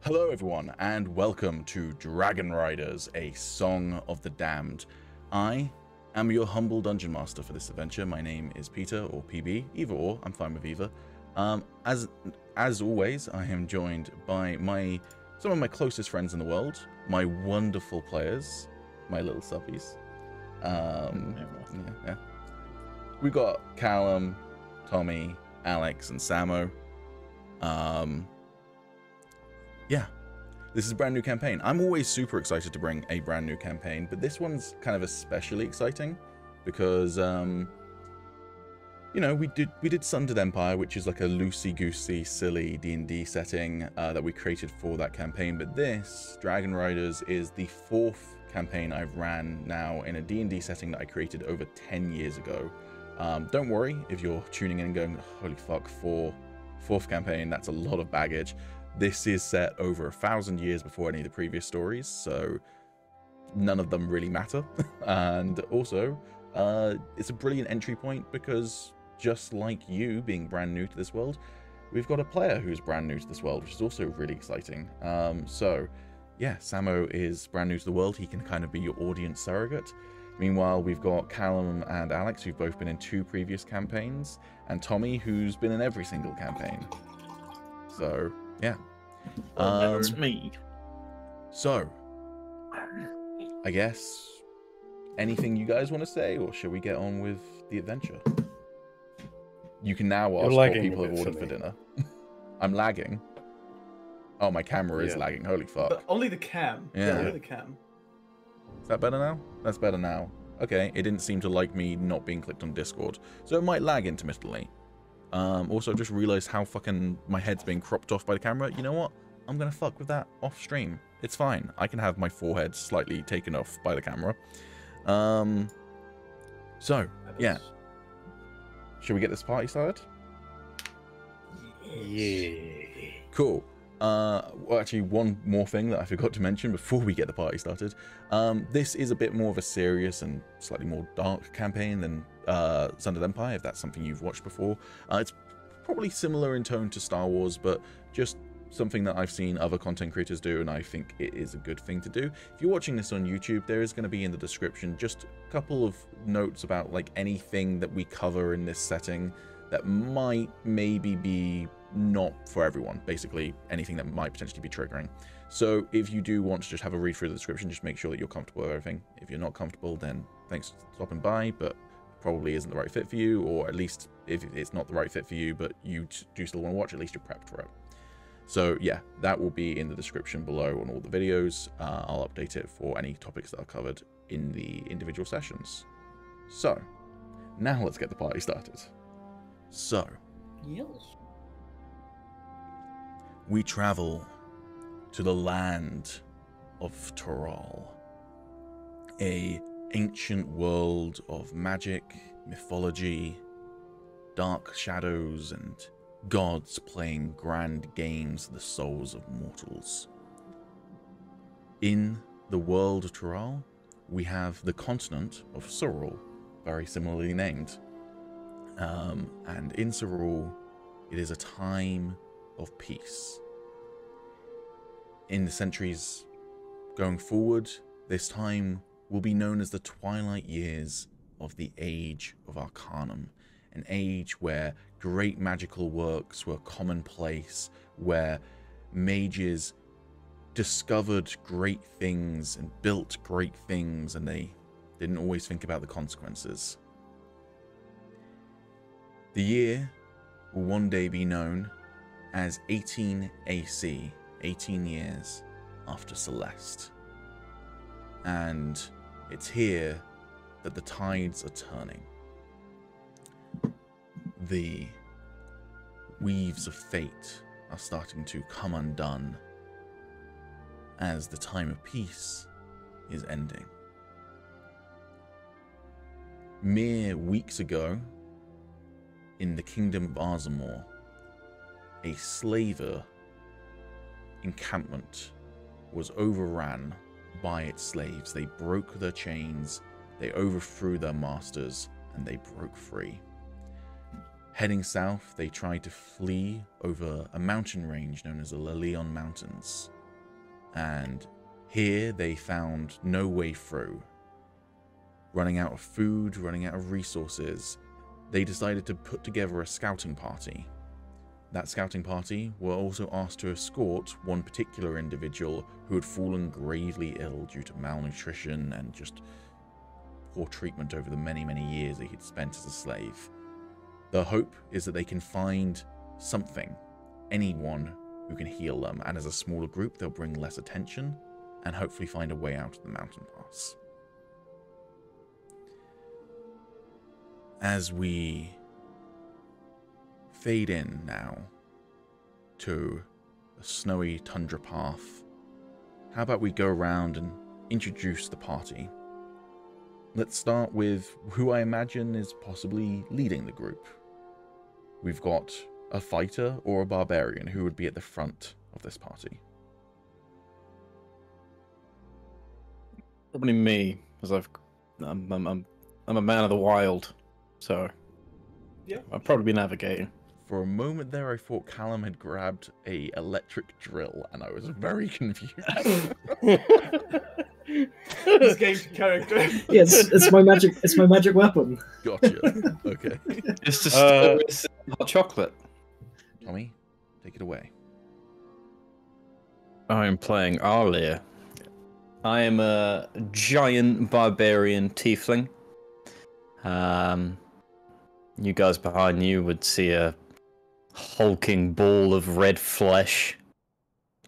Hello everyone, and welcome to Dragonriders, a Song of the Damned. I am your humble dungeon master for this adventure. My name is Peter, or PB, either or, I'm fine with either. As always, I am joined by some of my closest friends in the world, my wonderful players, my little suppies. Yeah. We got Callum, Tommy, Alex, and Samo. Yeah, this is a brand new campaign. I'm always super excited to bring a brand new campaign, but this one's kind of especially exciting because, you know, we did Sundered Empire, which is like a loosey-goosey, silly D&D setting that we created for that campaign. But this, Dragonriders, is the fourth campaign I've ran now in a D&D setting that I created over 10 years ago. Don't worry if you're tuning in and going, holy fuck, fourth campaign, that's a lot of baggage. This is set over 1,000 years before any of the previous stories, so none of them really matter. And also, it's a brilliant entry point because just like you being brand new to this world, we've got a player who's brand new to this world, which is also really exciting. So yeah, Samo is brand new to the world. He can kind of be your audience surrogate. Meanwhile, we've got Callum and Alex, who've both been in 2 previous campaigns, and Tommy, who's been in every single campaign. So yeah. That's me. So, I guess, anything you guys want to say, or should we get on with the adventure? You can now ask what people have ordered for dinner. I'm lagging. Oh, my camera is lagging. Holy fuck. But only the cam. Yeah. Only the cam. Is that better now? That's better now. Okay, it didn't seem to like me not being clicked on Discord, so it might lag intermittently. Also, just realized how fucking my head's being cropped off by the camera. You know what? I'm gonna fuck with that off stream. It's fine. I can have my forehead slightly taken off by the camera. So, yeah. Should we get this party started? Yeah. Cool. Well, actually, one more thing that I forgot to mention before we get the party started. This is a bit more of a serious and slightly more dark campaign than Sundered Empire, if that's something you've watched before. It's probably similar in tone to Star Wars, but just something that I've seen other content creators do, and I think it is a good thing to do. If you're watching this on YouTube, there is going to be in the description just a couple of notes about like anything that we cover in this setting that might maybe be not for everyone, basically anything that might potentially be triggering. So if you do want to just have a read through the description, just make sure that you're comfortable with everything. If you're not comfortable, then thanks for stopping by, but probably isn't the right fit for you, or at least if it's not the right fit for you, but you do still want to watch, at least you're prepped for it. So yeah, that will be in the description below on all the videos. I'll update it for any topics that are covered in the individual sessions. So now let's get the party started. So Yes. we travel to the land of Terral, a ancient world of magic, mythology, dark shadows, and gods playing grand games of the souls of mortals. In the world of Terral, we have the continent of Sondered, very similarly named. And in Sondered, it is a time of peace. In the centuries going forward, this time will be known as the twilight years of the Age of Arcanum, an age where great magical works were commonplace, where mages discovered great things and built great things, and they didn't always think about the consequences. The year will one day be known as 18 AC, 18 years after Celeste. And it's here that the tides are turning. The weaves of fate are starting to come undone as the time of peace is ending. Mere weeks ago, in the kingdom of Arzahmoar, a slaver encampment was overran by its slaves. They broke their chains, they overthrew their masters, and they broke free. Heading south, they tried to flee over a mountain range known as the Lehlion Mountains. And here they found no way through. Running out of food, running out of resources, they decided to put together a scouting party. That scouting party were also asked to escort one particular individual who had fallen gravely ill due to malnutrition and just poor treatment over the many, many years that he'd spent as a slave. The hope is that they can find something, anyone who can heal them, and as a smaller group they'll bring less attention and hopefully find a way out of the mountain pass. As we fade in now to a snowy tundra path, how about we go around and introduce the party? Let's start with who I imagine is possibly leading the group. We've got a fighter or a barbarian who would be at the front of this party. Probably me, because I'm a man of the wild, so yeah, I'll probably be navigating. For a moment there, I thought Callum had grabbed a electric drill, and I was very confused. This game's character. Yeah, it's my magic. It's my magic weapon. Gotcha. Okay. It's just hot chocolate. Tommy, take it away. I'm playing Arlia. I am a giant barbarian tiefling. You guys behind you would see a hulking ball of red flesh.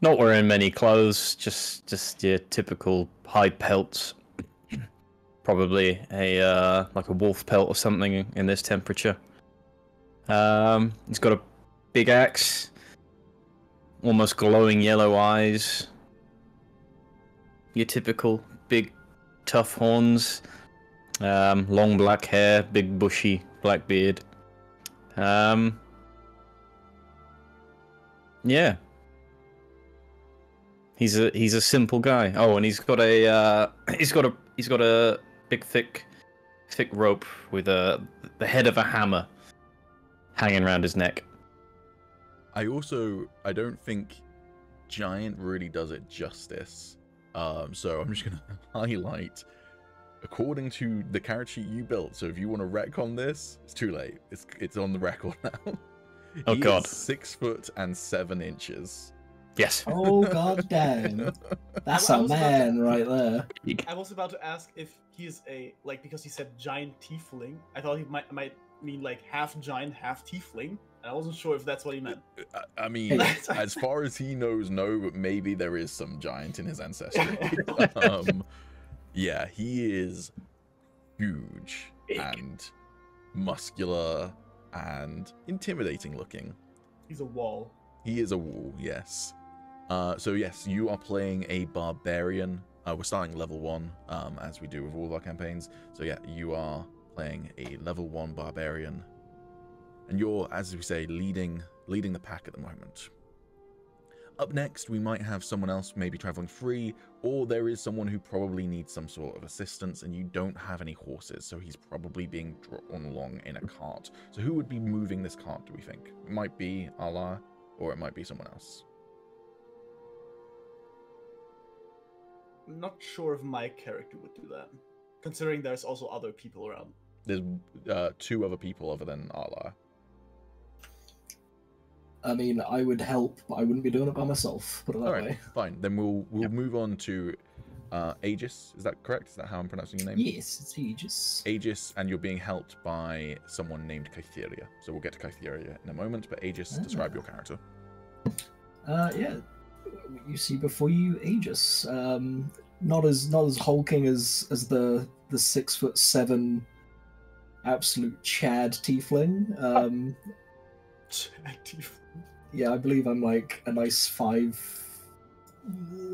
Not wearing many clothes, just your typical hide pelts. Probably a like a wolf pelt or something in this temperature. He's got a big axe, almost glowing yellow eyes. Your typical big, tough horns. Long black hair, big bushy black beard. Yeah. He's a simple guy. Oh, and he's got a big thick rope with the head of a hammer hanging around his neck. I don't think giant really does it justice. So I'm just gonna highlight according to the character sheet you built. So if you want to retcon this, it's too late. It's on the record now. Oh God. 6 foot and 7 inches. Yes. Oh god damn. That's a man right there. I was about to ask if he's because he said giant tiefling. I thought he might mean like half giant, half tiefling. And I wasn't sure if that's what he meant. I mean, as far as he knows, no, but maybe there is some giant in his ancestry. Yeah, he is huge and muscular and intimidating looking. He's a wall. He is a wall, yes. So yes, you are playing a barbarian. We're starting level 1, as we do with all of our campaigns. So yeah, you are playing a level 1 barbarian. And you're, as we say, leading the pack at the moment. Up next, we might have someone else maybe traveling free, or there is someone who probably needs some sort of assistance and you don't have any horses, so he's probably being drawn along in a cart. So who would be moving this cart, do we think? It might be Allah, or it might be someone else. I'm not sure if my character would do that, considering there's also other people around. There's 2 other people other than Allah. I mean, I would help, but I wouldn't be doing it by myself. Put it that way. Fine. Then we'll move on to Aegis. Is that correct? Is that how I'm pronouncing your name? Yes, it's Aegis. Aegis, and you're being helped by someone named Kytheria. So we'll get to Kytheria in a moment. But Aegis, describe your character. Yeah, you see before you Aegis. Not as hulking as the 6'7" absolute Chad tiefling. Chad tiefling. Yeah, I believe I'm like a nice 5.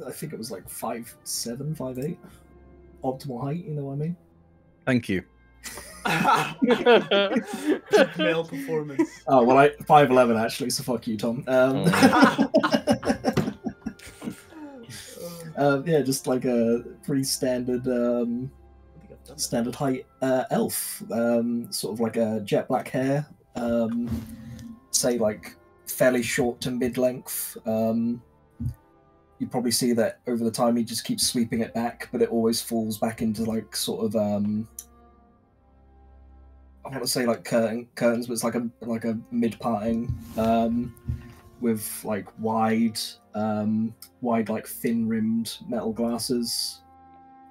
I think it was like 5'7", 5'8". Optimal height, you know what I mean? Thank you. Male performance. Oh well, 5'11" actually. So fuck you, Tom. Yeah, just like a pretty standard height elf. Sort of like a jet black hair. Say like fairly short to mid length. you probably see that over the time he just keeps sweeping it back, but it always falls back into like sort of I want to say like curtains, but it's like a mid parting with like wide like thin rimmed metal glasses,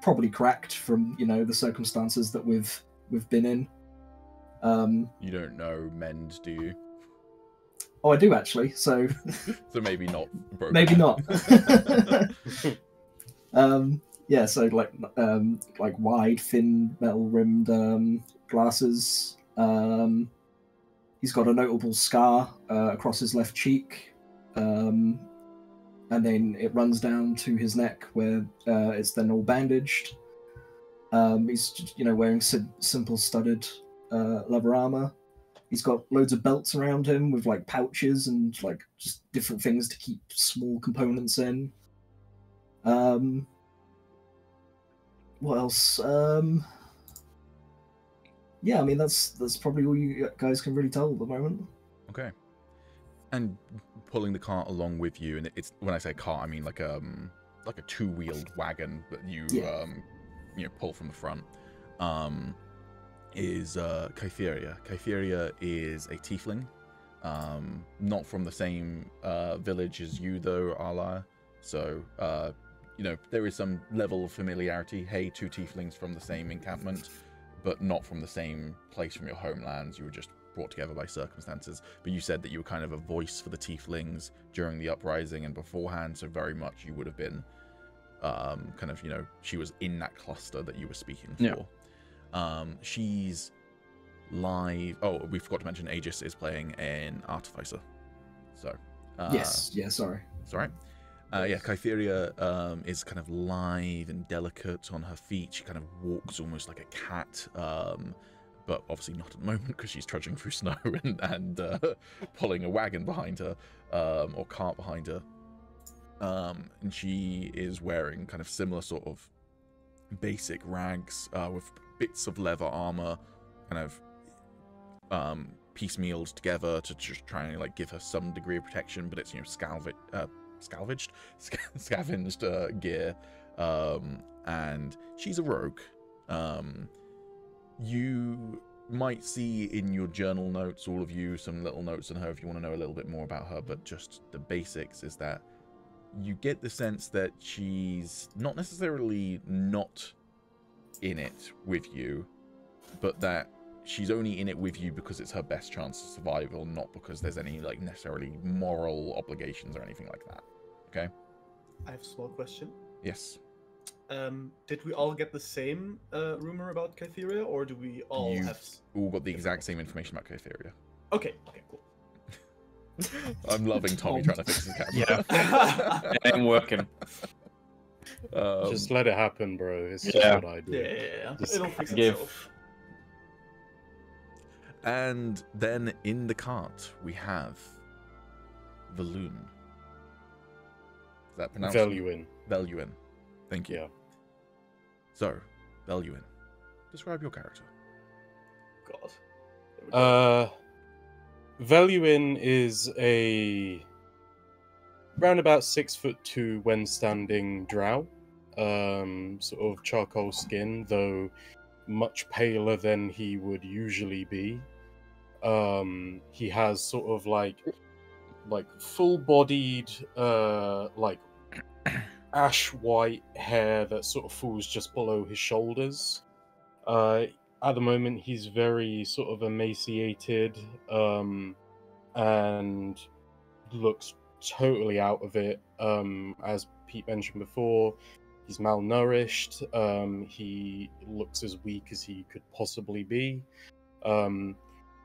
probably cracked from the circumstances that we've been in. You don't know mend, do you? Oh, I do actually. So So maybe not broken. maybe not. Yeah, so like wide, thin, metal rimmed glasses. He's got a notable scar across his left cheek, and then it runs down to his neck where it's then all bandaged. He's wearing simple studded leather armor. He's got loads of belts around him with like pouches and like just different things to keep small components in. What else? Yeah, I mean that's probably all you guys can really tell at the moment. Okay. And pulling the cart along with you, and it's, when I say cart, I mean like a two-wheeled wagon that you pull from the front. Is Kytheria. Kytheria is a tiefling, not from the same village as you though, Arla. So there is some level of familiarity. Hey, two tieflings from the same encampment, but not from the same place from your homelands. You were just brought together by circumstances. But you said that you were kind of a voice for the tieflings during the uprising and beforehand, so very much you would have been she was in that cluster that you were speaking for. Yeah. She's live. Oh, we forgot to mention Aegis is playing an artificer. So Yes, sorry. It's all right. Yeah, Kytheria is kind of lithe and delicate on her feet. She kind of walks almost like a cat, but obviously not at the moment because she's trudging through snow and pulling a wagon behind her, or cart behind her. And she is wearing kind of similar sort of basic rags with bits of leather armor, kind of piecemealed together to just try and like give her some degree of protection, but it's scavenged gear, and she's a rogue. You might see in your journal notes, all of you, some little notes on her if you want to know a little bit more about her, but just the basics is that you get the sense that she's not necessarily not in it with you, but that she's only in it with you because it's her best chance of survival, not because there's any like necessarily moral obligations or anything like that. Okay? I have a small question. Yes. Did we all get the same rumor about Kytheria, or do we all You've have... all got the exact same information about Kytheria. Okay, cool. I'm loving Tommy trying to fix his camera. Yeah. It ain't working. Just let it happen, bro. It's just what I do. Yeah. Just It'll fix give. itself. And then in the cart we have Valoon. Is that pronounced? Veluin. Veluin. Thank you. Yeah. So, Veluin, describe your character. God. There we go. Veluin is a round about 6'2" when standing drow. Sort of charcoal skin, though much paler than he would usually be. He has sort of like full-bodied, like ash white hair that sort of falls just below his shoulders. At the moment, he's very sort of emaciated, and looks totally out of it. As Pete mentioned before, he's malnourished. He looks as weak as he could possibly be.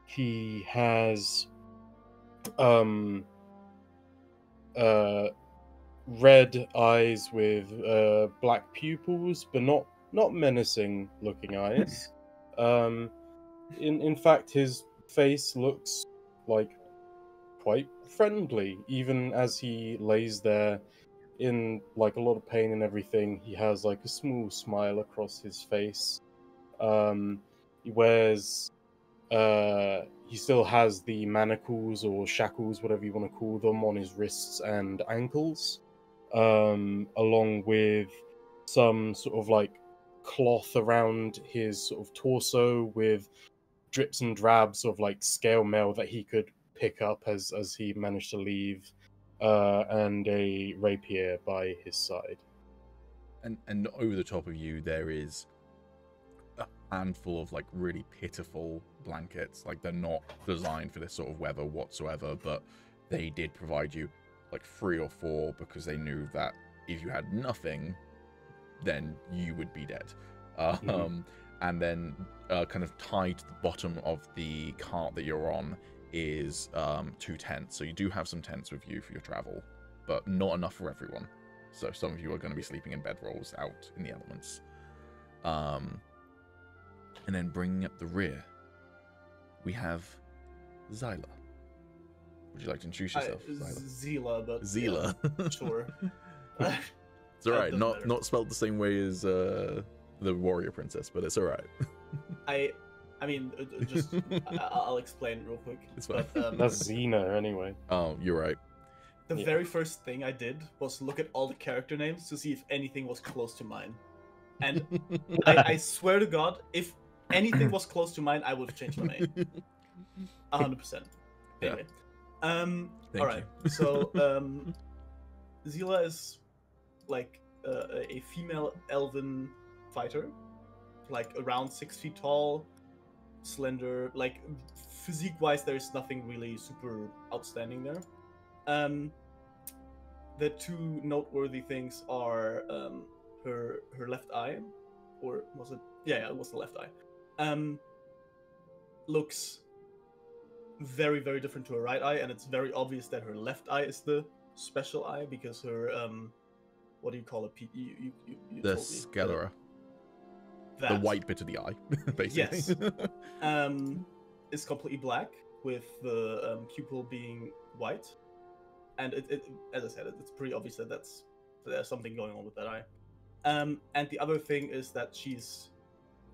He has red eyes with black pupils, but not menacing looking eyes. In fact, his face looks like quite friendly, even as he lays there in like a lot of pain and everything. He has like a small smile across his face. He wears he still has the manacles or shackles, whatever you want to call them, on his wrists and ankles. along with some sort of like cloth around his sort of torso with drips and drabs of like scale mail that he could pick up as he managed to leave, and a rapier by his side. And over the top of you, there is a handful of like really pitiful blankets. Like they're not designed for this sort of weather whatsoever, but they did provide you like 3 or 4 because they knew that if you had nothing, then you would be dead. And then kind of tied to the bottom of the cart that you're on is 2 tents. So you do have some tents with you for your travel, but not enough for everyone. So some of you are going to be sleeping in bedrolls out in the elements. And then bringing up the rear, we have Zyla. Would you like to introduce yourself? Zila, but Zila. Yeah, sure. It's all right. Not spelled the same way as the warrior princess, but it's all right. I mean, just I'll explain real quick. It's fine. But, That's Xena anyway. Oh, you're right. The very first thing I did was look at all the character names to see if anything was close to mine. And I swear to God, if anything was close to mine, I would have changed my name. 100%. Anyway. Alright. So, Zila is like a female elven fighter. Like around 6 feet tall, slender. Like physique-wise, there's nothing really super outstanding there. The 2 noteworthy things are her left eye, or was it? Yeah, it was the left eye. Looks very, very different to her right eye, and it's very obvious that her left eye is the special eye because her what do you call it? You the told me. sclera. That. The white bit of the eye, basically. Yes. Is completely black with the pupil being white. And it, as I said, it's pretty obvious that there's something going on with that eye. And the other thing is that she's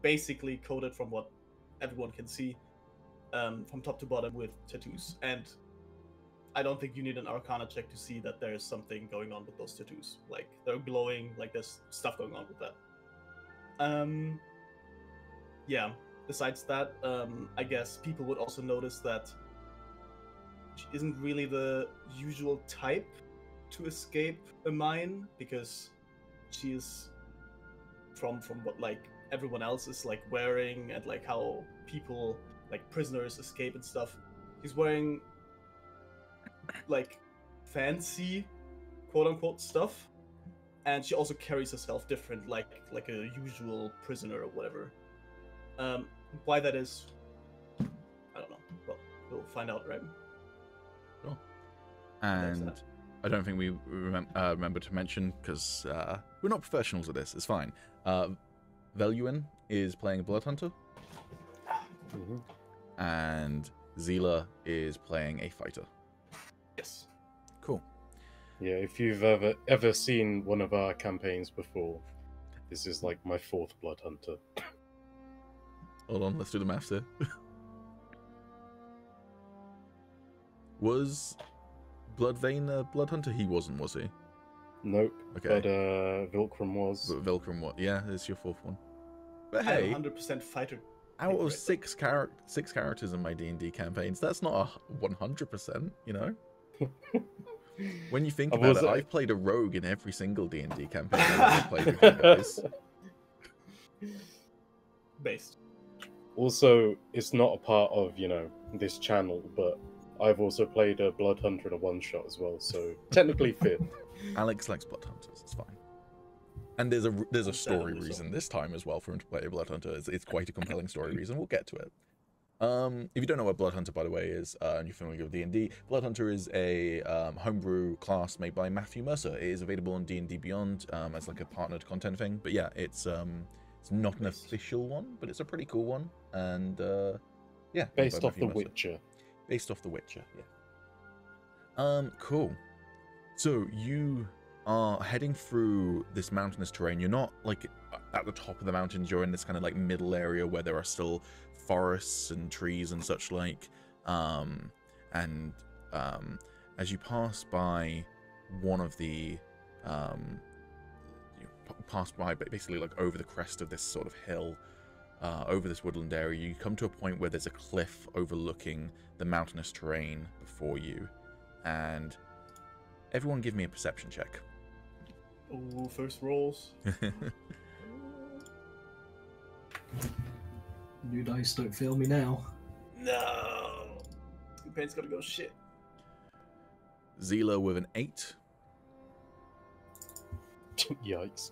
basically coated, from what everyone can see, from top to bottom with tattoos. And I don't think you need an Arcana check to see that there's something going on with those tattoos. Like, they're glowing, like there's stuff going on with that. Yeah, besides that, I guess people would also notice that she isn't really the usual type to escape a mine, because she is from what like everyone else is like wearing, and like how people like prisoners escape and stuff. She's wearing like fancy quote unquote stuff, and she also carries herself different, like a usual prisoner or whatever. Why that is, I don't know. Well, we'll find out, right? Sure. And I don't think we remember to mention, because we're not professionals at this. It's fine. Veluin is playing a blood hunter, and Zila is playing a fighter. Yes. Cool. Yeah, if you've ever seen one of our campaigns before, this is like my 4th blood hunter. Hold on, let's do the maths here. Was Bloodvein a blood hunter? He wasn't, was he? Nope. Okay. But Vilkrum was. But Vilkrum, what? Yeah, it's your 4th one. But I'm hey, 100% fighter. out of 6 characters in my D&D campaigns, that's not a 100%, you know? When you think about it, I've played a rogue in every single D&D campaign I've played with you guys. Based. Also, it's not a part of, this channel, but I've also played a blood hunter in a one-shot as well, so technically fit. Alex likes blood hunters, it's fine. And there's a story reason this time as well for him to play a blood hunter. It's quite a compelling story reason. We'll get to it. If you don't know what blood hunter, by the way, is, and you're familiar with D&D, blood hunter is a homebrew class made by Matthew Mercer. It is available on D&D Beyond as like a partnered content thing. But yeah, it's not an official one, but it's a pretty cool one. And yeah, based off The Witcher. Based off The Witcher, yeah. Cool. So you are heading through this mountainous terrain. You're not like at the top of the mountains. You're in this kind of like middle area where there are still forests and trees and such like. As you pass by one of the you pass by, but basically like over the crest of this sort of hill, over this woodland area. You come to a point where there's a cliff overlooking the mountainous terrain before you, and everyone give me a perception check. Ooh, first rolls. New dice, don't fail me now. No! This campaign's gotta go shit. Zila with an 8. Yikes.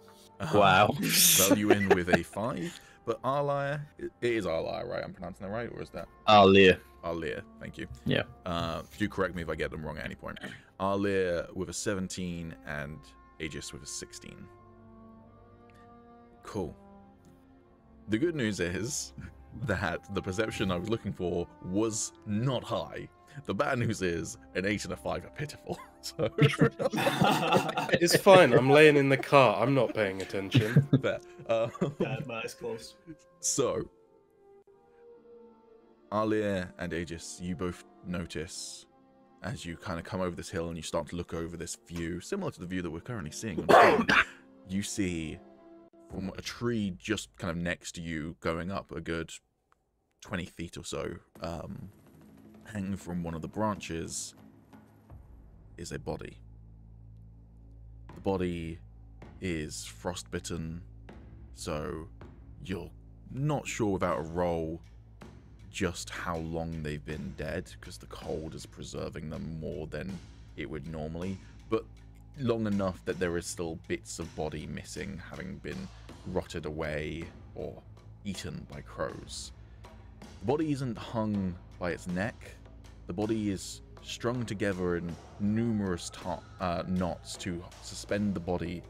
Wow. Value in with a 5. But Arlia, it is Arlia, right? I'm pronouncing that right, or is that? Arlia. Arlia, thank you. Yeah. Do correct me if I get them wrong at any point. Arlia with a 17 and Aegis with a 16. Cool. The good news is that the perception I was looking for was not high. The bad news is an 8 and a 5 are pitiful. So It's fine. I'm laying in the car. I'm not paying attention. Fair. My eyes closed. So, Arlia and Aegis, you both notice as you kind of come over this hill and you start to look over this view, similar to the view that we're currently seeing on film, you see from a tree just kind of next to you, going up a good 20 feet or so, hanging from one of the branches, is a body. The body is frostbitten, so you're not sure without a roll just how long they've been dead, because the cold is preserving them more than it would normally, but long enough that there is still bits of body missing, having been rotted away or eaten by crows. The body isn't hung by its neck. The body is strung together in numerous knots to suspend the body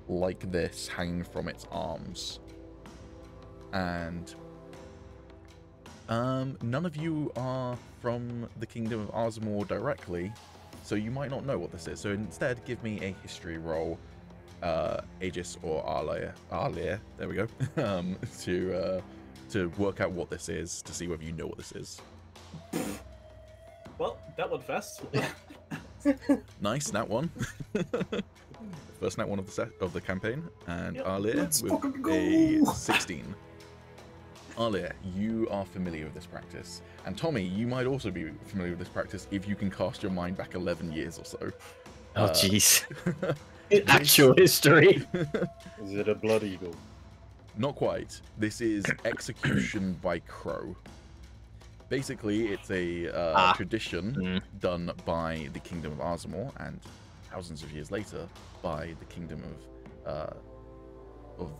like this, hanging from its arms. And none of you are from the Kingdom of Arzahmoar directly, so you might not know what this is. So instead, give me a history roll, Aegis or Arlia, there we go, to work out what this is, to see whether you know what this is. Well, that went fast. Nice, nat one. First nat one of the campaign, and Yep. Arlia Let's with fucking go. a 16. Arlia, you are familiar with this practice, and Tommy, you might also be familiar with this practice if you can cast your mind back 11 years or so. Oh, jeez. Actual history. Is it a blood eagle? Not quite. This is execution by crow. Basically, it's a tradition done by the Kingdom of Arzahmoar, and thousands of years later by the Kingdom of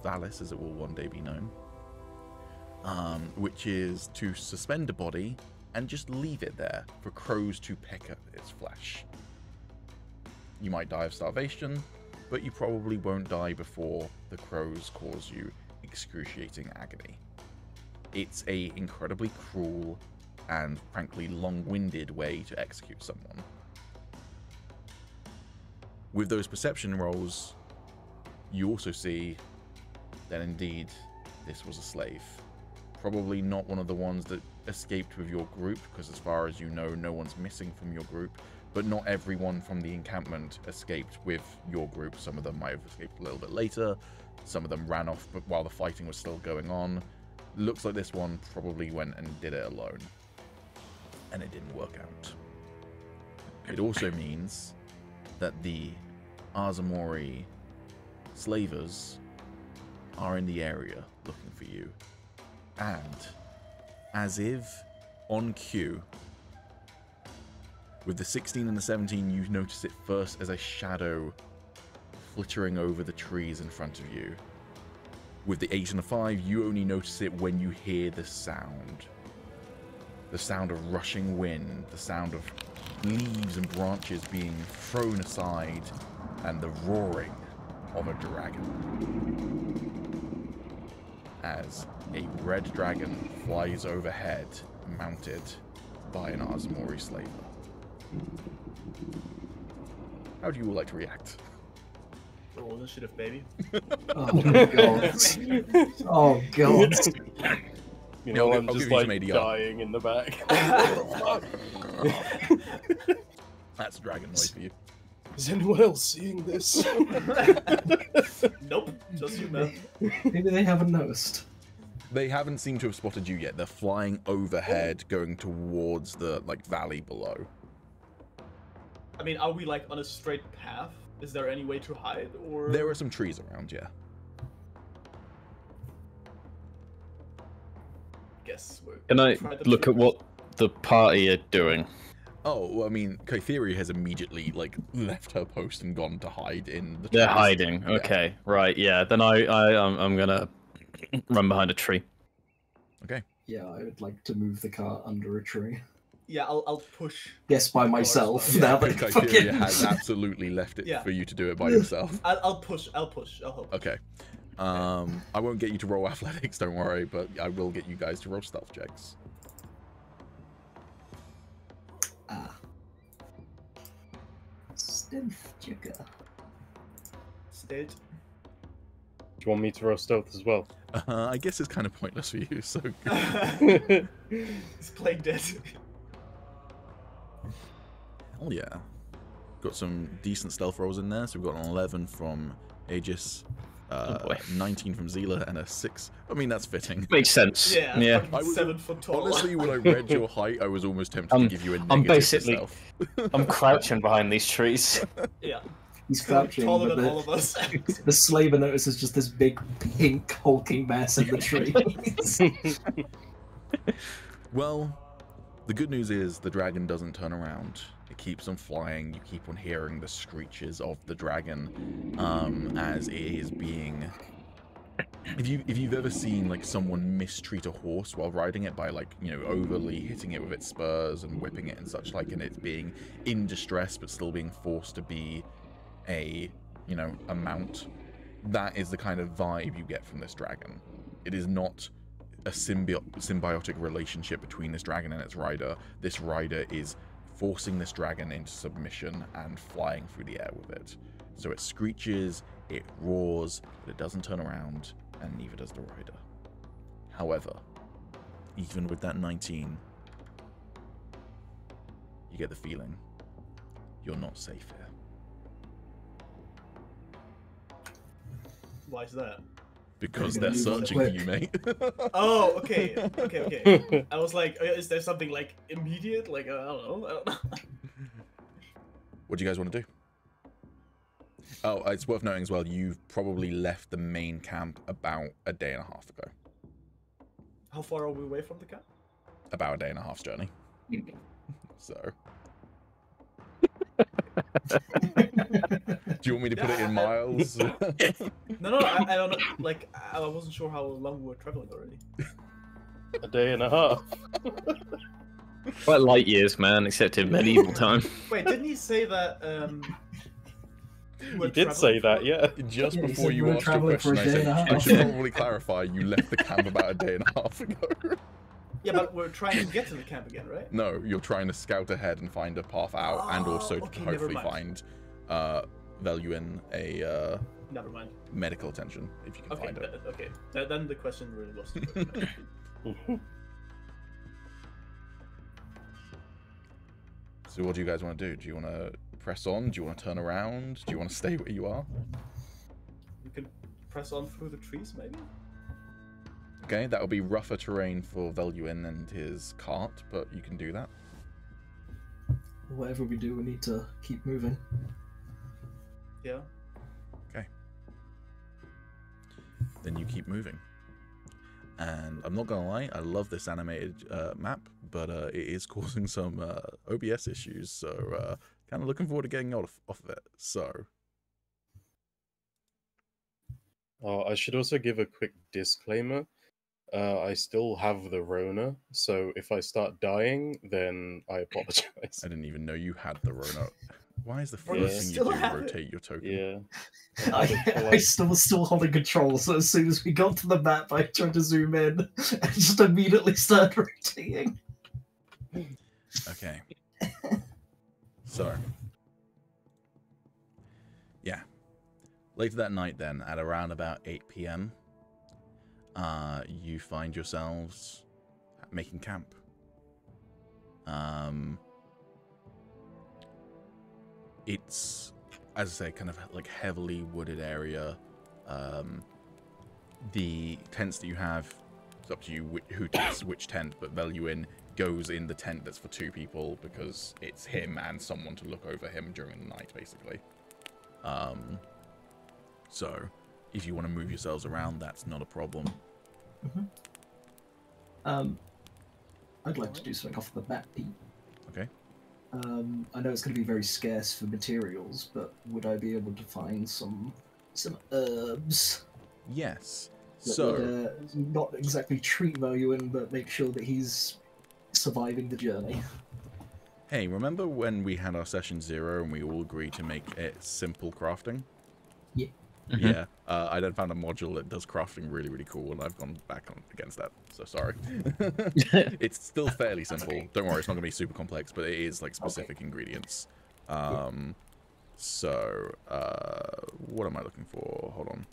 Valis, as it will one day be known. Which is to suspend a body and just leave it there for crows to peck at its flesh. You might die of starvation, but you probably won't die before the crows cause you excruciating agony. It's a incredibly cruel and frankly long-winded way to execute someone. With those perception rolls, you also see that indeed this was a slave. Probably not one of the ones that escaped with your group, because as far as you know, no one's missing from your group, but not everyone from the encampment escaped with your group. Some of them might have escaped a little bit later, some of them ran off but while the fighting was still going on. Looks like this one probably went and did it alone, and it didn't work out. It also means that the Arzahmoari slavers are in the area looking for you. And, as if on cue, with the 16 and the 17, you notice it first as a shadow flittering over the trees in front of you. With the 8 and the 5, you only notice it when you hear the sound. The sound of rushing wind, the sound of leaves and branches being thrown aside, and the roaring of a dragon. As a red dragon flies overhead, mounted by an Arzahmoari slaver. How do you all like to react? Roll initiative, baby. Oh god. Oh god. You know, I'll I'm give just you like some ADR. dying in the back. That's dragon noise for you. Is anyone else seeing this? Nope, just you, man. Maybe they haven't noticed. They haven't seemed to have spotted you yet. They're flying overhead, going towards the valley below. I mean, are we like on a straight path? Is there any way to hide, or? There are some trees around, yeah. Guess we're. Can I look at what the party are doing? Oh, well, I mean, Kytheria has immediately left her post and gone to hide in the trees. They're hiding. Yeah. Okay, right. Yeah. Then I'm gonna run behind a tree. Okay. Yeah, I would like to move the cart under a tree. Yeah, I'll push. Yes, by myself. Yeah, Now that Kytheria fucking... has absolutely left it Yeah. for you to do it by yourself. I'll push. I'll help. Okay. I won't get you to roll athletics, don't worry, but I will get you guys to roll stealth checks. Stealth checker. Stealth. Do you want me to roll stealth as well? I guess it's kind of pointless for you, so... He's playing dead. Hell yeah. Got some decent stealth rolls in there, so we've got an 11 from Aegis, 19 from Zila, and a 6. I mean, that's fitting. Makes sense. Yeah. Yeah. I was 7 foot tall. Honestly, when I read your height, I was almost tempted to give you a negative I'm basically, for stealth. I'm crouching behind these trees. Yeah. He's crouching, Taller but than all of us. the slaver notices just this big pink hulking mass in the tree. Well, the good news is the dragon doesn't turn around. It keeps on flying. You keep on hearing the screeches of the dragon as it is being... If you've ever seen someone mistreat a horse while riding it by overly hitting it with its spurs and whipping it and such and it's being in distress but still being forced to be a mount, that is the kind of vibe you get from this dragon. It is not a symbiotic relationship between this dragon and its rider. This rider is forcing this dragon into submission and flying through the air with it. So it screeches, it roars, but it doesn't turn around, and neither does the rider. However, even with that 19, you get the feeling you're not safe here. Why is that? Because they're searching for you, mate. Oh, okay. I was like, is there something immediate? I don't know. What do you guys want to do? Oh, it's worth noting as well, you've probably left the main camp about a day and a half ago. How far are we away from the camp? About a day and a half's journey. So. Do you want me to put it in miles? No, I don't know. I wasn't sure how long we were traveling already. A day and a half. Quite light years, man, except in medieval time. Wait, didn't he say that? He did say that, yeah. Just Yeah, before he said you we're asked your traveling for question, I a day and a said, I half. should probably clarify, you left the camp about a day and a half ago. Yeah, but we're trying to get to the camp again, right? No, you're trying to scout ahead and find a path out, and also okay, to never hopefully mind. find Veluin a Never mind. medical attention, if you can Okay, find it. okay. Then the question really was. So what do you guys want to do? Do you want to press on? Do you want to turn around? Do you want to stay where you are? We can press on through the trees, maybe? Okay, that will be rougher terrain for Veluin and his cart, but you can do that. Whatever we do, we need to keep moving. Yeah. Okay. Then you keep moving. And I'm not gonna lie, I love this animated map, but it is causing some OBS issues, so kind of looking forward to getting off of it. So. I should also give a quick disclaimer. I still have the Rona, so if I start dying, then I apologize. I didn't even know you had the Rona. Why is the Or first you thing you still do have it. rotate your token? Yeah. I still holding control, so as soon as we got to the map, I tried to zoom in and just immediately started rotating. Okay. So. Yeah. Later that night then, at around about 8 p.m., you find yourselves making camp. It's as I say, kind of like heavily wooded area. The tents that you have, it's up to you who takes which tent, but Lehlion goes in the tent that's for 2 people because it's him and someone to look over him during the night, basically. So if you want to move yourselves around, that's not a problem. I'd like to do something off the bat, Pete. Okay. I know it's going to be very scarce for materials, but would I be able to find some herbs? Yes. That So would, not exactly treat Lehlion, but make sure that he's surviving the journey. hey, remember when we had our session 0 and we all agreed to make it simple crafting? Yeah. Yeah, I then found a module that does crafting really, really cool, and I've gone back on against that, so sorry. It's still fairly simple. Okay. Don't worry, it's not going to be super complex, but it is, like, specific ingredients. So, what am I looking for? Hold on.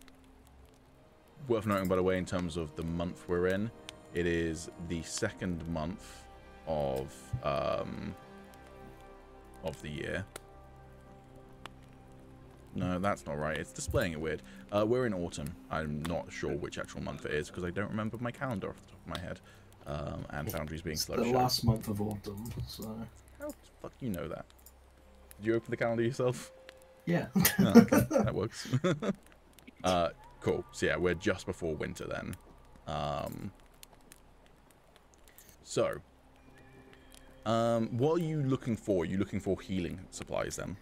Worth noting, by the way, in terms of the month we're in, it is the 2nd month of the year. No, that's not right. It's displaying it weird. We're in autumn. I'm not sure which actual month it is because I don't remember my calendar off the top of my head. And Foundry's being slow. The last month of autumn, so... How the fuck you know that? Did you open the calendar yourself? Yeah. Oh, okay, that works. Cool. So yeah, we're just before winter then. What are you looking for? Are you looking for healing supplies then?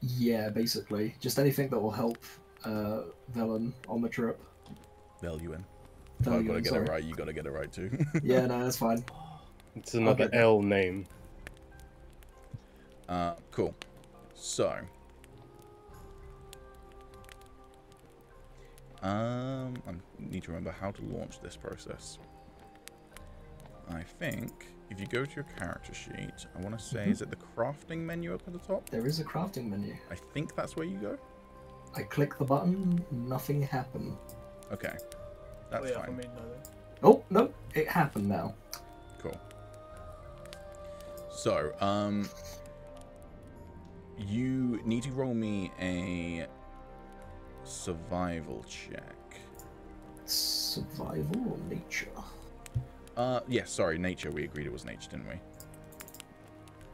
Yeah, basically. Just anything that will help Velen on the trip. Lehlion. If I've got to get it right, you got to get it right too. Yeah, no, that's fine. It's another L name. Cool. So, I need to remember how to launch this process. I think if you go to your character sheet, I want to say, is it the crafting menu up at the top? There is a crafting menu. I think that's where you go. I click the button, nothing happened. Okay, that's For fine. me, neither. Oh, no, it happened now. Cool. So, you need to roll me a survival check. Survival or nature? Yes, sorry, nature. We agreed it was nature, didn't we?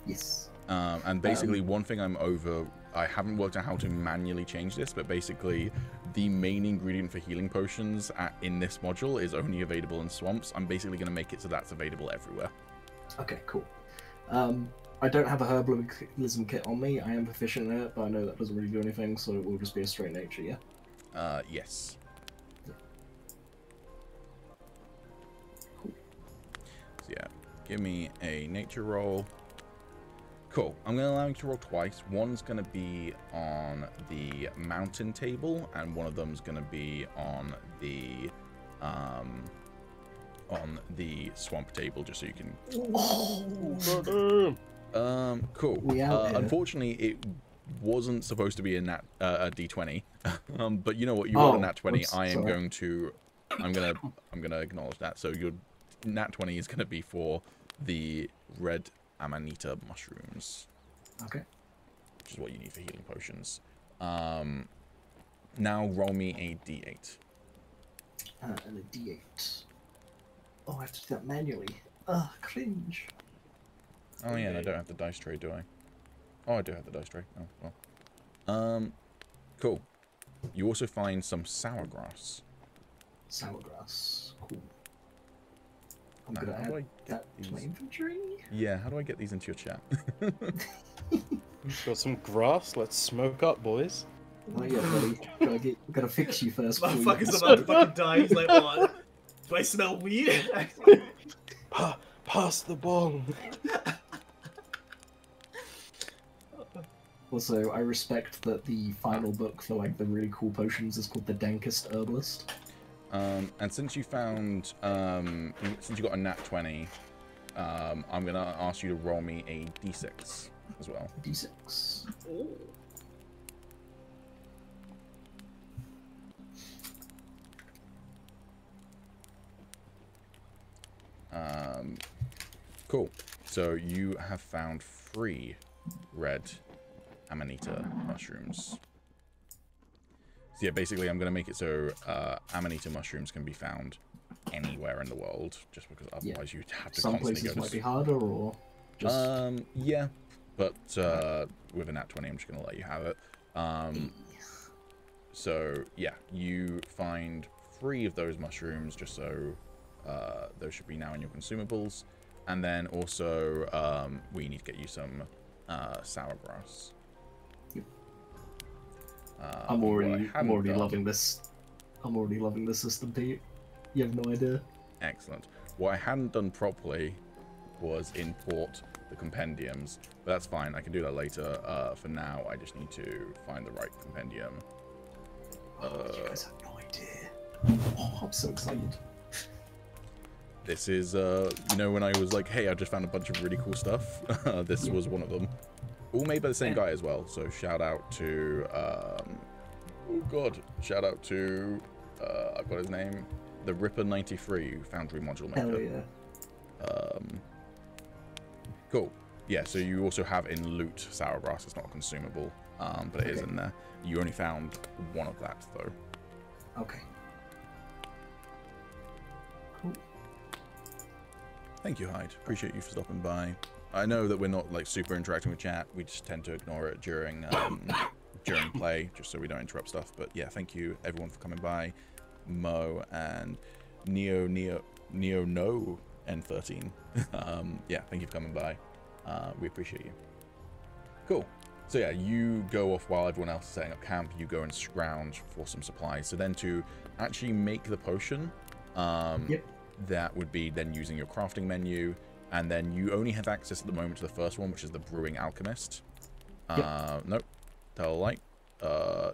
Yes. And basically, one thing I haven't worked out how to manually change this, but basically, the main ingredient for healing potions in this module is only available in swamps. I'm basically going to make it so that's available everywhere. Okay, cool. I don't have a herbalism kit on me. I am proficient in it, but I know that doesn't really do anything, so it will just be a straight nature, yeah? Yes. Cool. So yeah, give me a nature roll. Cool. I'm going to allow you to roll twice. One's going to be on the mountain table, and one of them's going to be on the swamp table, just so you can. Cool. Unfortunately, it wasn't supposed to be a D20. But you know what? You rolled a nat 20. I'm gonna acknowledge that. So your nat 20 is gonna be for the red amanita mushrooms. Okay. Which is what you need for healing potions. Now roll me a D8. And a D8. Oh, I have to do that manually. Ugh, cringe. Oh yeah, and I don't have the dice tray, do I? Oh, I do have the dice tray. Oh, well. Cool. You also find some sour grass. Sour grass. Cool. I'm Now, gonna how do I add get that to my these? inventory. Yeah, how do I get these into your chat? Got some grass. Let's smoke up, boys. Oh yeah, buddy. Gotta fix you first. Motherfucker's about to fucking die. He's like, what? Do I smell weed? Pass the bong. Also, I respect that the final book for like the really cool potions is called the Dankest Herbalist. And since you found, since you got a nat 20, I'm gonna ask you to roll me a d6 as well. D6. Cool. So you have found 3 red Amanita mushrooms. So yeah, basically I'm going to make it so Amanita mushrooms can be found anywhere in the world, just because otherwise you'd have to Some constantly places go might to... be harder, or just... yeah, but with a nat 20 I'm just going to let you have it. So yeah, you find 3 of those mushrooms, just so those should be now in your consumables. And then also we need to get you some sour grass. Yep. I'm already loving this. I'm already loving this system, Pete. You have no idea. Excellent. What I hadn't done properly was import the compendiums, but that's fine. I can do that later. For now, I just need to find the right compendium. You guys have no idea. Oh, I'm so excited. This is, you know, when I was like, hey, I just found a bunch of really cool stuff. This was one of them. All made by the same guy as well. So shout out to, oh god, shout out to, I've got his name, the Ripper93 Foundry Module Maker. Hell yeah. Cool. Yeah, so you also have in loot sour grass. It's not a consumable, but it is in there. You only found 1 of that though. Okay. Cool. Thank you, Hyde. Appreciate you for stopping by. I know that we're not like super interacting with chat. We just tend to ignore it during during play, just so we don't interrupt stuff. But yeah, thank you everyone for coming by. Mo and Neo No N13. Yeah, thank you for coming by. We appreciate you. Cool. So yeah, you go off while everyone else is setting up camp. You go and scrounge for some supplies. So then to actually make the potion, that would be then using your crafting menu, and then you only have access at the moment to the first one, which is the Brewing Alchemist. Nope, tell a lie.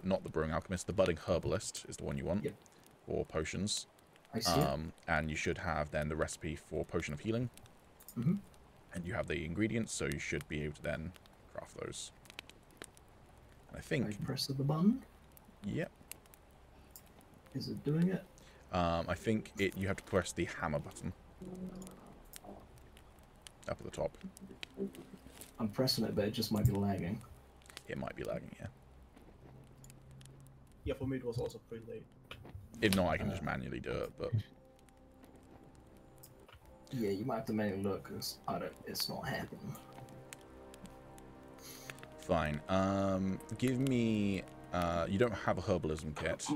Not the Brewing Alchemist. The Budding Herbalist is the one you want for potions. I see. And you should have then the recipe for Potion of Healing. And you have the ingredients, so you should be able to then craft those. And I think... I press the button. Yep. Is it doing it? I think you have to press the hammer button. Up at the top. I'm pressing it, but it just might be lagging. It might be lagging, yeah. Yeah, for me it was also pretty late. If not, I can just manually do it, but... Yeah, you might have to manually look, because it's not happening. Fine. Give me... you don't have a herbalism kit.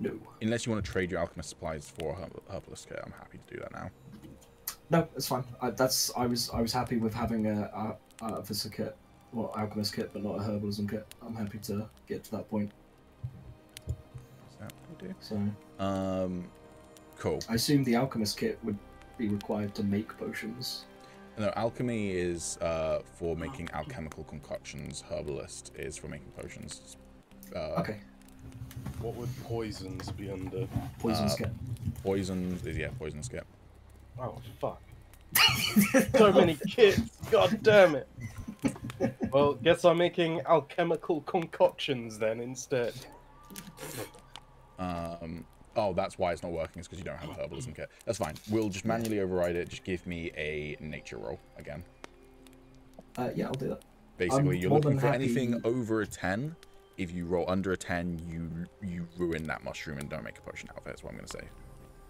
No. Unless you want to trade your alchemist supplies for a herbalist kit, I'm happy to do that now. No, it's fine. I was happy with having a artificer kit, well, alchemist kit, but not a herbalism kit. I'm happy to get to that point. Is that what we do? So. Cool. I assume the alchemist kit would be required to make potions. No, alchemy is for making alchemical concoctions. Herbalist is for making potions. Okay. What would poisons be under? Poisons kit. Poisons is poisons kit. Oh fuck! So many kits. God damn it! Well, guess I'm making alchemical concoctions then instead. Oh, that's why it's not working. It's because you don't have a herbalism kit. That's fine. We'll just manually override it. Just give me a nature roll again. Yeah, I'll do that. Basically, you're looking for anything over a 10. If you roll under a 10, you ruin that mushroom and don't make a potion out of it. That's what I'm going to say.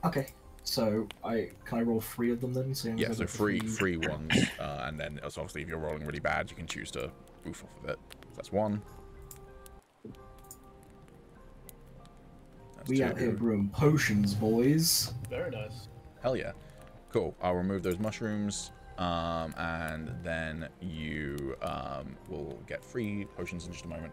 Okay. So can I roll 3 of them then? Yeah, so three ones, and then obviously if you're rolling really bad, you can choose to boof off of it. So that's 1. That's we 2. out here brewing potions, boys. Very nice. Hell yeah. Cool. I'll remove those mushrooms, and then you will get 3 potions in just a moment.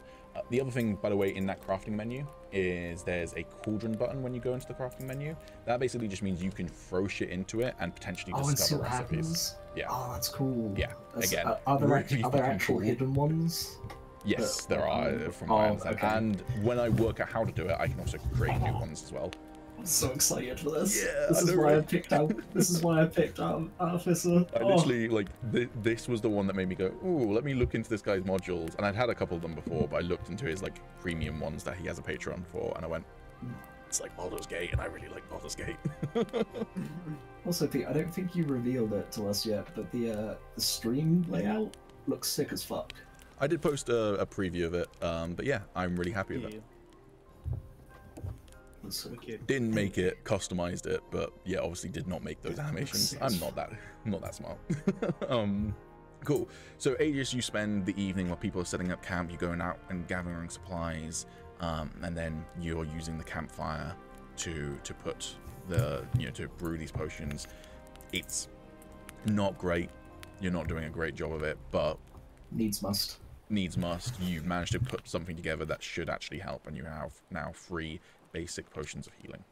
The other thing, by the way, in that crafting menu is there's a cauldron button when you go into the crafting menu. That basically just means you can throw shit into it and potentially discover recipes. Happens? Yeah. Oh, that's cool. Yeah. Again, are there really actual cool. hidden ones? Yes, there are, from my understanding. Okay. And when I work out how to do it, I can also create new ones as well. I'm so excited for this. Yeah, this is why I picked out. This is why I picked out Artificer. I literally like this was the one that made me go, ooh, let me look into this guy's modules. And I'd had a couple of them before, but I looked into his like premium ones that he has a Patreon for, and I went, it's like Baldur's Gate, and I really like Baldur's Gate. Also, Pete, I don't think you revealed it to us yet, but the stream layout looks sick as fuck. I did post a preview of it, but yeah, I'm really happy with it. That's so Wicked. Didn't make it, customized it, but yeah, obviously did not make those animations. I'm not that smart. Cool. So Aegis, you spend the evening while people are setting up camp. You're going out and gathering supplies, and then you're using the campfire to put the to brew these potions. It's not great. You're not doing a great job of it, but needs must. Needs must. You've managed to put something together that should actually help, and you have now 3 basic potions of healing.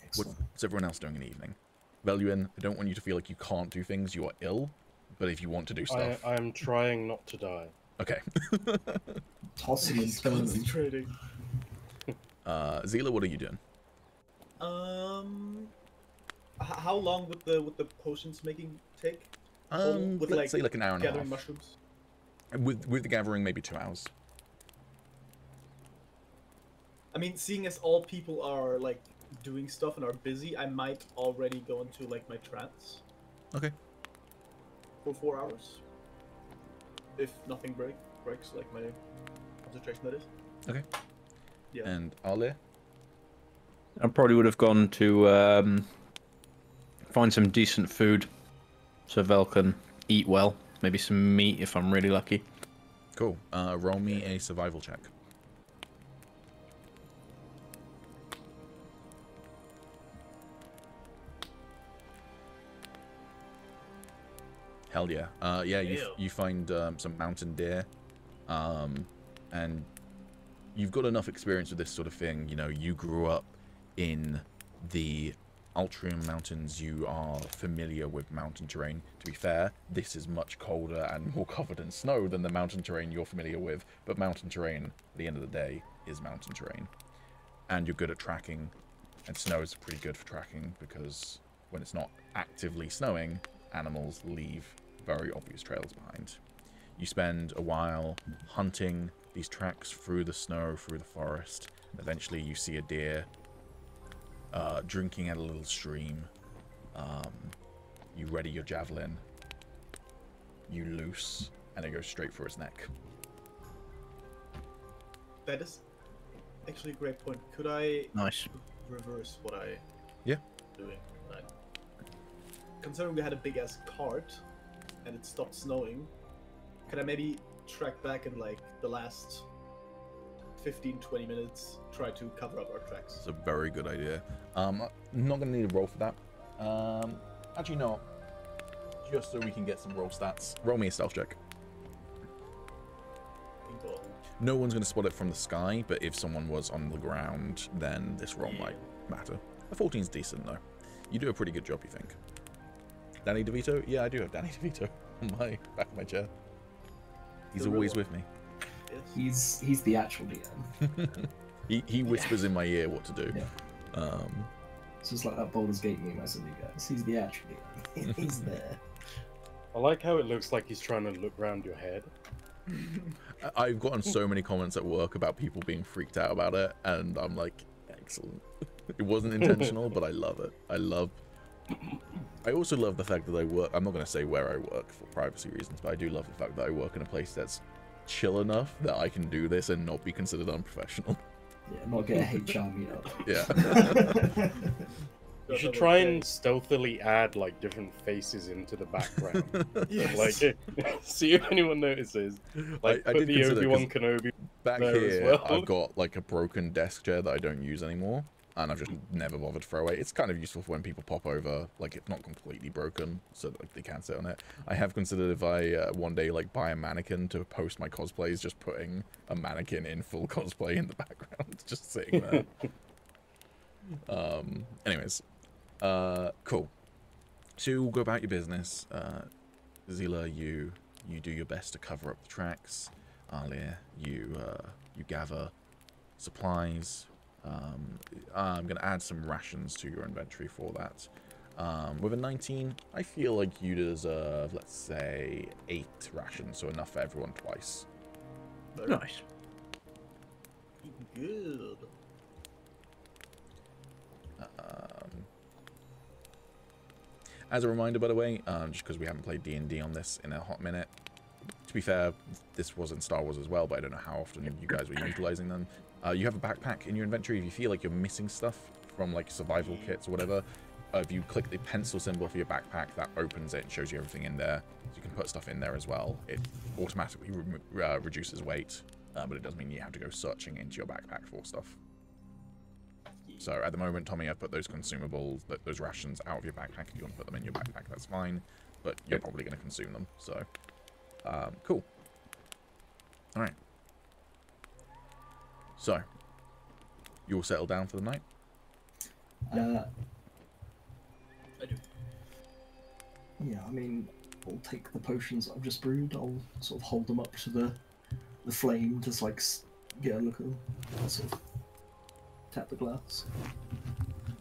Excellent. What's everyone else doing in the evening? Veluin, I don't want you to feel like you can't do things. You are ill, but if you want to do stuff, I'm trying not to die. okay. Tossing and turning. Concentrating. Zila, what are you doing? How long would the potions making take? With, Let's say like an hour and a gathering half. mushrooms. With the gathering, maybe 2 hours. I mean, seeing as all people are like doing stuff and are busy, I might already go into like my trance. Okay. For 4 hours. If nothing breaks, like my concentration, that is. Okay. Yeah. And Ale? I probably would have gone to find some decent food so Vel can eat well. Maybe some meat if I'm really lucky. Cool. Roll me a survival check. Hell yeah. Yeah, you find some mountain deer, and you've got enough experience with this sort of thing. You know, you grew up in the Lehlion Mountains. You are familiar with mountain terrain. To be fair, this is much colder and more covered in snow than the mountain terrain you're familiar with, but mountain terrain, at the end of the day, is mountain terrain. And you're good at tracking, and snow is pretty good for tracking, because when it's not actively snowing, animals leave very obvious trails behind. You spend a while hunting these tracks through the snow, through the forest. Eventually you see a deer drinking at a little stream. You ready your javelin. You loose, and it goes straight for its neck. That is actually a great point. Could I Nice. reverse what I Yeah. doing? Right. Considering we had a big ass cart and it stopped snowing, could I maybe track back in like the last 15-20 minutes, try to cover up our tracks? It's a very good idea. I'm not going to need a roll for that. Actually, no. Just so we can get some roll stats. Roll me a stealth check. Bingo. No one's going to spot it from the sky, but if someone was on the ground, then this roll might matter. A 14's decent, though. You do a pretty good job, you think. Danny DeVito? Yeah, I do have Danny DeVito on my back of my chair. He's The real always one. with me. Yes. He's the actual DM. He whispers in my ear what to do. Yeah. It's just like that Baldur's Gate meme I sent you guys. He's the actual DM. He's there. I like how it looks like he's trying to look around your head. I've gotten so many comments at work about people being freaked out about it, and I'm like, excellent. It wasn't intentional, but I love it. I also love the fact that I work. I'm not going to say where I work for privacy reasons, but I do love the fact that I work in a place that's chill enough that I can do this and not be considered unprofessional. Yeah, not get a HR meetup. Yeah. You should try and stealthily add like different faces into the background. Yes. Like, see if anyone notices. Like, I put did the consider, Obi-Wan 'cause Kenobi back there as here, well. I've got like a broken desk chair that I don't use anymore, and I've just never bothered to throw away. It's kind of useful for when people pop over, like it's not completely broken, so that, like, they can sit on it. I have considered if I one day like buy a mannequin to post my cosplays, just putting a mannequin in full cosplay in the background, just sitting there. Anyways, cool. So we'll go about your business. Zila, you do your best to cover up the tracks. Alia, you gather supplies. I'm going to add some rations to your inventory for that. With a 19, I feel like you deserve, let's say, 8 rations, so enough for everyone twice. Nice. Good. As a reminder, by the way, just because we haven't played D&D on this in a hot minute, to be fair, this was in Star Wars as well, but I don't know how often you guys were utilizing them. You have a backpack in your inventory. If you feel like you're missing stuff from like survival kits or whatever, if you click the pencil symbol for your backpack, that opens it and shows you everything in there. So you can put stuff in there as well. It automatically reduces weight, but it does mean you have to go searching into your backpack for stuff. So at the moment, Tommy, I've put those consumables, those rations out of your backpack. If you want to put them in your backpack, that's fine. But you're probably going to consume them. So, cool. All right. So, you all settle down for the night? I do. Yeah, I mean, I'll take the potions I've just brewed. I'll sort of hold them up to the flame, just like get a look at them. I'll sort of tap the glass.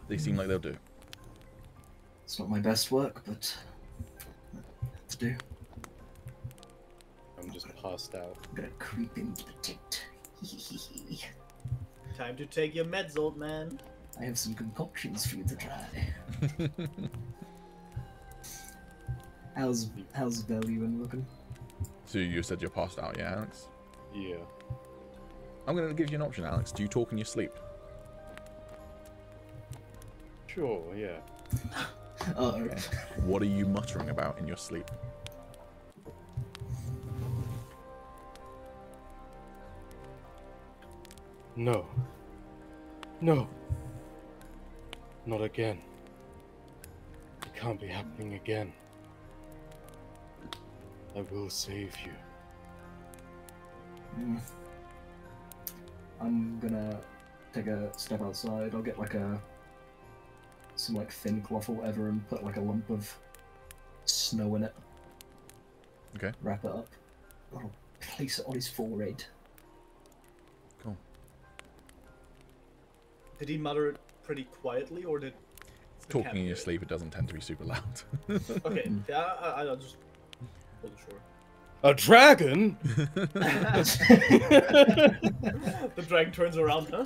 They seem like they'll do. It's not my best work, but to do. I'm just passed out. I'm gonna creep into the tent. Time to take your meds, old man. I have some concoctions for you to try. How's Valuan looking? So you said you're passed out, yeah, Alex? Yeah. I'm going to give you an option, Alex. Do you talk in your sleep? Sure, yeah. Oh, Okay. What are you muttering about in your sleep? No. No. Not again. It can't be happening again. I will save you. I'm gonna take a step outside. I'll get like some like thin cloth or whatever and put like a lump of snow in it. Okay. Wrap it up. I'll place it on his forehead. Cool. Did he mutter it pretty quietly, or did the Talking cat in hear your it? sleep, it doesn't tend to be super loud. Okay, yeah, I just wasn't sure. A dragon? The dragon turns around, huh?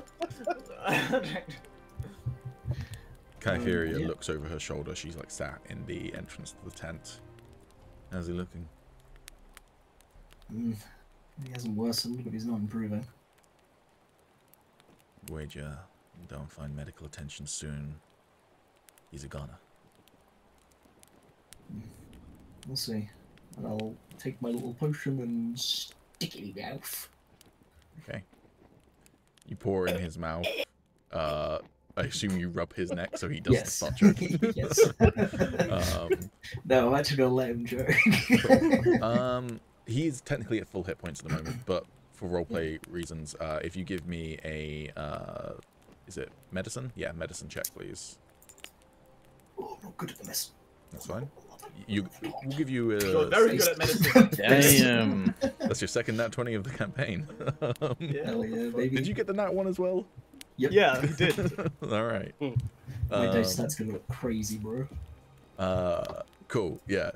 Kytheria yeah. looks over her shoulder. She's like sat in the entrance to the tent. How's he looking? He hasn't worsened, but he's not improving. Wager don't find medical attention soon. He's a goner. We'll see. And I'll take my little potion and stick it in his mouth. Okay. You pour in his mouth. I assume you rub his neck so he doesn't Yes. start choking. Yes. No, I'm actually gonna let him joke. He's technically at full hit points at the moment, but for roleplay reasons, if you give me a, is it medicine? Yeah, medicine check, please. Oh, I'm not good at the mess. That's fine. We'll give you You're a. very good at medicine. Damn. That's your second nat 20 of the campaign. Yeah. Hell yeah, baby. Did you get the nat 1 as well? Yep. Yeah, he did. All right. My dice stat's gonna look crazy, bro. Cool. Yeah.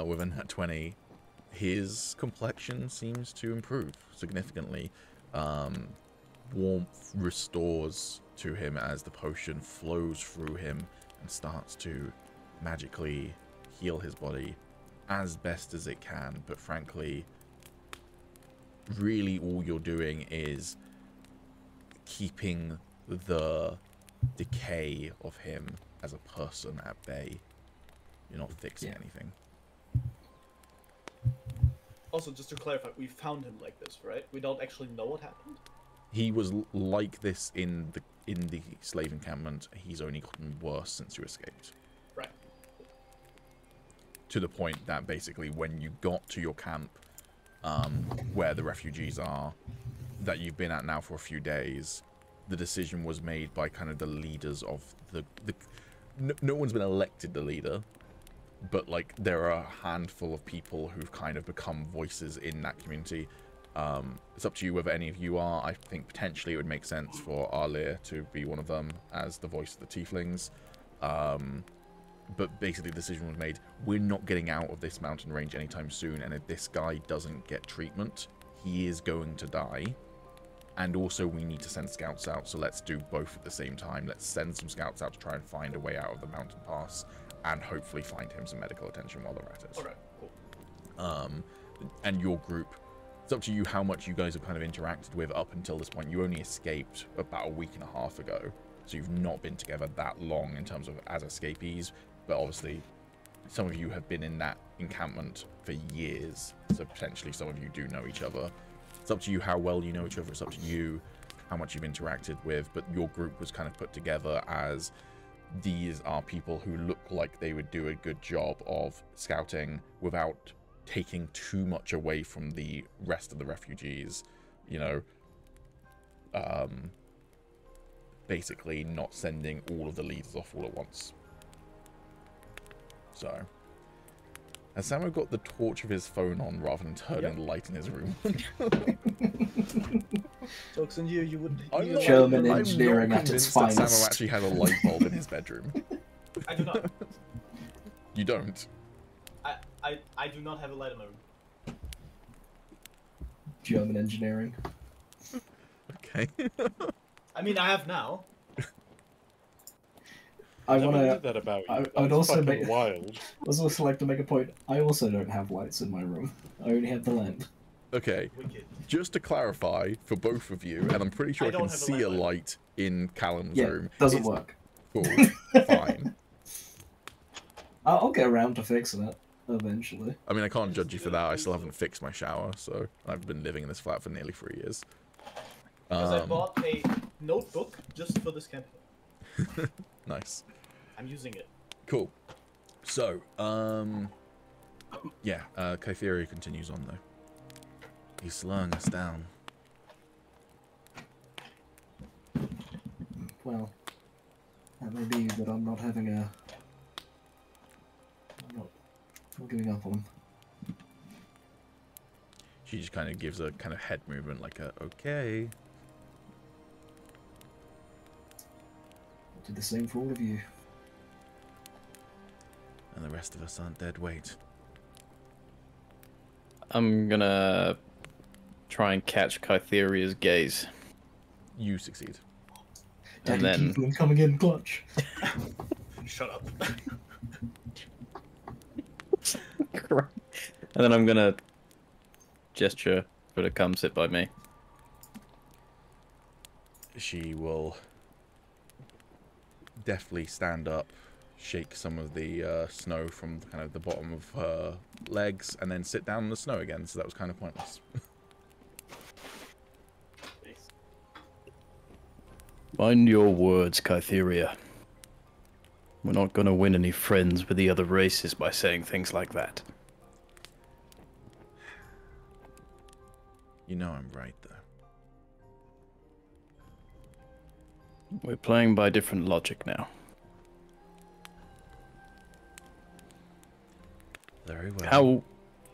With a nat 20, his complexion seems to improve significantly. Warmth restores to him as the potion flows through him and starts to magically heal his body as best as it can. But frankly, really all you're doing is keeping the decay of him as a person at bay. You're not fixing anything. Also, just to clarify, we found him like this, right? We don't actually know what happened. He was like this in the slave encampment. He's only gotten worse since you escaped. Right. To the point that basically when you got to your camp, where the refugees are, that you've been at now for a few days, the decision was made by kind of the leaders of no one's been elected the leader, but like there are a handful of people who've kind of become voices in that community. It's up to you whether any of you are. I think potentially it would make sense for Arlir to be one of them as the voice of the tieflings. But basically the decision was made, we're not getting out of this mountain range anytime soon, and if this guy doesn't get treatment, he is going to die. And also we need to send scouts out, so let's do both at the same time. Let's send some scouts out to try and find a way out of the mountain pass, and hopefully find him some medical attention while they're at it. Alright, cool. and your group. It's up to you how much you guys have kind of interacted with up until this point. You only escaped about a week and a half ago, so you've not been together that long in terms of as escapees, but obviously some of you have been in that encampment for years, so potentially some of you do know each other. It's up to you how well you know each other. It's up to you how much you've interacted with, but your group was kind of put together as these are people who look like they would do a good job of scouting without taking too much away from the rest of the refugees, you know, basically not sending all of the leaders off all at once. So, has Samuel got the torch of his phone on rather than turning the light in his room? Jokes on you, you would. German engineering at its I'm not convinced that finest. Samuel actually has a light bulb in his bedroom. I do not. You don't? I do not have a light in my room. German engineering. Okay. I mean, I have now. I Never want knew to. that about you. I would That's also fucking make. wild. I'd also like to make a point. I also don't have lights in my room. I only have the lamp. Okay. Wicked. Just to clarify for both of you, and I'm pretty sure I I can don't have a see a light. light in Callum's Yeah, room. doesn't It's work. Cool. Fine. I'll get around to fixing it eventually. I mean, I can't judge you for that. I still haven't fixed my shower, so I've been living in this flat for nearly 3 years. Because I bought a notebook just for this campaign. Nice. I'm using it. Cool. So, yeah, Kytheria continues on, though. He's slowing us down. Well, that may be, but I'm not having a. I'm not giving up on him. She just kind of gives a kind of head movement, like a, okay. I'll do the same for all of you. And the rest of us aren't dead weight. I'm gonna try and catch Kytheria's gaze. You succeed. Daddy And then Keegan coming in clutch. Shut up. and then I'm gonna gesture for her to come sit by me. She will deftly stand up, shake some of the snow from kind of the bottom of her legs, and then sit down in the snow again, so that was kind of pointless. Mind your words, Kytheria. We're not gonna win any friends with the other races by saying things like that. You know I'm right, though. We're playing by different logic now. Very well. How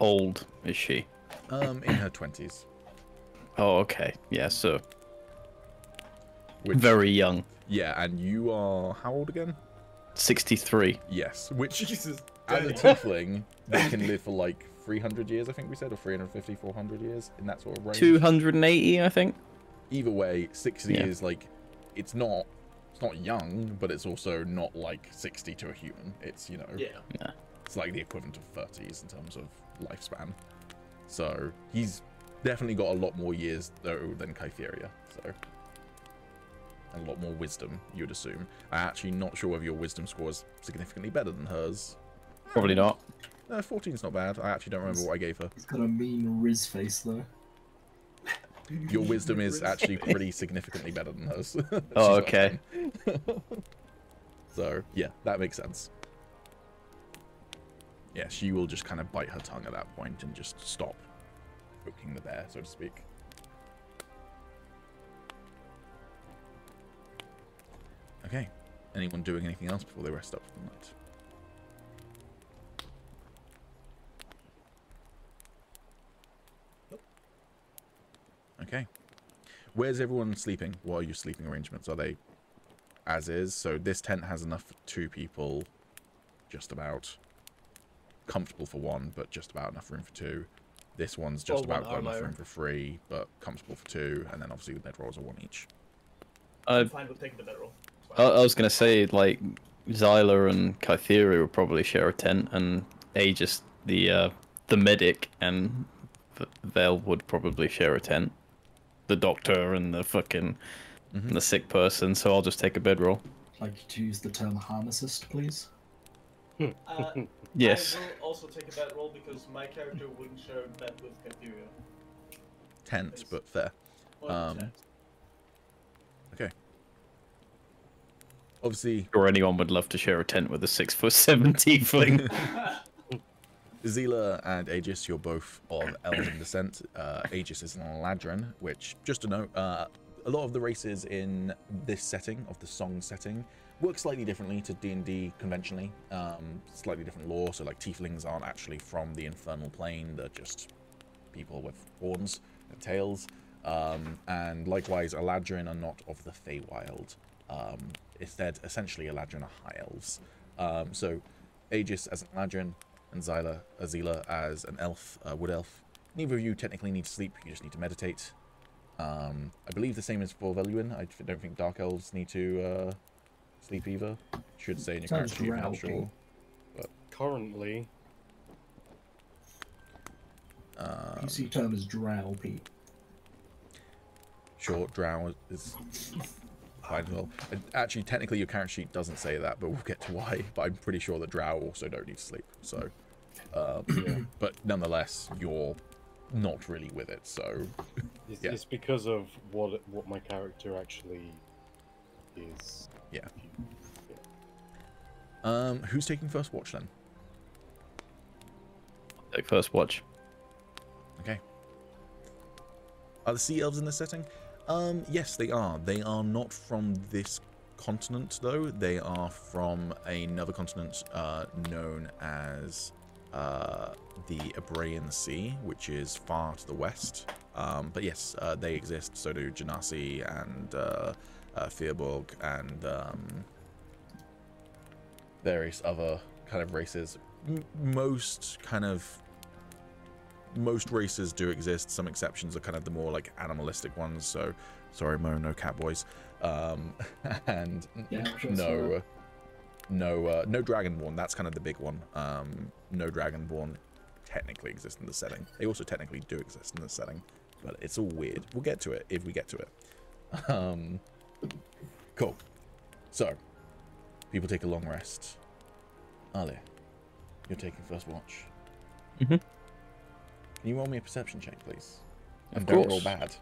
old is she? In her 20s. Oh, okay. Yeah, so Which, very young. yeah, and you are how old again? 63. Yes, which Jesus. as a Daddy. tiefling, they can live for like 300 years, I think we said, or 350, 400 years, in that sort of range. 280, I think. Either way, 60 Yeah. is like, it's not young, but it's also not like 60 to a human. It's, you know, Yeah. it's like the equivalent of 30s in terms of lifespan. So he's definitely got a lot more years though than Kytheria, so. And a lot more wisdom, you'd assume. I'm actually not sure whether your wisdom score is significantly better than hers. Probably not. 14's not bad. I actually don't remember what I gave her. He's got a mean Riz face though. Your wisdom is actually pretty significantly better than hers. Oh, She's got okay. 10. So, yeah, that makes sense. Yeah, she will just kind of bite her tongue at that point and just stop poking the bear, so to speak. Okay. Anyone doing anything else before they rest up for the night? Okay. Where's everyone sleeping? What are your sleeping arrangements? Are they as is? So this tent has enough for 2 people, just about. Comfortable for 1, but just about enough room for 2. This one's just Or one about got enough armor. room for 3, but comfortable for 2. And then obviously the bedrolls are 1 each. I'm fine with taking the bedroll. I was gonna say, like, Zyla and Kytheria would probably share a tent, and Aegis, the medic, and Vel would probably share a tent. The doctor and the fucking the sick person, so I'll just take a bedroll. I'd like you to use the term harnessist, please. Yes. I will also take a bedroll because my character wouldn't share a bed with Cafeteria. Tent, but fair. Okay. Obviously, Or anyone would love to share a tent with a 6'7" tiefling. Zila and Aegis, you're both of Elven descent. Aegis is an Eladrin, which, just to note, a lot of the races in this setting, of the song setting, work slightly differently to D&D conventionally. Slightly different lore, so like tieflings aren't actually from the infernal plane, they're just people with horns and tails. And likewise, Eladrin are not of the Feywild. Instead, essentially, Eladrin are high elves. So, Aegis as an Eladrin, and Zila as an elf, wood elf. Neither of you technically need to sleep, you just need to meditate. I believe the same is for Veluin. I don't think dark elves need to sleep either. Should say in your character sheet, I'm not sure. But Currently. PC term is drow, Pete. Sure, drow is fine as well. Actually, technically your character sheet doesn't say that, but we'll get to why. But I'm pretty sure that drow also don't need to sleep, so... but nonetheless, you're not really with it, so It's, it's because of what my character actually is. Yeah. Who's taking first watch then? Take first watch. Okay. Are the sea elves in this setting? Yes, they are. They are not from this continent, though. They are from another continent known as the Abraian Sea, which is far to the west. But yes, they exist. So do Genasi and Fierborg and various other kind of races. Most races do exist. Some exceptions are kind of the more like animalistic ones. So sorry, Mo, no cat boys. And Yeah, sure, no Dragonborn. That's kind of the big one. No Dragonborn technically exist in the setting. They also technically do exist in the setting, but it's all weird. We'll get to it if we get to it. Cool. So, people take a long rest. Ali, you're taking first watch. Mm-hmm. Can you roll me a perception check, please? Of And don't course. roll bad.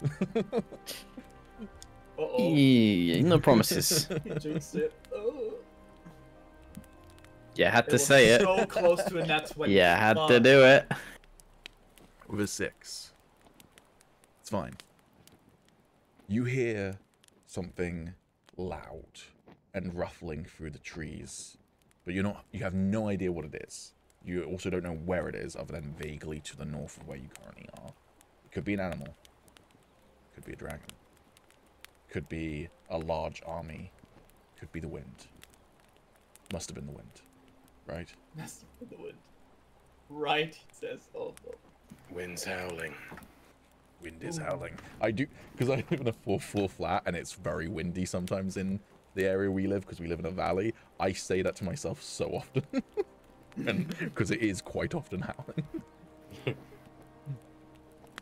Uh-oh. Yeah, no promises. You jinxed it. Oh. Yeah, had to was say it. So close to a nat 20. Yeah, had to Fuck. do it. With a 6. It's fine. You hear something loud and ruffling through the trees, but you have no idea what it is. You also don't know where it is, other than vaguely to the north of where you currently are. It could be an animal. Could be a dragon. Could be a large army. Could be the wind. Must have been the wind, right? That's the wind. Right, he says. Oh, no. Wind's howling. Wind is howling. I do, because I live in a 4th floor flat and it's very windy sometimes in the area we live, because we live in a valley. I say that to myself so often. And because it is quite often howling.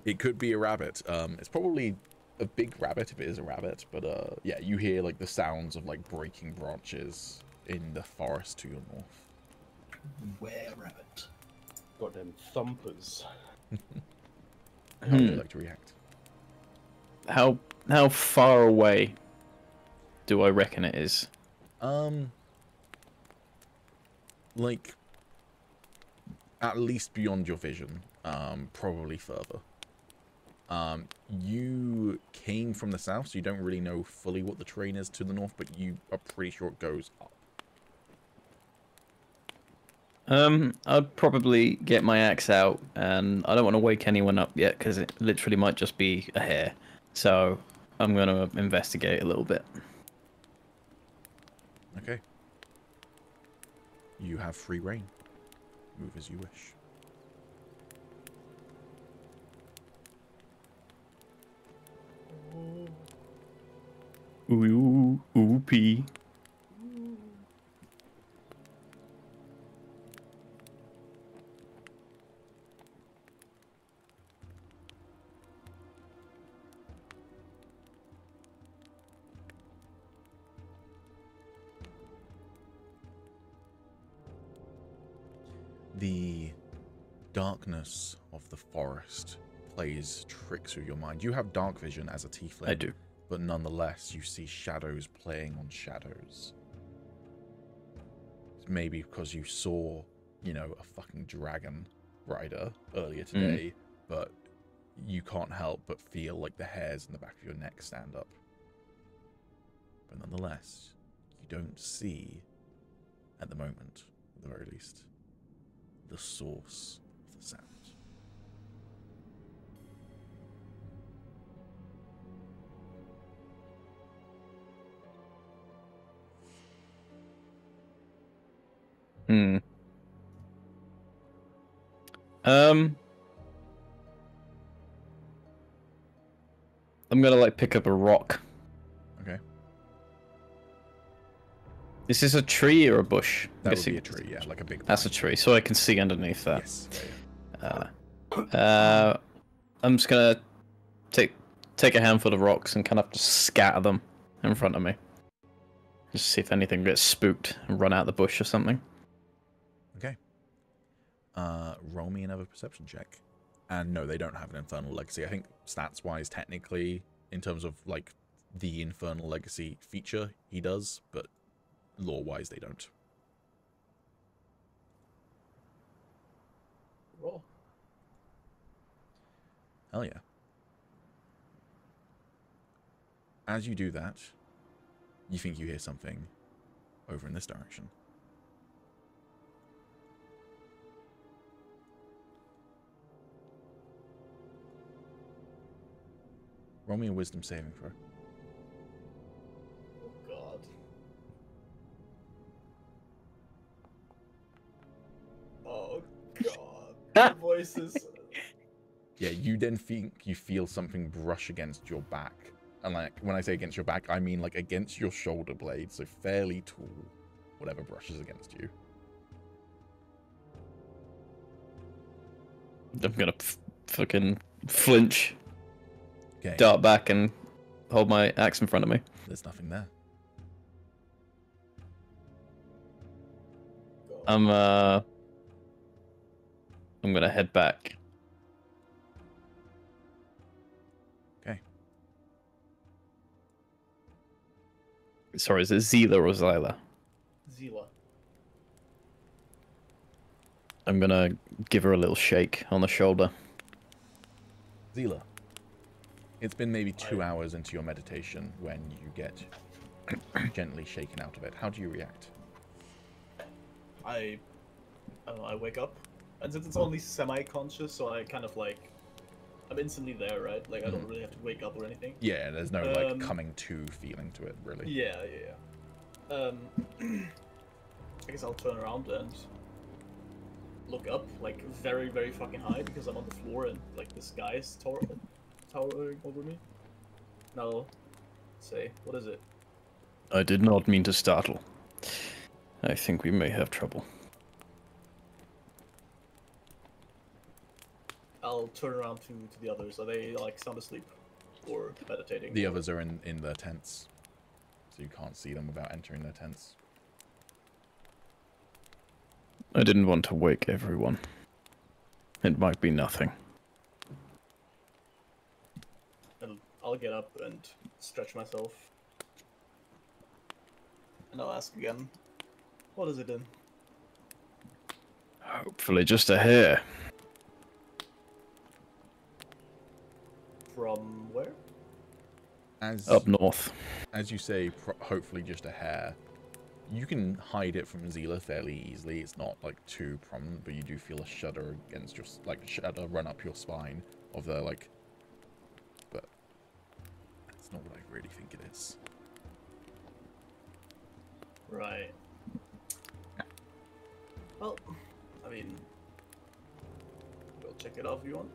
It could be a rabbit. It's probably a big rabbit if it is a rabbit, but yeah, you hear like the sounds of like breaking branches in the forest to your north. Where rabbit? Got them thumpers. How would you like to react? How far away do I reckon it is? Like at least beyond your vision, probably further. You came from the south, so you don't really know fully what the terrain is to the north, but you are pretty sure it goes up. I'd probably get my axe out, and I don't want to wake anyone up yet, because it literally might just be a hare. So I'm going to investigate a little bit. Okay. You have free reign. Move as you wish. Ooh, pee. darkness of the forest plays tricks with your mind. You have dark vision as a tiefling. I do. But nonetheless, you see shadows playing on shadows. Maybe because you saw, you know, a fucking dragon rider earlier today, but you can't help but feel like the hairs in the back of your neck stand up. But nonetheless, you don't see, at the moment, at the very least, the source of the sound. I'm gonna like pick up a rock. Okay. Is this a tree or a bush? That would be a tree, yeah, like a big. That's a tree, so I can see underneath that. Yes. I'm just gonna take a handful of rocks and kind of just scatter them in front of me. Just see if anything gets spooked and run out the bush or something. Okay. Roll me another perception check. And no, they don't have an Infernal Legacy. I think stats-wise, technically, in terms of, like, the Infernal Legacy feature, he does, but lore-wise, they don't. Roll. Hell yeah. As you do that, you think you hear something over in this direction. Roll me a wisdom saving throw. Oh god. Oh god. The voices. Yeah, you then think you feel something brush against your back. And like, when I say against your back, I mean like against your shoulder blade, so fairly tall, whatever brushes against you. I'm gonna fucking flinch, Okay. dart back, and hold my axe in front of me. There's nothing there. I'm gonna head back. Okay. Sorry, is it Zila or Zyla? Zila. I'm gonna give her a little shake on the shoulder. Zila. It's been maybe 2 hours into your meditation when you get gently shaken out of it. How do you react? I don't know, I wake up. And since it's only semi-conscious, so I kind of like... I'm instantly there, right? Like, I don't really have to wake up or anything. Yeah, there's no, like, coming to feeling to it, really. Yeah. I guess I'll turn around and look up, like, very, very fucking high, because I'm on the floor and, like, the sky is towering over me. And I'll say, what is it? I did not mean to startle. I think we may have trouble. I'll turn around to the others. Are they, like, sound asleep? Or meditating? The others are in their tents. So you can't see them without entering their tents. I didn't want to wake everyone. It might be nothing. And I'll get up and stretch myself. And I'll ask again, what is it in? Hopefully just a hair. From where? Up north. As you say, hopefully just a hair. You can hide it from Zila fairly easily. It's not like too prominent, but you do feel a shudder against your, like, shudder run up your spine of the, like, but that's not what I really think it is. Right. Well, I mean, we'll check it out if you want.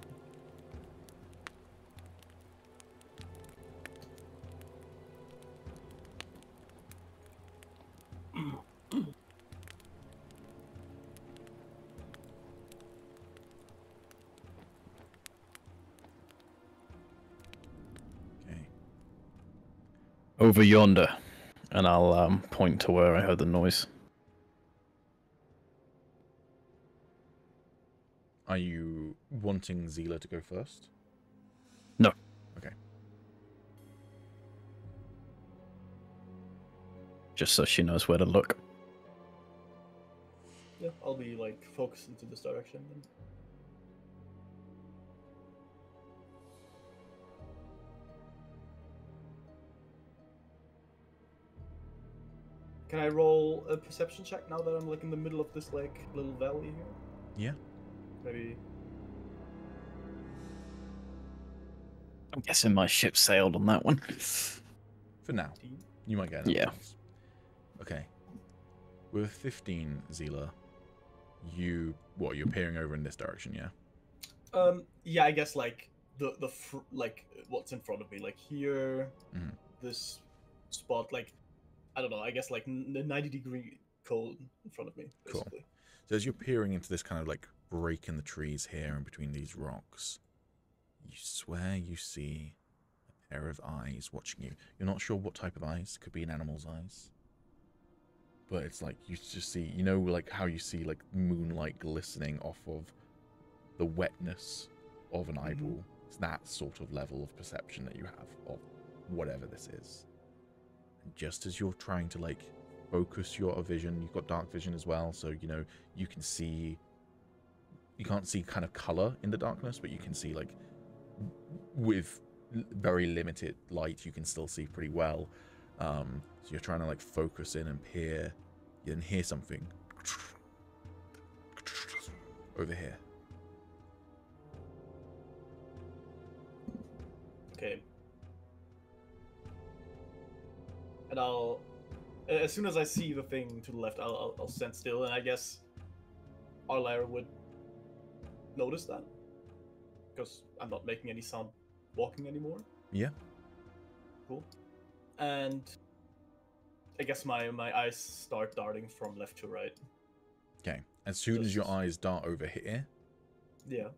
Okay. Over yonder. And I'll point to where I heard the noise. Are you wanting Zila to go first? No. Okay. Just so she knows where to look. Yeah, I'll be like focused into this direction then. Can I roll a perception check now that I'm like in the middle of this like little valley here? Yeah. Maybe. I'm guessing my ship sailed on that one. For now. 15? You might get another Yeah. chance. Okay. With 15, Zila, you're peering over in this direction, yeah? Yeah, I guess like like what's in front of me, like here, this spot, like I don't know. I guess like the 90-degree cold in front of me, basically. Cool. So as you're peering into this kind of like break in the trees here and between these rocks, you swear you see a pair of eyes watching you. You're not sure what type of eyes. Could be an animal's eyes. But it's like you just see, you know, like how you see like moonlight glistening off of the wetness of an eyeball. It's that sort of level of perception that you have of whatever this is. And just as you're trying to like focus your vision, you've got dark vision as well, so you know you can see. You can't see kind of color in the darkness, but you can see like with very limited light, you can still see pretty well. So you're trying to like focus in and peer, and hear something over here. Okay. And I'll, as soon as I see the thing to the left, I'll stand still, and I guess Arlara would notice that because I'm not making any sound walking anymore. Yeah. Cool. And I guess my eyes start darting from left to right. Okay. As soon as your eyes dart over here, Yeah.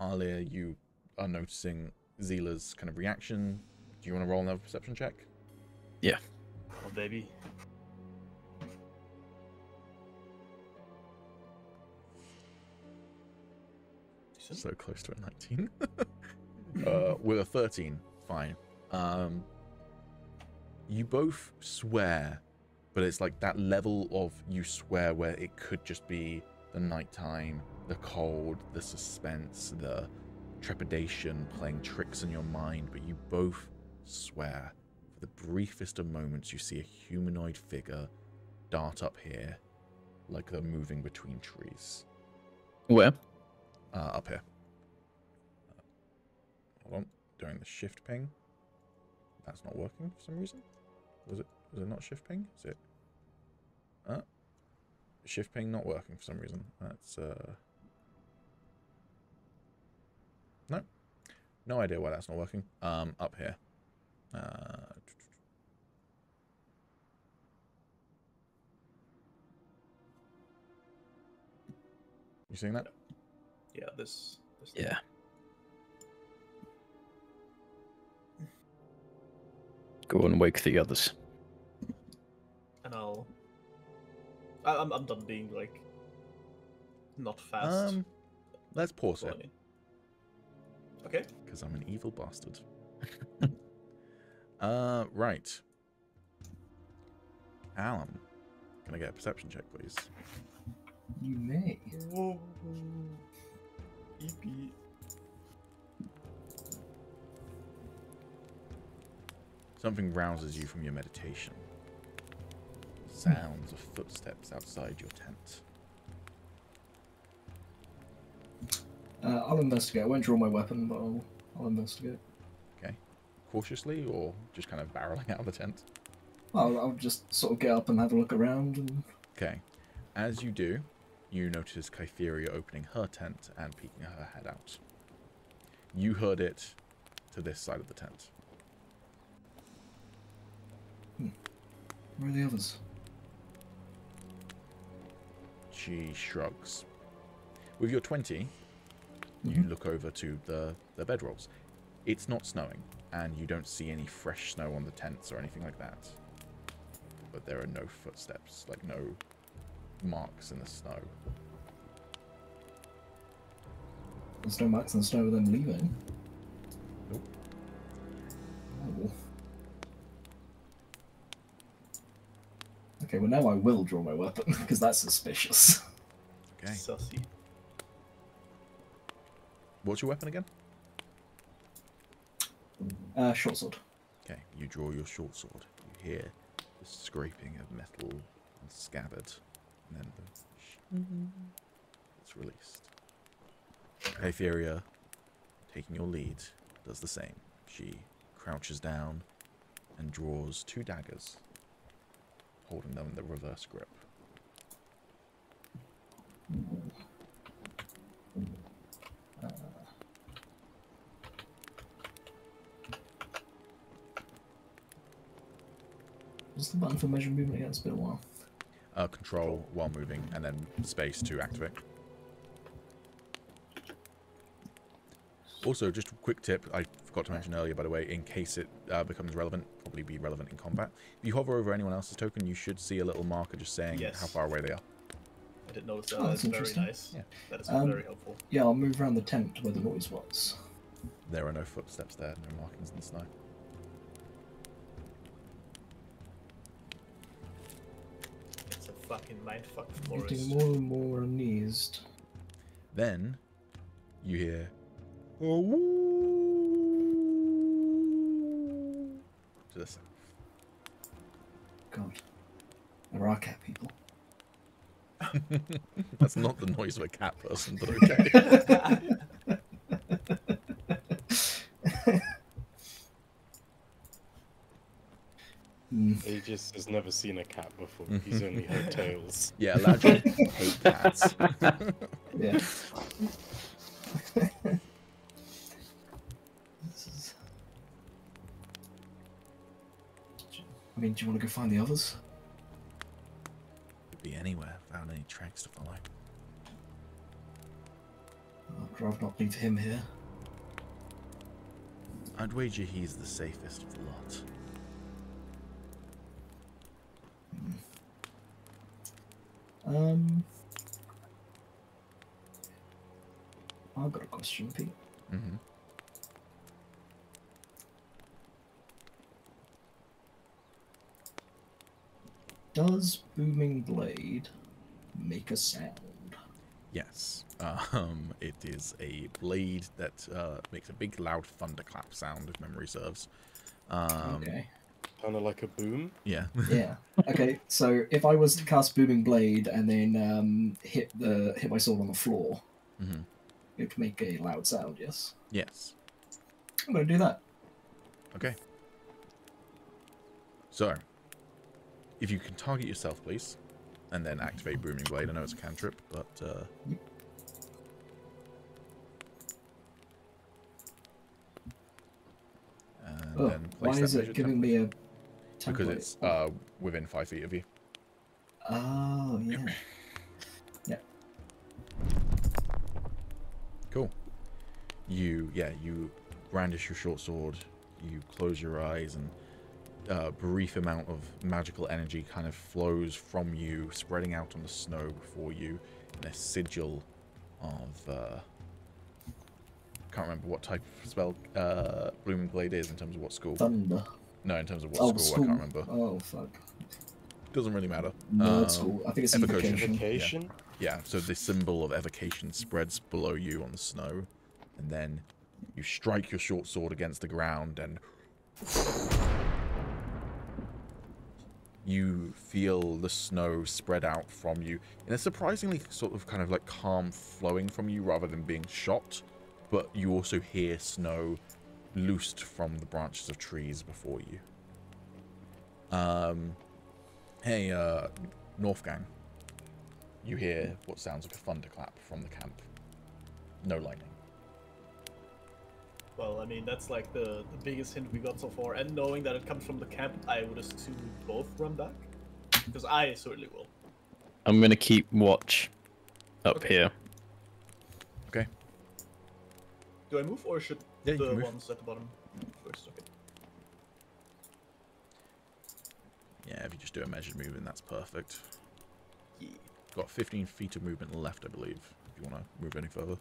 Alia, you are noticing Zila's kind of reaction. Do you want to roll another perception check? Yeah. Oh, baby. So close to a 19. With a 13, fine. You both swear, but it's like that level of you swear where it could just be the nighttime, the cold, the suspense, the trepidation playing tricks in your mind, but you both swear. For the briefest of moments, you see a humanoid figure dart up here, like they're moving between trees. Where? Up here. Hold on, doing the shift ping. That's not working for some reason. Was it not shift ping? Is it? Shift ping not working for some reason. That's no idea why that's not working. Up here. You seeing that? Yeah, this Yeah. Go and wake the others. And I'm done being like not fast. Let's pause So, it. Okay. Because I'm an evil bastard. Right. Alan, can I get a perception check, please? You may. Whoa. EP. Something rouses you from your meditation. Sounds of footsteps outside your tent. I'll investigate. I won't draw my weapon, but I'll investigate. Okay. Cautiously, or just kind of barreling out of the tent? I'll just sort of get up and have a look around. And... Okay. As you do, you notice Kytheria opening her tent and peeking her head out. You heard it to this side of the tent. Where are the others? She shrugs. With your 20, you look over to the bedrolls. It's not snowing, and you don't see any fresh snow on the tents or anything like that. But there are no footsteps, like no marks in the snow. There's no marks on the snow of them leaving. Nope. Oh. Okay, well now I will draw my weapon, because that's suspicious. Okay. Sussy. What's your weapon again? Short sword. Okay, you draw your short sword. You hear the scraping of metal and scabbard, and then it's released. Aetheria, taking your lead, does the same. She crouches down and draws 2 daggers, holding them in the reverse grip. What's the button for measure movement again? It's been a while. Control while moving, and then space to activate. Also, just a quick tip I forgot to mention earlier, by the way, in case it becomes relevant, probably be relevant in combat. If you hover over anyone else's token, you should see a little marker just saying how far away they are. I did notice that. Oh, That's that's very interesting. nice. Yeah. That is very helpful. Yeah, I'll move around the tent to where the noise was. There are no footsteps there, no markings in the snow. It's a fucking mindfuck I'm forest. getting more and more uneased. Then you hear a woo to the south. God. There are cat people. That's not the noise of a cat person, but okay. He just has never seen a cat before. He's only heard tales. Yeah, Ladrin hate cats. Yeah. This is... I mean, do you want to go find the others? Could be anywhere without any tracks to follow. I'd rather not leave him here. I'd wager he's the safest of the lot. I've got a question, Pete. Mm-hmm. Does Booming Blade make a sound? Yes. It is a blade that makes a big, loud thunderclap sound, if memory serves. Okay. Kind of like a boom. Yeah. Yeah. Okay. So if I was to cast Booming Blade and then hit my sword on the floor, Mm-hmm. it would make a loud sound. Yes. Yes. I'm going to do that. Okay. So, if you can target yourself, please, and then activate Booming Blade. I know it's a cantrip, but and Oh, then place why that is it measured giving template. me a template? Because it's within 5 feet of you. Oh, yeah. Yeah. Cool. You brandish your short sword, you close your eyes, and a brief amount of magical energy kind of flows from you, spreading out on the snow before you in a sigil of can't remember what type of spell Blooming Blade is in terms of what school. Thunder. No, in terms of what school, I can't remember. Oh, fuck. Doesn't really matter. Nerd school. I think it's evocation. evocation. Vacation? Yeah, so the symbol of evocation spreads below you on the snow, and then you strike your short sword against the ground, and you feel the snow spread out from you in a surprisingly sort of kind of like calm flowing from you rather than being shot, but you also hear snow loosed from the branches of trees before you. Hey, Northgang. You hear what sounds like a thunderclap from the camp. No lightning. Well, I mean, that's like the biggest hint we got so far. And knowing that it comes from the camp, I would assume we both run back. Because I certainly will. I'm gonna keep watch up here. Okay. Do I move or should Yeah, you the can move. ones at the bottom first? Okay. Yeah, if you just do a measured movement, that's perfect. Yeah. Got 15 feet of movement left, I believe, if you want to move any further.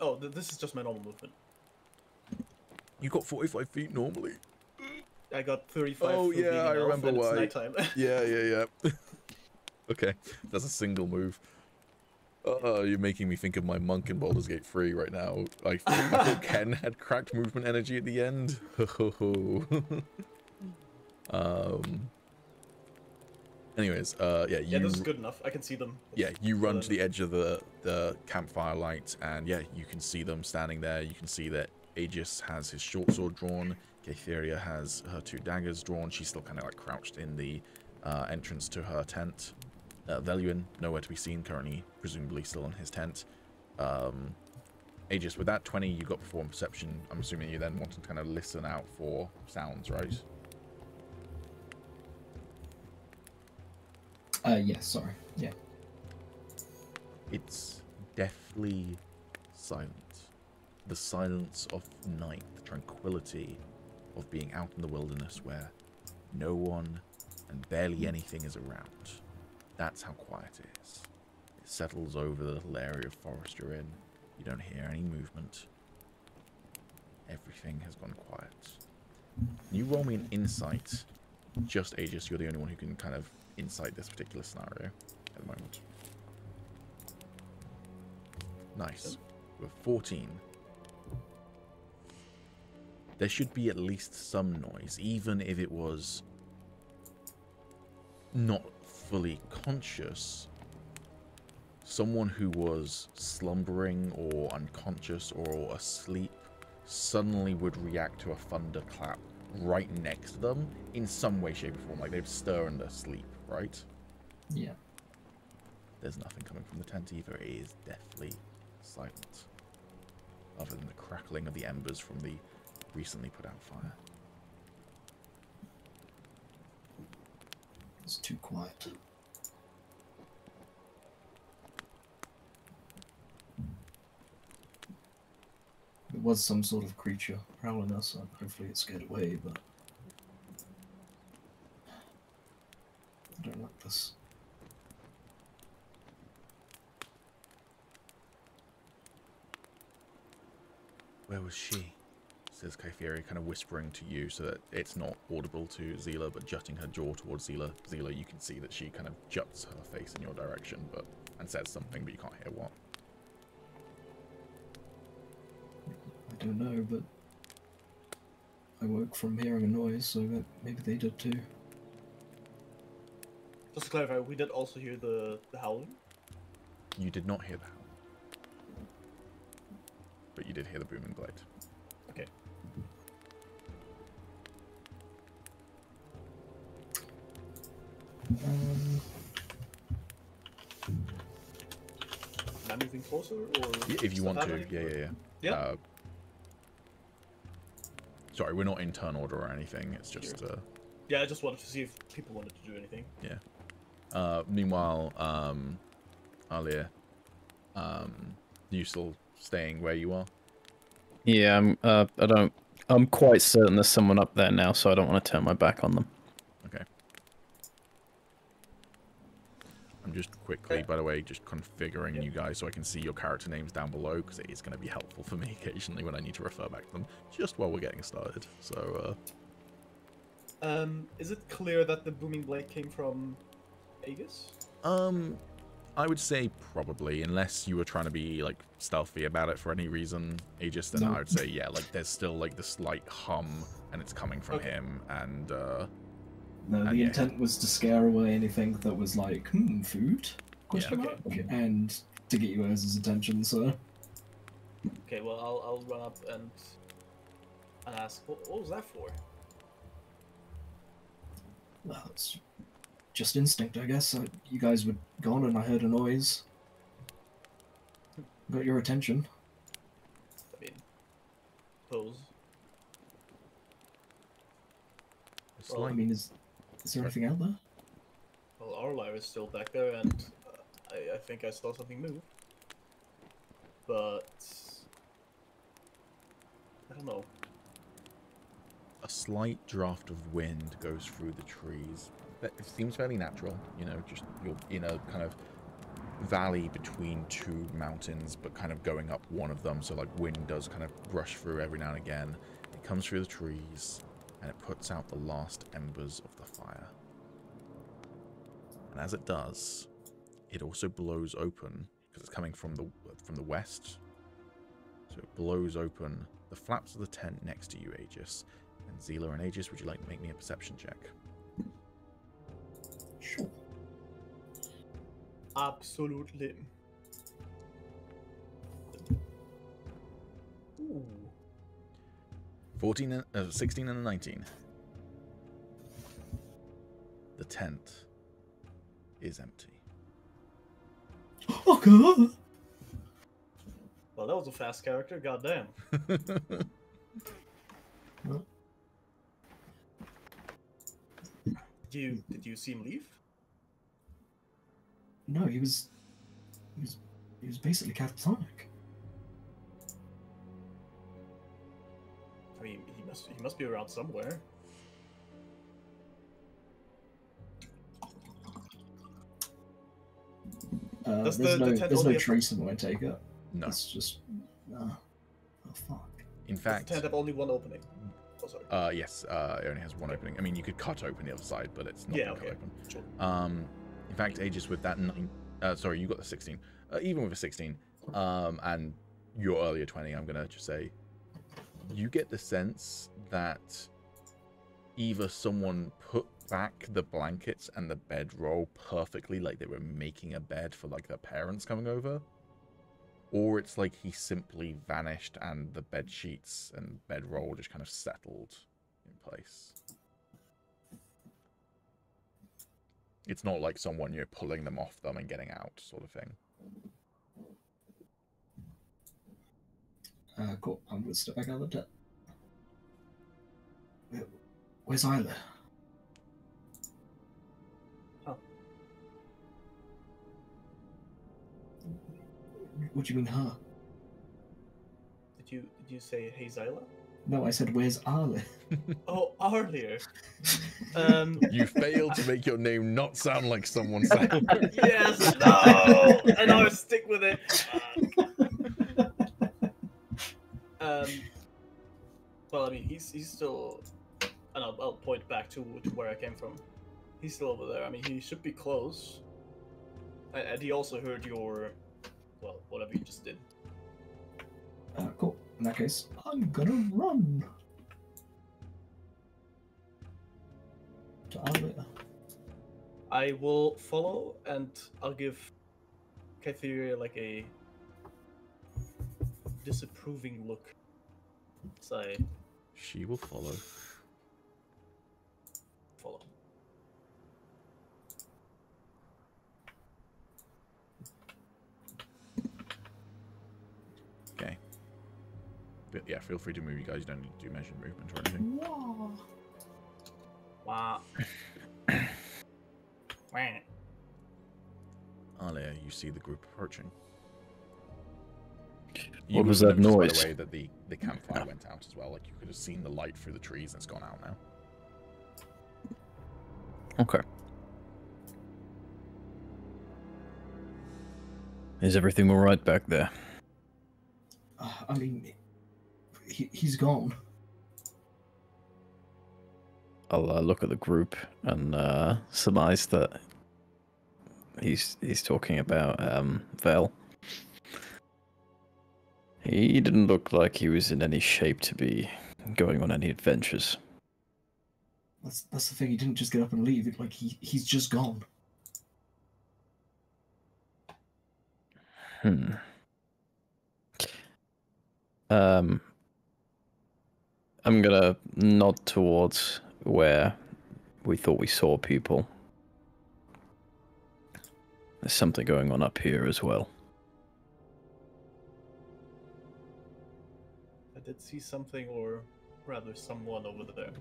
Oh, this is just my normal movement. You got 45 feet normally. I got 35. Oh for being yeah, an I elf, remember and why. It's nighttime. Yeah. Okay, that's a single move. You're making me think of my monk in Baldur's Gate 3 right now. I thought Ken had cracked movement energy at the end. Anyways, yeah, Yeah, this is good enough. I can see them. Yeah, you run to the edge of the campfire light, and yeah, you can see them standing there. You can see that Aegis has his short sword drawn. Kaetheria has her 2 daggers drawn. She's still kind of like crouched in the entrance to her tent. Veluin, nowhere to be seen, currently presumably still in his tent. Aegis, with that 20 you got before perception, I'm assuming you then wanted to kind of listen out for sounds, right? Yes, sorry. Yeah. It's deathly silent. The silence of night, the tranquility of being out in the wilderness where no one and barely anything is around. That's how quiet it is. It settles over the little area of forest you're in. You don't hear any movement. Everything has gone quiet. You roll me an insight. Just Aegis, you're the only one who can kind of insight this particular scenario at the moment. Nice. We're 14. There should be at least some noise, even if it was not fully conscious. Someone who was slumbering or unconscious or asleep suddenly would react to a thunderclap right next to them in some way, shape, or form. Like they'd stir in their sleep, right? Yeah. There's nothing coming from the tent either. It is deathly silent, other than the crackling of the embers from the recently put out fire. It's too quiet. It was some sort of creature prowling us, and hopefully it scared away, but I don't like this. Where was she? Says Kaetheria, kind of whispering to you so that it's not audible to Zila, but jutting her jaw towards Zila. Zila, you can see that she kind of juts her face in your direction, and says something, but you can't hear what. I don't know, but I woke from hearing a noise, so that maybe they did too. Just to clarify, we did also hear the howling. You did not hear the howl, but you did hear the booming blade. Okay. Am I moving closer, or If you want to, yeah. Yeah. Sorry, we're not in turn order or anything. It's just. Yeah, I just wanted to see if people wanted to do anything. Yeah. Meanwhile, Alia, you still staying where you are? Yeah, I'm quite certain there's someone up there now, so I don't want to turn my back on them. Okay. I'm just quickly, by the way, just configuring you guys so I can see your character names down below, because it is going to be helpful for me occasionally when I need to refer back to them, just while we're getting started. So, is it clear that the booming blade came from Aegis? I would say probably, unless you were trying to be like stealthy about it for any reason, Aegis, then No. I would say yeah, like there's still like the slight hum and it's coming from him, and No, the yeah. intent was to scare away anything that was like, food? Question Yeah. mark? And to get you guys' attention, so... Okay, well I'll run up and ask, what was that for? Well, it's just instinct, I guess. You guys were gone and I heard a noise. Got your attention. I mean, pose. it's Well, like, I mean, is there anything out there? Well, Arlyre is still back there, and I think I saw something move. But I don't know. a slight draft of wind goes through the trees. It seems fairly natural, you know, just you're in a kind of valley between two mountains, but kind of going up one of them, so like wind does kind of brush through every now and again. It comes through the trees, and it puts out the last embers of the fire. And as it does, it also blows open, because it's coming from the west. So it blows open the flaps of the tent next to you, Aegis. And Zila and Aegis, would you like to make me a perception check? Sure. Absolutely. Ooh. 16 and a 19. The tent is empty. Oh god! Well, that was a fast character, goddamn. Did you see him leave? No, he was basically catatonic. I mean, he must be around somewhere. There's the tent no only have- trace of my take it. No. It's just oh fuck. In Does fact, the tent have only one opening? Oh, sorry. yes, it only has one opening. I mean, you could cut open the other side, but it's not Yeah, cut okay. open. Sure. In fact, Aegis, with that 9, sorry, you got the 16. Even with a 16, and your earlier 20, I'm gonna just say, you get the sense that either someone put back the blankets and the bedroll perfectly, like they were making a bed for like their parents coming over, or it's like he simply vanished and the bed sheets and bedroll just kind of settled in place. It's not like someone, you're pulling them off them and getting out, sort of thing. Cool. I'm gonna step back out of the tent. Where's Isla? Huh. What do you mean, her? Did you say hey Zyla? No, I said, where's Arle? Oh, earlier. You failed to make your name not sound like someone sound. Yes, no, and I'll stick with it. Well, I mean, he's still, and I'll point back to where I came from. He's still over there. I mean, he should be close. And he also heard your, well, whatever you just did. Cool. In that case, I'm gonna run. To Arle. I will follow, and I'll give Kytheria like a disapproving look. So I She will follow. follow. Okay. But yeah, feel free to move, you guys. You don't need to do measured movement or anything. Wow. Wah. Alia, you see the group approaching. What was would that notice, by noise? the way, that the campfire went out as well. Like, you could have seen the light through the trees and it's gone out now. Okay. Is everything all right back there? I mean, he's gone. I'll look at the group and surmise that he's talking about Vel. He didn't look like he was in any shape to be going on any adventures. That's the thing. He didn't just get up and leave. Like he's just gone. I'm gonna nod towards where we thought we saw people. There's something going on up here as well. I did see something, or rather someone over there.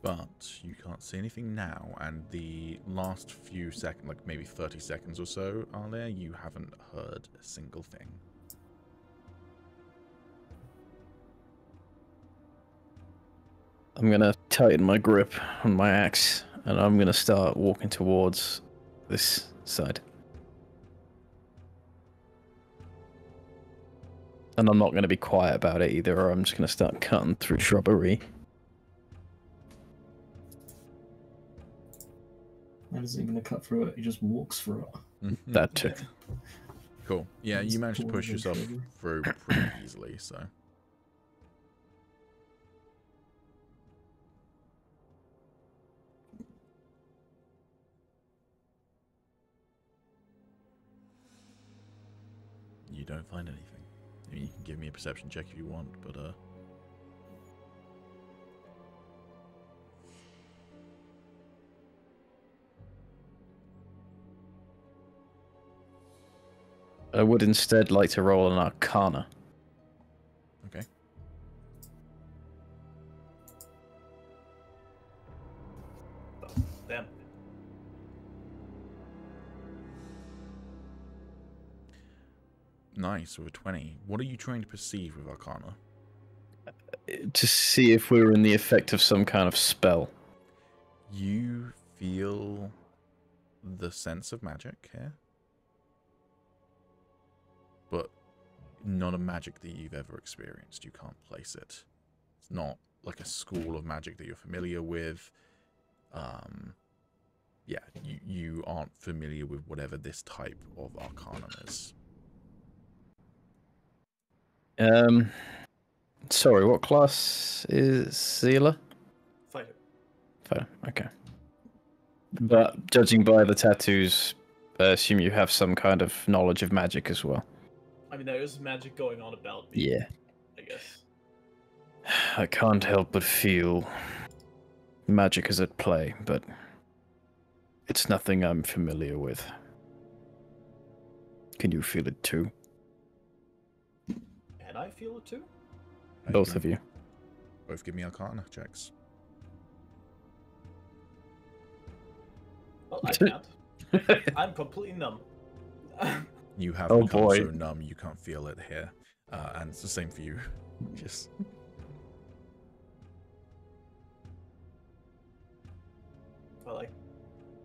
But you can't see anything now, and the last few seconds, like maybe 30 seconds or so, Alia, you haven't heard a single thing. I'm gonna tighten my grip on my axe, and I'm gonna start walking towards this side. And I'm not going to be quiet about it either, or I'm just going to start cutting through shrubbery. Man isn't even going to cut through it, he just walks through it. That too. Cool. Yeah, you Just managed to pulls push in yourself shrubbery. through pretty easily, so. You don't find anything. I mean, you can give me a perception check if you want, but I would instead like to roll an Arcana. okay. Damn. Nice, with a 20. What are you trying to perceive with Arcana? To see if we were in the effect of some kind of spell. You feel the sense of magic here, but not a magic that you've ever experienced. You can't place it. It's not like a school of magic that you're familiar with. Yeah, you aren't familiar with whatever this type of Arcanum is. Sorry, what class is Sealer? Fighter. Fair, okay. But judging by the tattoos, I assume you have some kind of knowledge of magic as well. I mean, there is magic going on about me. Yeah. I guess. I can't help but feel magic is at play, but it's nothing I'm familiar with. Can you feel it too? Can I feel it too? Both of you. Both give me Arcana checks. Well, I can't. I'm completely numb. You have Oh, become boy. so numb you can't feel it here. And it's the same for you. Just... Well, I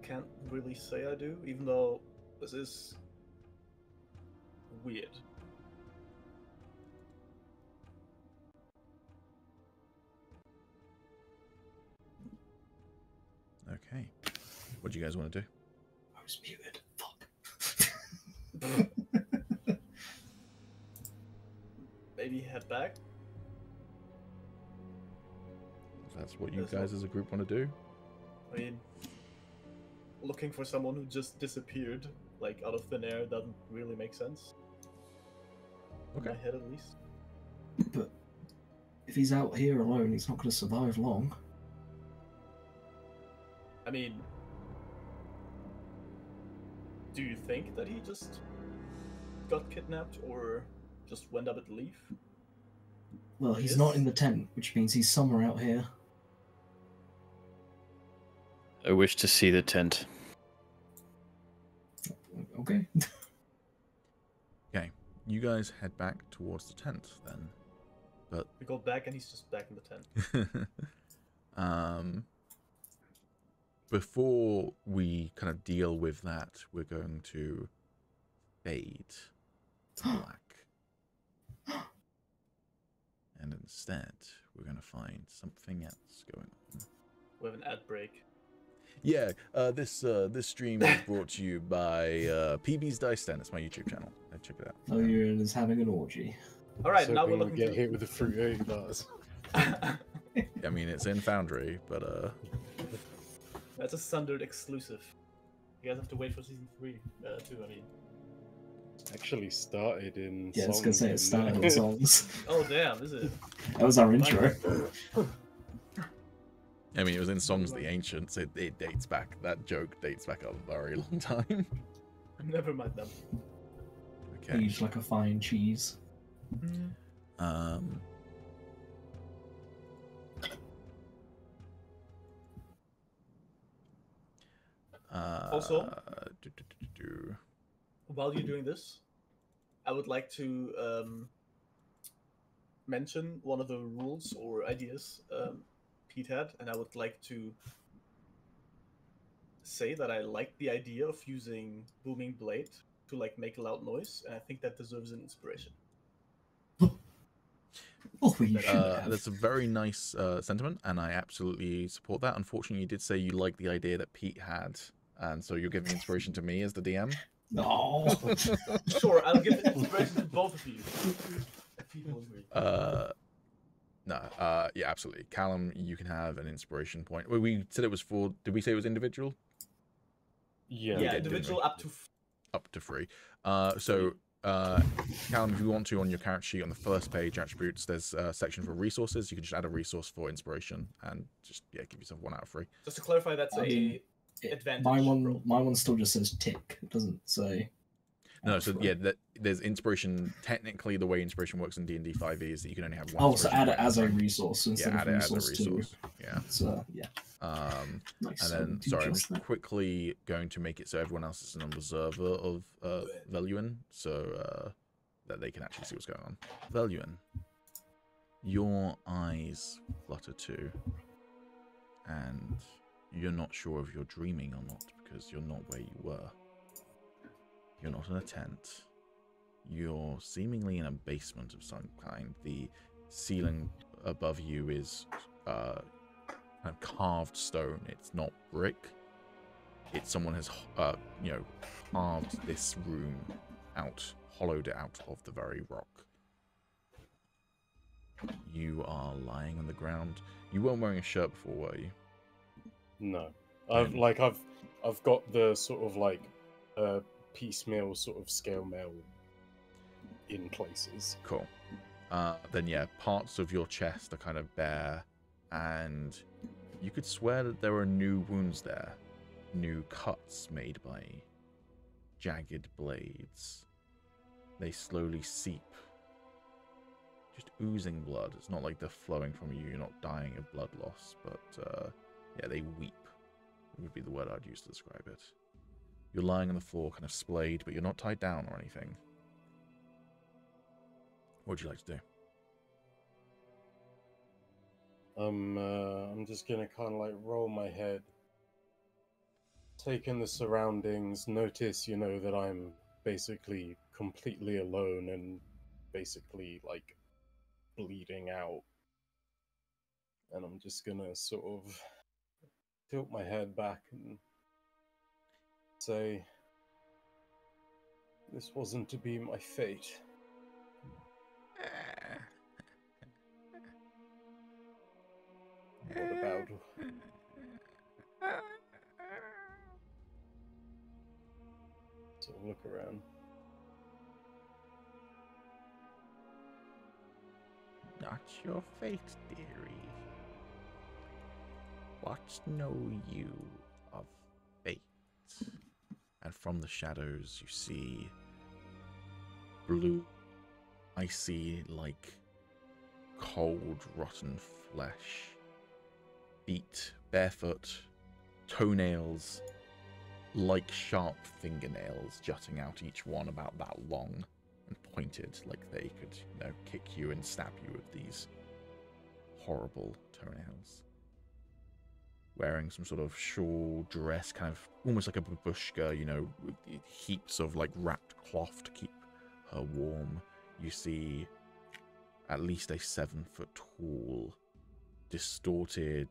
can't really say I do, even though this is weird. Okay. What do you guys want to do? I was muted. Fuck. Maybe head back. If that's what you There's guys no- as a group want to do? I mean, looking for someone who just disappeared, like out of thin air, doesn't really make sense. In my head, at least. But if he's out here alone, he's not going to survive long. I mean, do you think that he just got kidnapped or just went up at the leaf? Well, he's Yes. not in the tent, which means he's somewhere out here. I wish to see the tent. Okay. Okay. You guys head back towards the tent then. But We go back and he's just back in the tent. before we kind of deal with that, we're going to fade to black. And instead, we're going to find something else going on. We have an ad break. Yeah, this stream is brought to you by PB's Dice Den. It's my YouTube channel. Check it out. Oh, you're in is having an orgy. All right, So now we're we'll looking get to... hit with the fruit egg bars. I mean, it's in Foundry, but That's a Sundered exclusive. You guys have to wait for season 3 too. I mean, Actually started in. Yeah, I was going to say it started in songs. oh damn, is it? That was our intro. I mean, it was in Songs the Ancients. It dates back. That joke dates back a very long time. Never mind them. Okay. Aged like a fine cheese. Also, while you're doing this, I would like to mention one of the rules or ideas Pete had, and I would like to say that I like the idea of using booming blade to like make a loud noise, and I think that deserves an inspiration. Oh, you should have. That's a very nice sentiment, and I absolutely support that. Unfortunately, you did say you like the idea that Pete had, and so you're giving inspiration to me as the DM. No. Sure, I'll give an inspiration to both of you. If people agree. No, yeah, absolutely. Callum, you can have an inspiration point. Well, we said it was for. Did we say it was individual? Yeah. Yeah, did, individual didn't up to. Up to 3. Callum, if you want to, on your character sheet on the first page, attributes, there's a section for resources. You can just add a resource for inspiration and just give yourself 1 out of 3. Just to clarify, that's advantage. My roll. one still just says tick. It doesn't say. No, so yeah, there's inspiration. Technically, the way inspiration works in D&D 5e is that you can only have 1. Oh, so add it point as a per turn. resource instead Yeah, of add it as a resource two. resource. Yeah. So yeah. Nice. And then, sorry, I'm just quickly going to make it so everyone else is an observer of Veluin, so that they can actually see what's going on. Veluin, your eyes flutter too, and you're not sure if you're dreaming or not because you're not where you were. You're not in a tent. You're seemingly in a basement of some kind. The ceiling above you is kind of carved stone. It's not brick. It's someone has, carved this room out, hollowed it out of the very rock. You are lying on the ground. You weren't wearing a shirt before, were you? No, I've got the sort of like piecemeal sort of scale mail in places. Cool. Then yeah, parts of your chest are kind of bare, and you could swear that there are new wounds there, new cuts made by jagged blades. They slowly seep, just oozing blood. It's not like they're flowing from you. You're not dying of blood loss, but yeah, they weep. Would be the word I'd use to describe it. You're lying on the floor, kind of splayed, but you're not tied down or anything. What would you like to do? I'm just gonna kind of like roll my head, take in the surroundings, notice, that I'm basically completely alone and basically like bleeding out. And I'm just gonna sort of tilt my head back and say, this wasn't to be my fate. What about... So look around. Not your fate, dearie. What know you of fate? And from the shadows you see blue, icy, like cold, rotten flesh. Feet, barefoot, toenails, like sharp fingernails jutting out, each one about that long and pointed, like they could, kick you and stab you with these horrible toenails. Wearing some sort of shawl dress, kind of almost like a babushka, with heaps of like wrapped cloth to keep her warm. You see at least a 7-foot tall, distorted,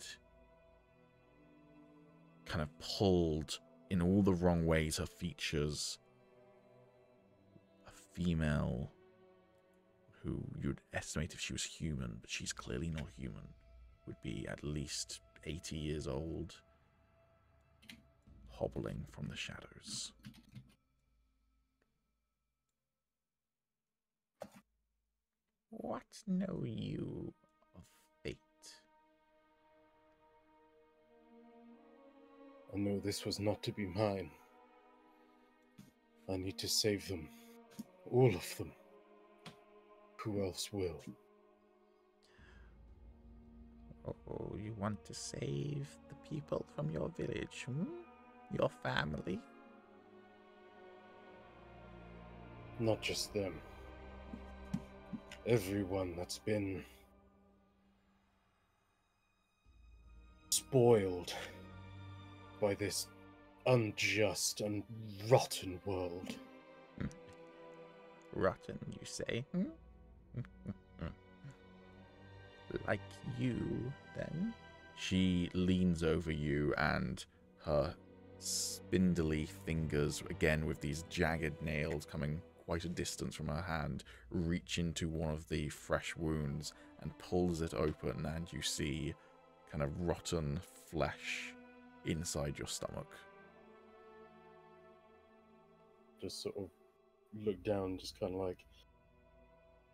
kind of pulled in all the wrong ways, her features, a female who you'd estimate if she was human, but she's clearly not human, would be at least 80 years old, hobbling from the shadows. What know you of fate? I know this was not to be mine. I need to save them. All of them. Who else will? Oh, you want to save the people from your village, Your family? Not just them. Everyone that's been spoiled by this unjust and rotten world. Rotten, you say? Like you, then? She leans over you, and her spindly fingers, again with these jagged nails coming quite a distance from her hand, reach into one of the fresh wounds and pulls it open, and you see kind of rotten flesh inside your stomach. Just sort of look down, just kind of like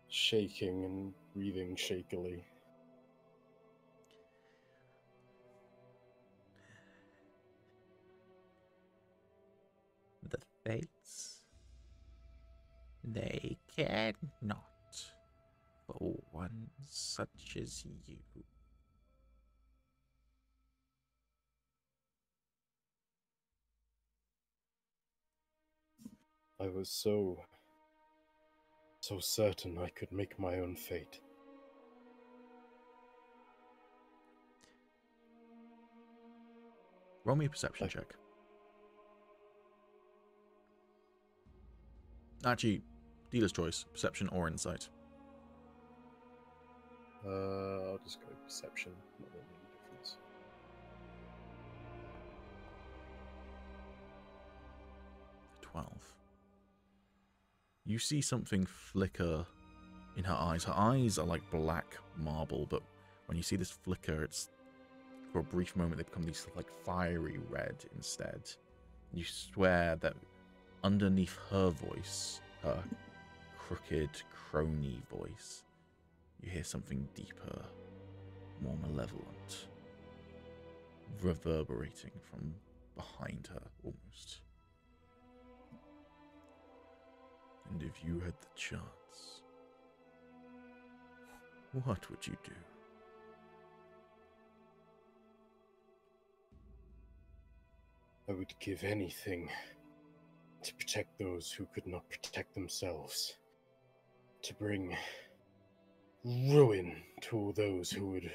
shaking and breathing shakily. The fates, they care not for one such as you. I was so certain I could make my own fate. Roll me a perception check. Actually, dealer's choice, perception or insight. I'll just go perception. Not really any difference. 12. You see something flicker in her eyes. Her eyes are like black marble, but when you see this flicker, it's for a brief moment they become these like fiery red instead. You swear that underneath her voice, her crooked, crony voice, you hear something deeper, more malevolent, reverberating from behind her almost. And if you had the chance, what would you do? I would give anything to protect those who could not protect themselves. To bring ruin to all those who would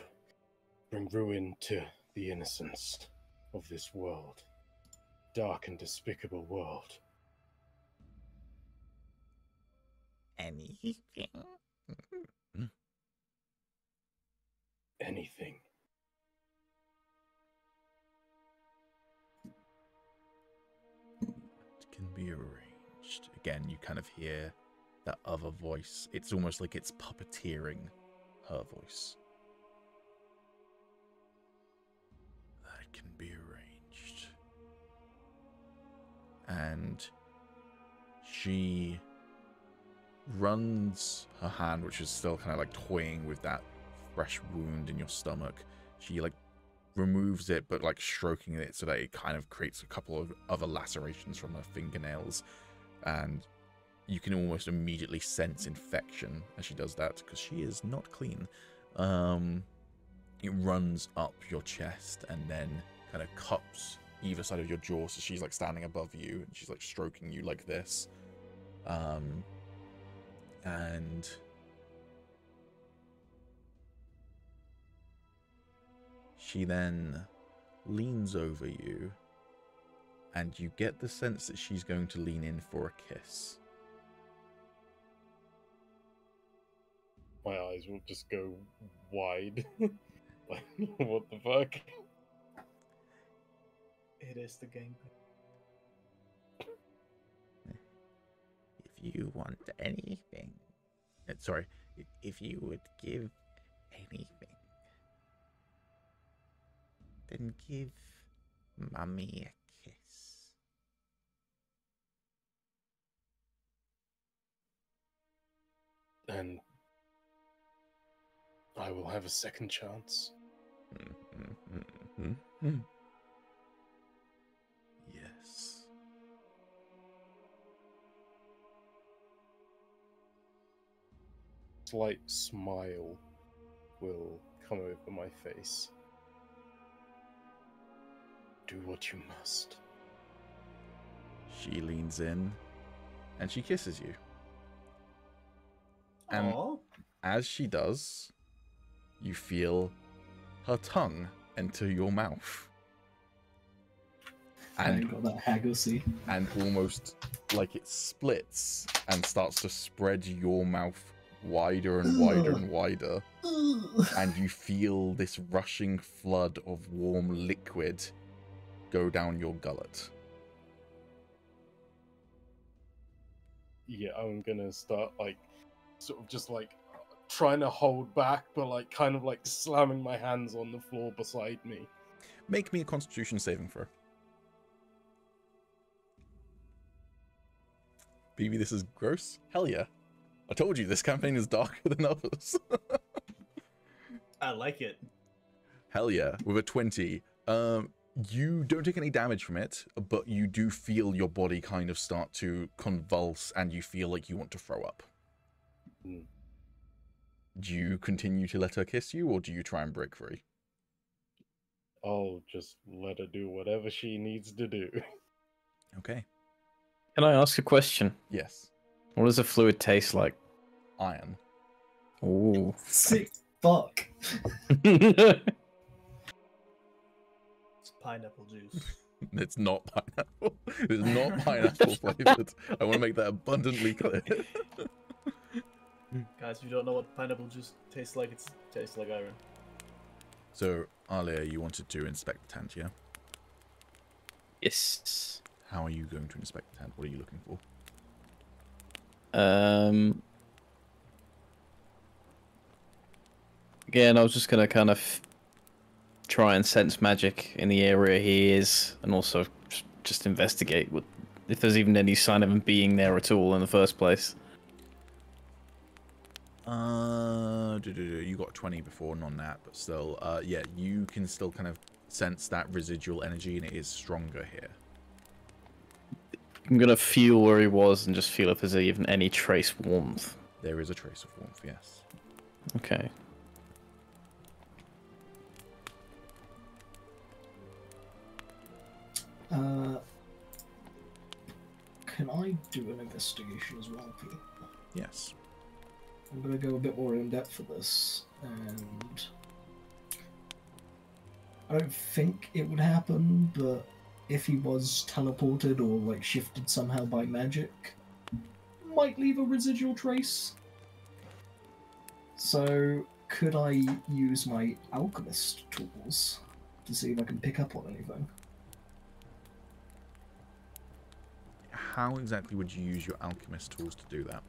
bring ruin to the innocents of this world. Dark and despicable world. Anything? Anything. It can be arranged. Again, you kind of hear that other voice. It's almost like it's puppeteering her voice. That can be arranged. And she runs her hand, which is still kind of like toying with that fresh wound in your stomach. She like removes it, but like stroking it so that it kind of creates a couple of other lacerations from her fingernails, and you can almost immediately sense infection as she does that, because she is not clean. It runs up your chest and then kind of cups either side of your jaw, so she's like standing above you and she's like stroking you like this. And she then leans over you, and you get the sense that she's going to lean in for a kiss. My eyes will just go wide. Like, what the fuck? It is the game. If you want anything, sorry, if you would give anything, then give Mummy a kiss. And I will have a second chance. Yes. Slight smile will come over my face. Do what you must. She leans in and she kisses you. And Aww. as she does, you feel her tongue enter your mouth. And you've got that Hagglesy. And almost like it splits and starts to spread your mouth wider and wider and wider. And you feel this rushing flood of warm liquid go down your gullet. Yeah, I'm gonna start like sort of just like trying to hold back, but like kind of like slamming my hands on the floor beside me. Make me a Constitution saving throw. BB, this is gross. Hell yeah. I told you this campaign is darker than others. I like it. Hell yeah. With a 20. You don't take any damage from it, but you do feel your body kind of start to convulse and you feel like you want to throw up. Mm. Do you continue to let her kiss you, or do you try and break free? I'll just let her do whatever she needs to do. Okay. Can I ask a question? Yes. What does the fluid taste like? Iron. Ooh. Sick fuck. It's pineapple juice. It's not pineapple. It's not pineapple flavored. I want to make that abundantly clear. Guys, if you don't know what pineapple juice tastes like, it tastes like iron. So, Alia, you wanted to inspect the tent, yeah? Yes. How are you going to inspect the tent? What are you looking for? Again, I was just gonna kind of try and sense magic in the area he is, and also just investigate if there's even any sign of him being there at all in the first place. You got 20 before, non-nat, but still, yeah, you can still kind of sense that residual energy, and it is stronger here. I'm gonna feel where he was and just feel if there's even any trace warmth. There is a trace of warmth, yes. Okay. Can I do an investigation as well, Pete? Yes. I'm gonna go a bit more in depth for this, and I don't think it would happen, but if he was teleported or like shifted somehow by magic, might leave a residual trace. So could I use my alchemist tools to see if I can pick up on anything? How exactly would you use your alchemist tools to do that?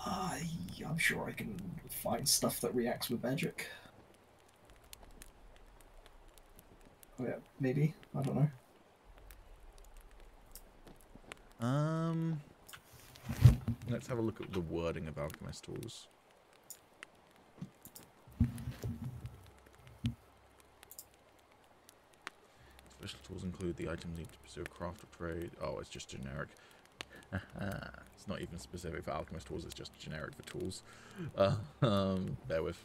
I'm sure I can find stuff that reacts with magic. Oh yeah, maybe. I don't know. Let's have a look at the wording of alchemist tools. Special tools include the items needed to pursue a craft or trade. Oh, it's just generic. It's not even specific for alchemist tools, it's just generic for tools. Bear with.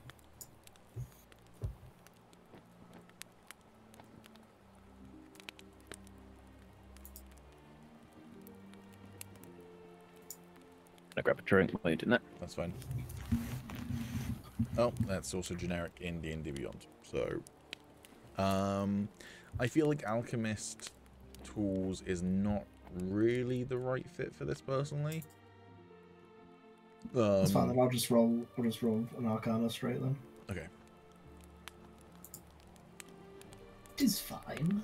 I grab a drink while you're doing that. That's fine. Oh, that's also generic in D&D Beyond. So, I feel like alchemist tools is not really the right fit for this personally. That's fine. Then I'll just roll an Arcana straight then. Okay. It is fine.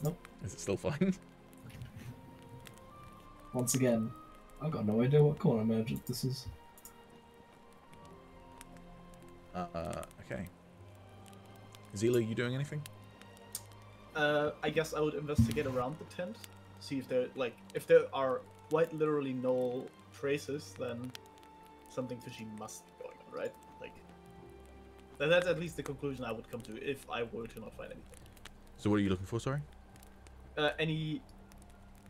Nope. Is it still fine? Once again, I've got no idea what corner magic this is. Okay. Zila, you doing anything? I guess I would investigate around the tent, see if if there are quite literally no traces, then something fishy must be going on, right? Like, that's at least the conclusion I would come to if I were to not find anything. So what are you looking for, sorry? Any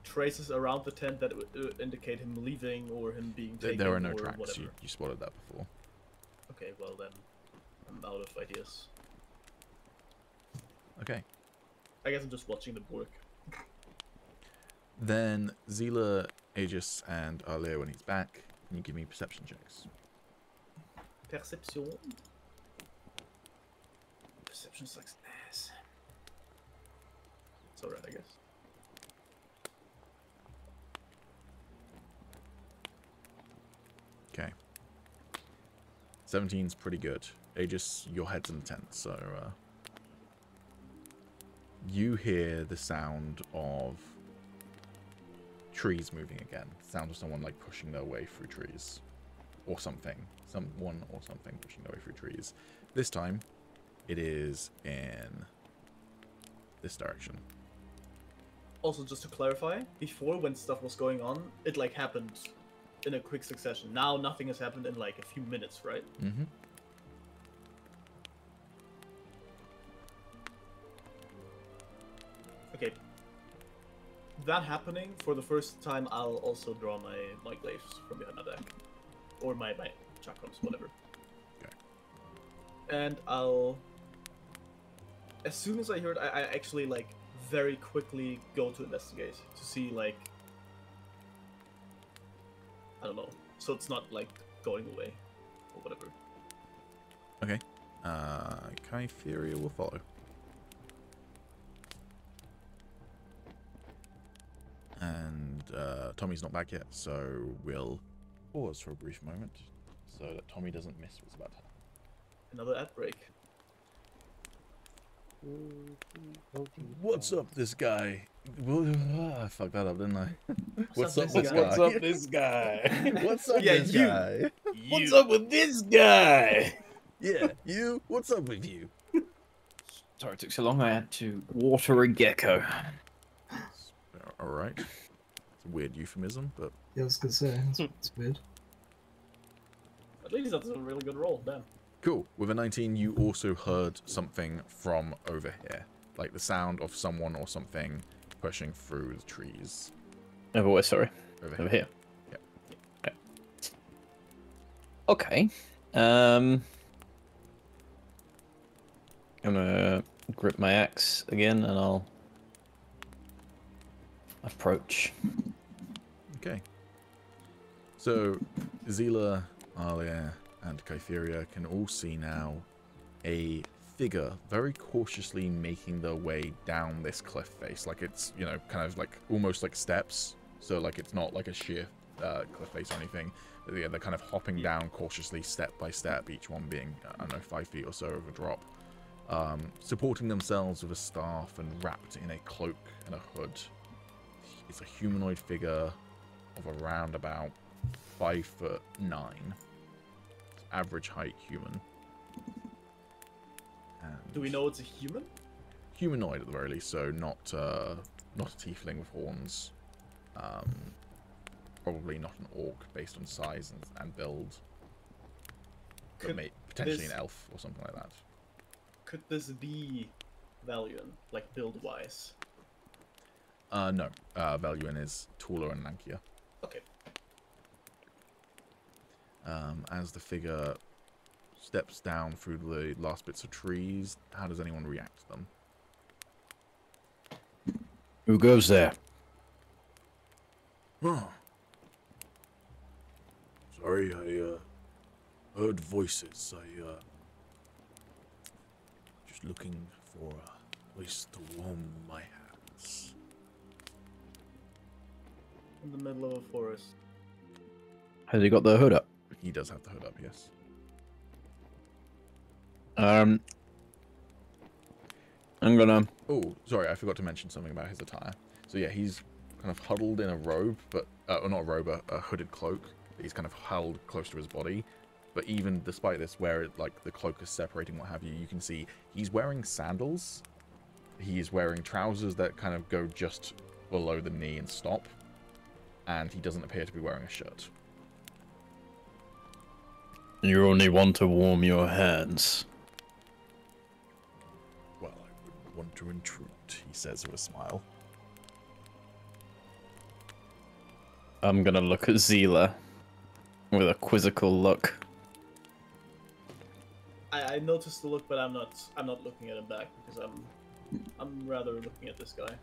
traces around the tent that would indicate him leaving or him being taken. There are no or tracks. whatever. You spotted that before. Okay, well then, I'm out of ideas. Okay. I guess I'm just watching them work. Then Zila, Aegis, and Arleo, when he's back, can you give me perception checks? Perception. Perception sucks ass. alright, I guess. Okay. 17's pretty good. Aegis, your head's in the tent, so you hear the sound of trees moving again. Sound of someone like pushing their way through trees. Or something. Someone or something pushing their way through trees. This time, it is in this direction. Also, just to clarify, before when stuff was going on, it like happened in a quick succession. Now nothing has happened in like a few minutes, right? Mm-hmm. Okay. That happening, for the first time, I'll also draw my glaives from behind my deck. Or my chakrams, whatever. Okay. And I'll... As soon as I hear it, I actually, like, very quickly go to investigate. To see, like... I don't know. So it's not, like, going away. Or whatever. Okay. Kytheria will follow. And Tommy's not back yet, so we'll pause for a brief moment so that Tommy doesn't miss what's about to happen. Another ad break. What's up, this guy? I fucked that up, didn't I? What's up, this this guy? guy? What's up, this guy? What's up, Yeah, this you. guy? What's up with this guy? Yeah, you. What's up with you? Sorry it took so long. I had to water a gecko. All right. It's a weird euphemism, but Yeah, I was gonna say it's weird. At least that's a really good roll, damn. cool. With a 19, you also heard something from over here, like the sound of someone or something pushing through the trees. Over where, sorry? Over Over here. here. Yeah. Okay. I'm gonna grip my axe again and I'll approach. Okay. So, Zila, Alia, and Kytheria can all see now a figure very cautiously making their way down this cliff face. Like it's, you know, kind of like almost like steps. So like it's not like a sheer cliff face or anything. But yeah, they're kind of hopping down cautiously step by step, each one being, I don't know, 5 feet or so of a drop. Supporting themselves with a staff and wrapped in a cloak and a hood. It's a humanoid figure of around about 5'9". Average height human. And Do we know it's a human? humanoid at the very least, so not a tiefling with horns. Probably not an orc based on size and build. But Could potentially this- an elf or something like that. Could this be Valiant, like build-wise? No. Valuin is taller and lankier. Okay. As the figure steps down through the last bits of trees, how does anyone react to them? Who goes there? Oh. Sorry, I heard voices. Just looking for a place to warm my hands. In the middle of a forest. Has he got the hood up? He does have the hood up, yes. I'm gonna... Oh, sorry, I forgot to mention something about his attire. So yeah, he's kind of huddled in a robe, but or not a robe, a hooded cloak. He's kind of held close to his body. But even despite this, where it, like the cloak is separating, what have you, you can see he's wearing sandals. He's wearing trousers that kind of go just below the knee and stop. And he doesn't appear to be wearing a shirt. You only want to warm your hands. Well, I wouldn't want to intrude, he says with a smile. I'm gonna look at Zila with a quizzical look. I noticed the look, but I'm not looking at him back because I'm rather looking at this guy.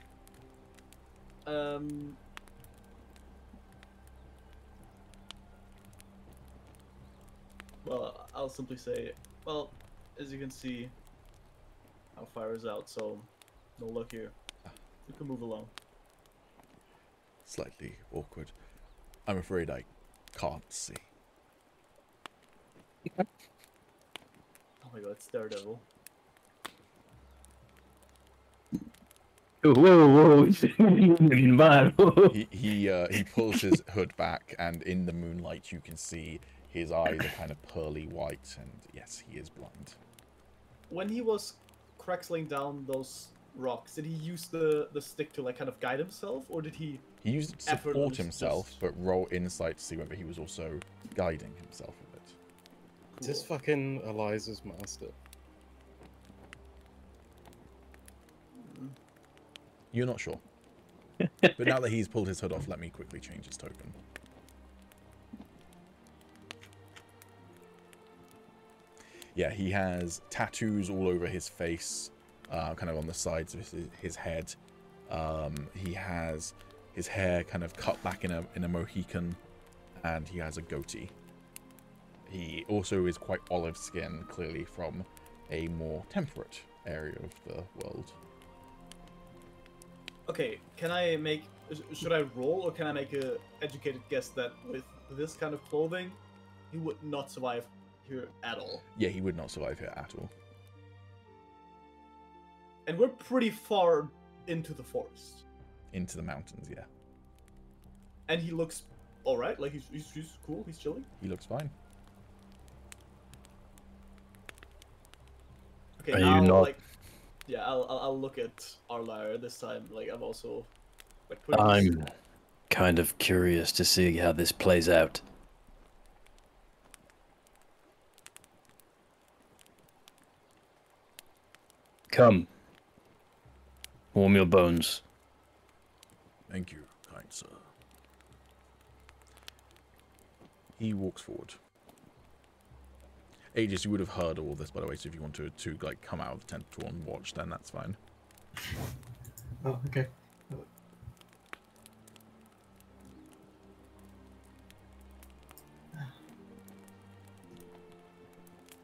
Well, I'll simply say, well, as you can see, our fire is out, so no luck here. You can move along. Slightly awkward. I'm afraid I can't see. Oh my god, it's Daredevil. Whoa! He pulls his hood back, and in the moonlight you can see his eyes are kind of pearly white, and yes, he is blind. When he was crackling down those rocks, did he use the stick to like kind of guide himself, or did he? He used it to support himself, but roll insight to see whether he was also guiding himself a bit. Is this fucking Eliza's master? You're not sure. But now that he's pulled his hood off, let me quickly change his token. Yeah, he has tattoos all over his face, kind of on the sides of his head. He has his hair kind of cut back in a Mohican, and he has a goatee. He also is quite olive skin, clearly from a more temperate area of the world. Okay, can I make? Should I roll, or can I make a educated guess that with this kind of clothing, he would not survive here at all? Yeah, he would not survive here at all. And we're pretty far into the forest. Into the mountains, yeah. And he looks all right. Like he's cool. He's chilling. He looks fine. Okay, Are now you not- like, yeah, I'll look at Arlyre this time. Like I'm also like putting. I'm kind of curious to see how this plays out. Come. Warm your bones. Thank you, kind sir. He walks forward. Aegis, you would have heard all this, by the way, so if you want to like come out of the tent and watch, then that's fine. Oh, okay.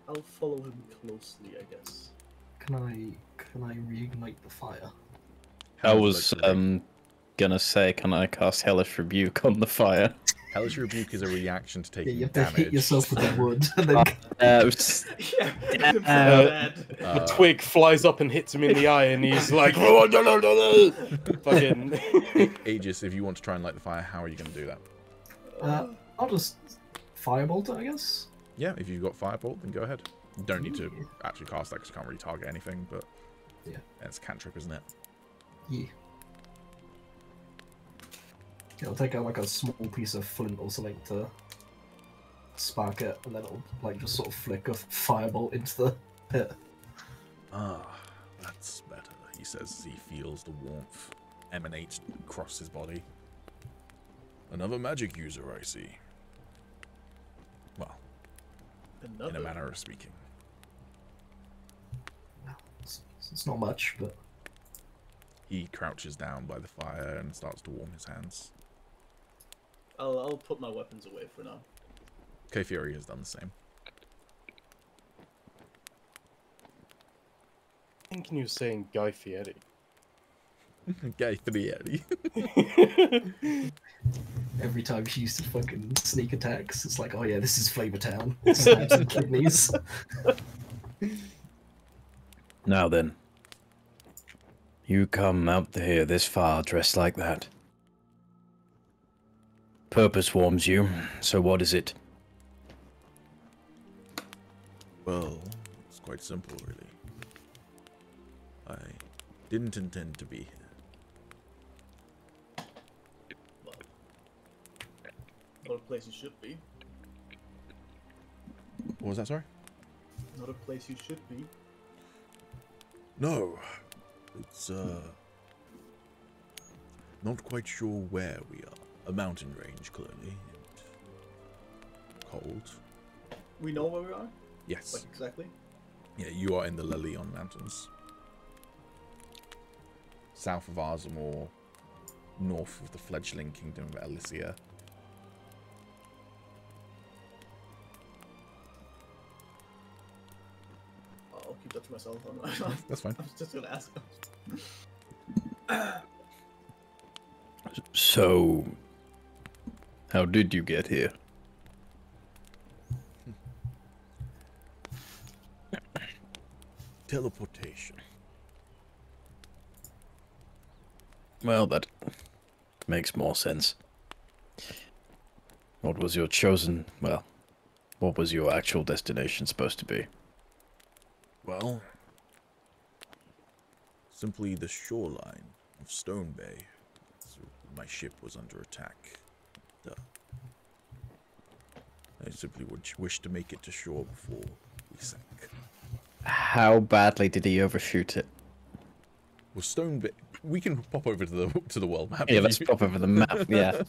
I'll follow him closely, I guess. Can I reignite the fire? I was gonna say, can I cast Hellish Rebuke on the fire? Hellish Rebuke is a reaction to Yeah, taking you have to damage. hit yourself with the wood and then Yeah, hit him from the head. The twig flies up and hits him in the eye, and he's like, fucking. Aegis, if you want to try and light the fire, how are you going to do that? I'll just firebolt it, I guess. Yeah, if you've got Firebolt, then go ahead. You don't need to actually cast that because you can't really target anything, but Yeah. it's a cantrip, isn't it? Yeah. Yeah, I'll take out like a small piece of flint or something to spark it, and then it'll like just sort of flick a firebolt into the pit. Ah, that's better, he says as he feels the warmth emanate across his body. Another magic user, I see. Well, in a manner of speaking. It's not much, but He crouches down by the fire and starts to warm his hands. I'll put my weapons away for now. K Fury has done the same. Thinking you're saying Guy Fieri. K Fury. every time she used to fucking sneak attacks, it's like, oh yeah, this is Flavor Town. Stabs and kidneys. Now then. You come out here this far dressed like that. Purpose warms you, so what is it? Well, it's quite simple, really. I didn't intend to be here. Well, not a place you should be. What was that, sorry? Not a place you should be. No. It's, not quite sure where we are. A mountain range, clearly. And cold. We know where we are? Yes. Like exactly? Yeah, you are in the Lehlion Mountains. South of Arzahmoar, north of the fledgling kingdom of Elysia. I'll keep that to myself. That's fine. I was just gonna ask. So, how did you get here? Teleportation. Well, that makes more sense. What was your chosen... Well, what was your actual destination supposed to be? Well, simply the shoreline of Stone Bay. So my ship was under attack. Duh. I simply would wish to make it to shore before we sank. How badly did he overshoot it? Well, Stone Bay. We can pop over to the world map. Yeah, let's pop over the map. Yeah.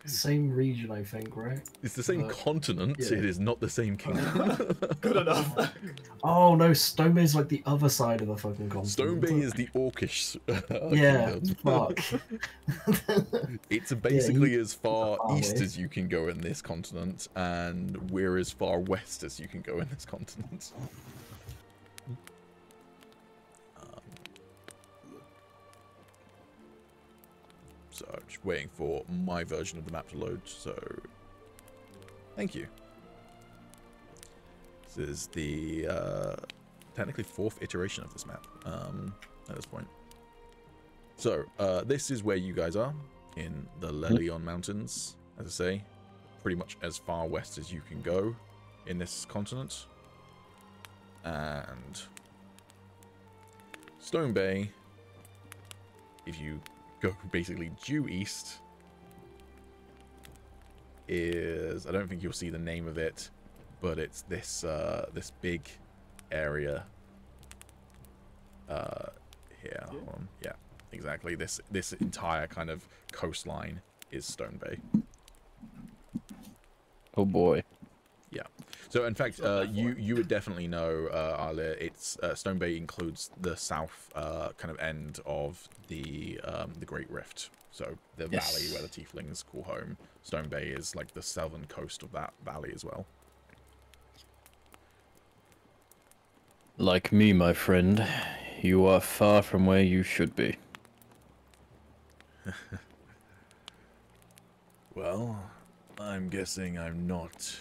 Same region, I think, right? It's the same continent. yeah. It is not the same kingdom. Good enough. Oh no, Stone Bay is like the other side of the fucking continent. Stone Bay is the Orcish yeah, kingdom. fuck. It's basically as far far east away. as you can go in this continent, and we're as far west as you can go in this continent. So, just waiting for my version of the map to load, so... Thank you. This is the, technically 4th iteration of this map, at this point. So, this is where you guys are, in the Lehlion Mountains, as I say. Pretty much as far west as you can go in this continent. And... Stone Bay, if you go basically due east, is, I don't think you'll see the name of it, but it's this this big area here. Hold on. Yeah, exactly. This entire kind of coastline is Stone Bay. Oh boy. Yeah. So in fact, you would definitely know, Arlia, it's Stone Bay includes the south kind of end of the Great Rift. So the valley where the tieflings call home. Stone Bay is like the southern coast of that valley as well. Like me, my friend, you are far from where you should be. Well, I'm guessing I'm not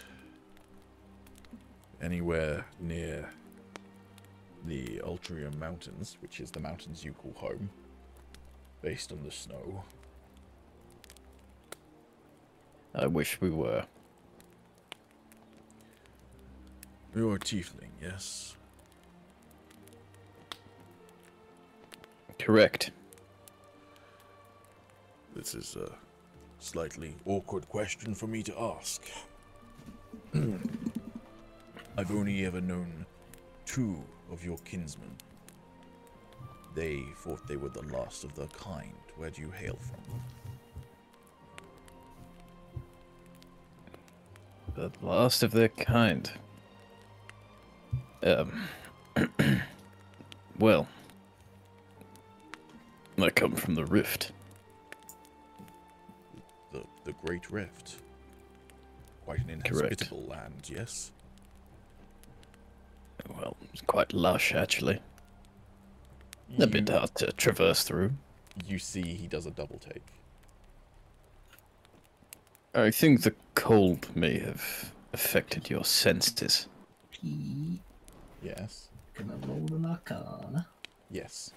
anywhere near the Lehlion Mountains, which is the mountains you call home, based on the snow. I wish we were. You're a tiefling, yes? Correct. This is a slightly awkward question for me to ask. I've only ever known 2 of your kinsmen. They thought they were the last of their kind. Where do you hail from? The last of their kind. Well, I come from the Rift. The Great Rift. Quite an inhospitable land, yes? Well, it's quite lush, actually. A bit hard to traverse through. You see he does a double take. I think the cold may have affected your senses. Yes. Can I roll an arcana? Yes.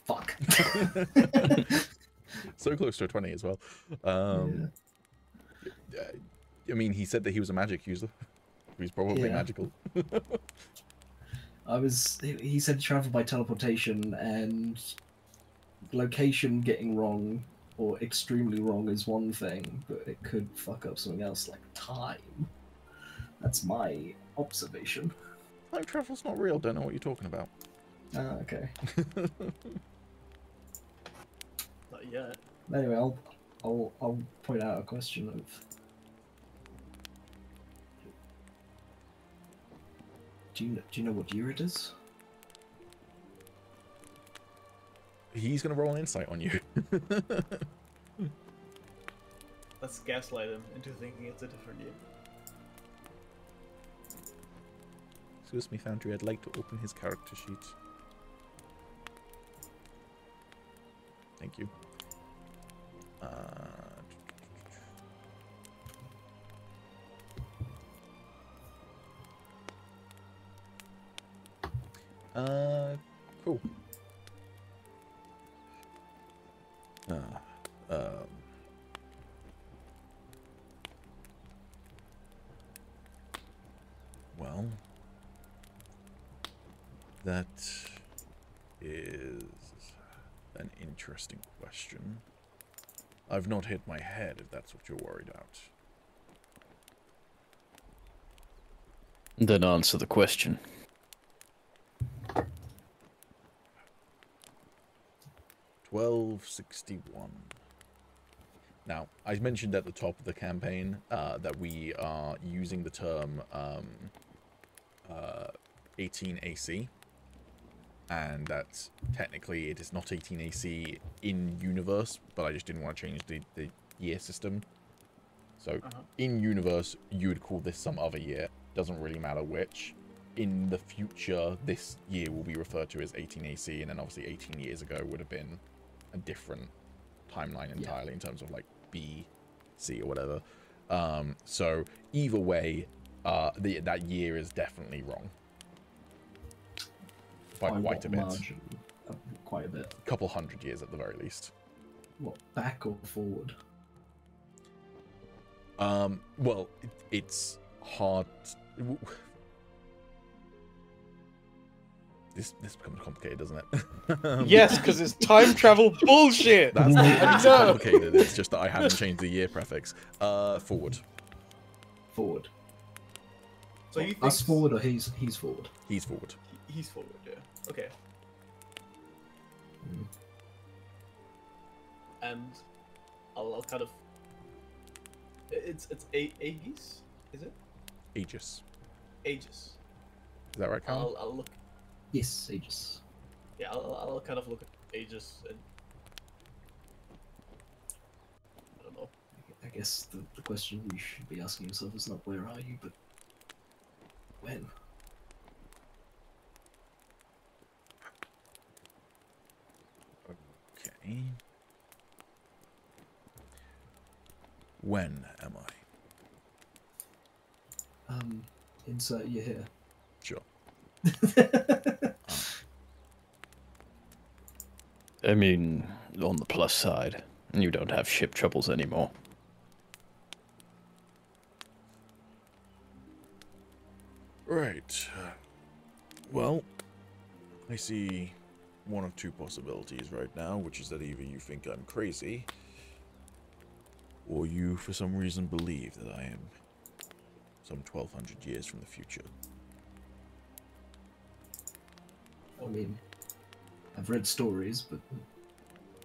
Fuck. So close to a 20 as well. I mean, he said that he was a magic user. He's probably magical. He said travel by teleportation, and location getting wrong or extremely wrong is one thing, but it could fuck up something else like time. That's my observation. Time travel's not real. Don't know what you're talking about. Ah, okay. Not yet. Anyway, I'll point out a question of. Do you know what year it is? He's gonna roll an insight on you. Let's gaslight him into thinking it's a different year. Excuse me, Foundry, I'd like to open his character sheet. Thank you. Cool. Well, that is an interesting question. I've not hit my head, if that's what you're worried about. Then answer the question. $12.61. Now, I mentioned at the top of the campaign that we are using the term 18 AC, and that technically it is not 18 AC in universe, but I just didn't want to change the year system. So in universe, you would call this some other year. Doesn't really matter which. In the future, this year will be referred to as 18 AC, and then obviously 18 years ago would have been a different timeline entirely in terms of like B, C, or whatever. So either way, that year is definitely wrong. By quite a bit. Margin? Quite a bit. A couple hundred years at the very least. What, back or forward? Well, it's hard. This becomes complicated, doesn't it? Yes, because it's time travel bullshit. That's not complicated. It's just that I haven't changed the year prefix. Forward. Forward. So you think Us forward or he's forward? He's forward. He's forward, yeah. Okay. And I'll kind of. It's Aegis, is it? Aegis. Aegis. Is that right, Carl? I'll look. Yes, Aegis. Yeah, I'll kind of look at Aegis and. I don't know. I guess the question you should be asking yourself is not where are you, but when. Okay. When am I? Insert you here. Sure. I mean, on the plus side, you don't have ship troubles anymore. Right. Well, I see one of two possibilities right now, which is that either you think I'm crazy, or you, for some reason, believe that I am some 1,200 years from the future. I mean, I've read stories, but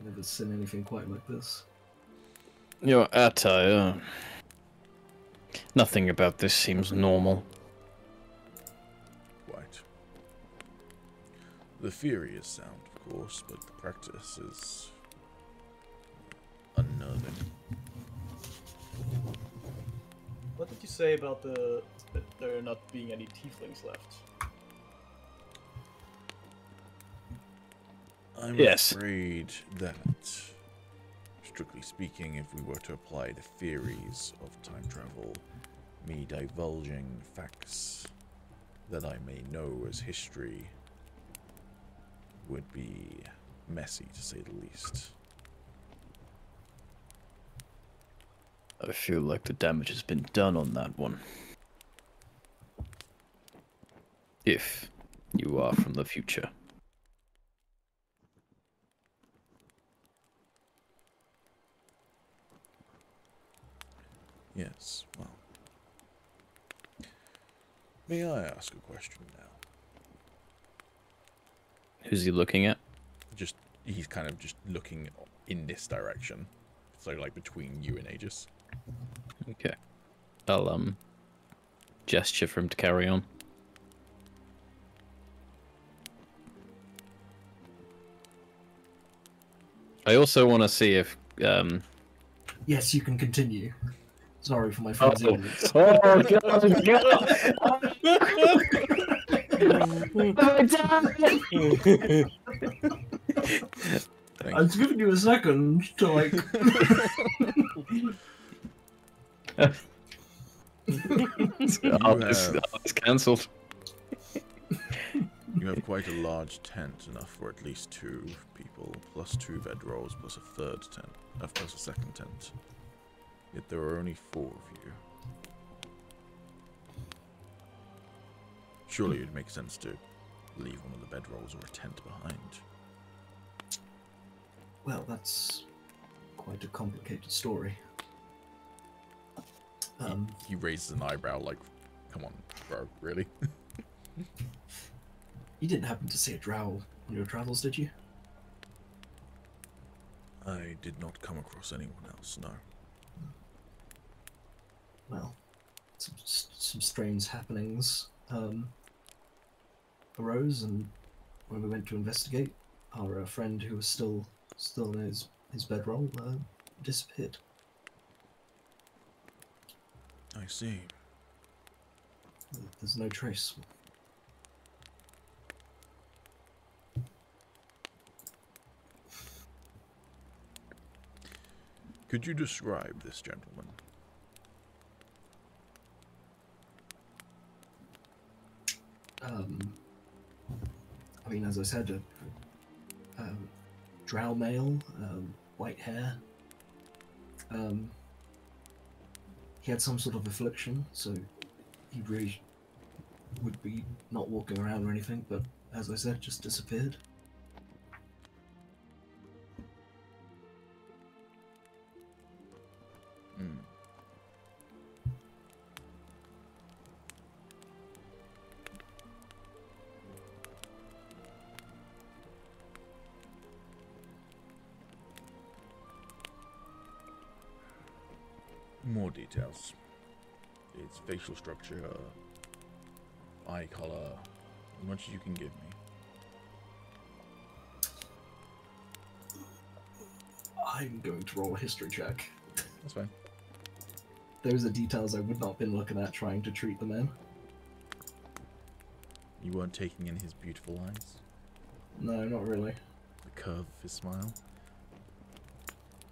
never seen anything quite like this. Your attire. Nothing about this seems normal. Quite. The theory is sound, of course, but the practice is unnerving. What did you say about that there not being any tieflings left? I'm Yes. afraid that, strictly speaking, if we were to apply the theories of time travel, me divulging facts that I may know as history would be messy, to say the least. I feel like the damage has been done on that one. If you are from the future. Yes, well. May I ask a question now? Who's he looking at? He's kind of just looking in this direction. So, like, between you and Aegis. Okay. I'll, gesture for him to carry on. I also want to see if, Yes, you can continue. Sorry for my friend's ignorance. Oh, God, God. Thank I was giving you a second to like. It's cancelled. You have quite a large tent, enough for at least 2 people, plus 2 bedrolls, plus a third tent, plus a second tent. Yet there are only 4 of you. Surely it'd make sense to leave one of the bedrolls or a tent behind. Well, that's quite a complicated story. He raises an eyebrow like, come on, bro, really? You didn't happen to see a drow on your travels, did you? I did not come across anyone else, no. Well, some strange happenings arose, and when we went to investigate, our friend who was still in his bedroll disappeared. I see. There's no trace. Could you describe this gentleman? I mean, as I said, drow male, white hair. He had some sort of affliction, so he really would be not walking around or anything, but as I said, just disappeared. Hmm. More details. Its facial structure, eye color, as much as you can give me. I'm going to roll a history check. That's fine. Those are details I would not have been looking at trying to treat the man. You weren't taking in his beautiful eyes? No, not really. The curve of his smile?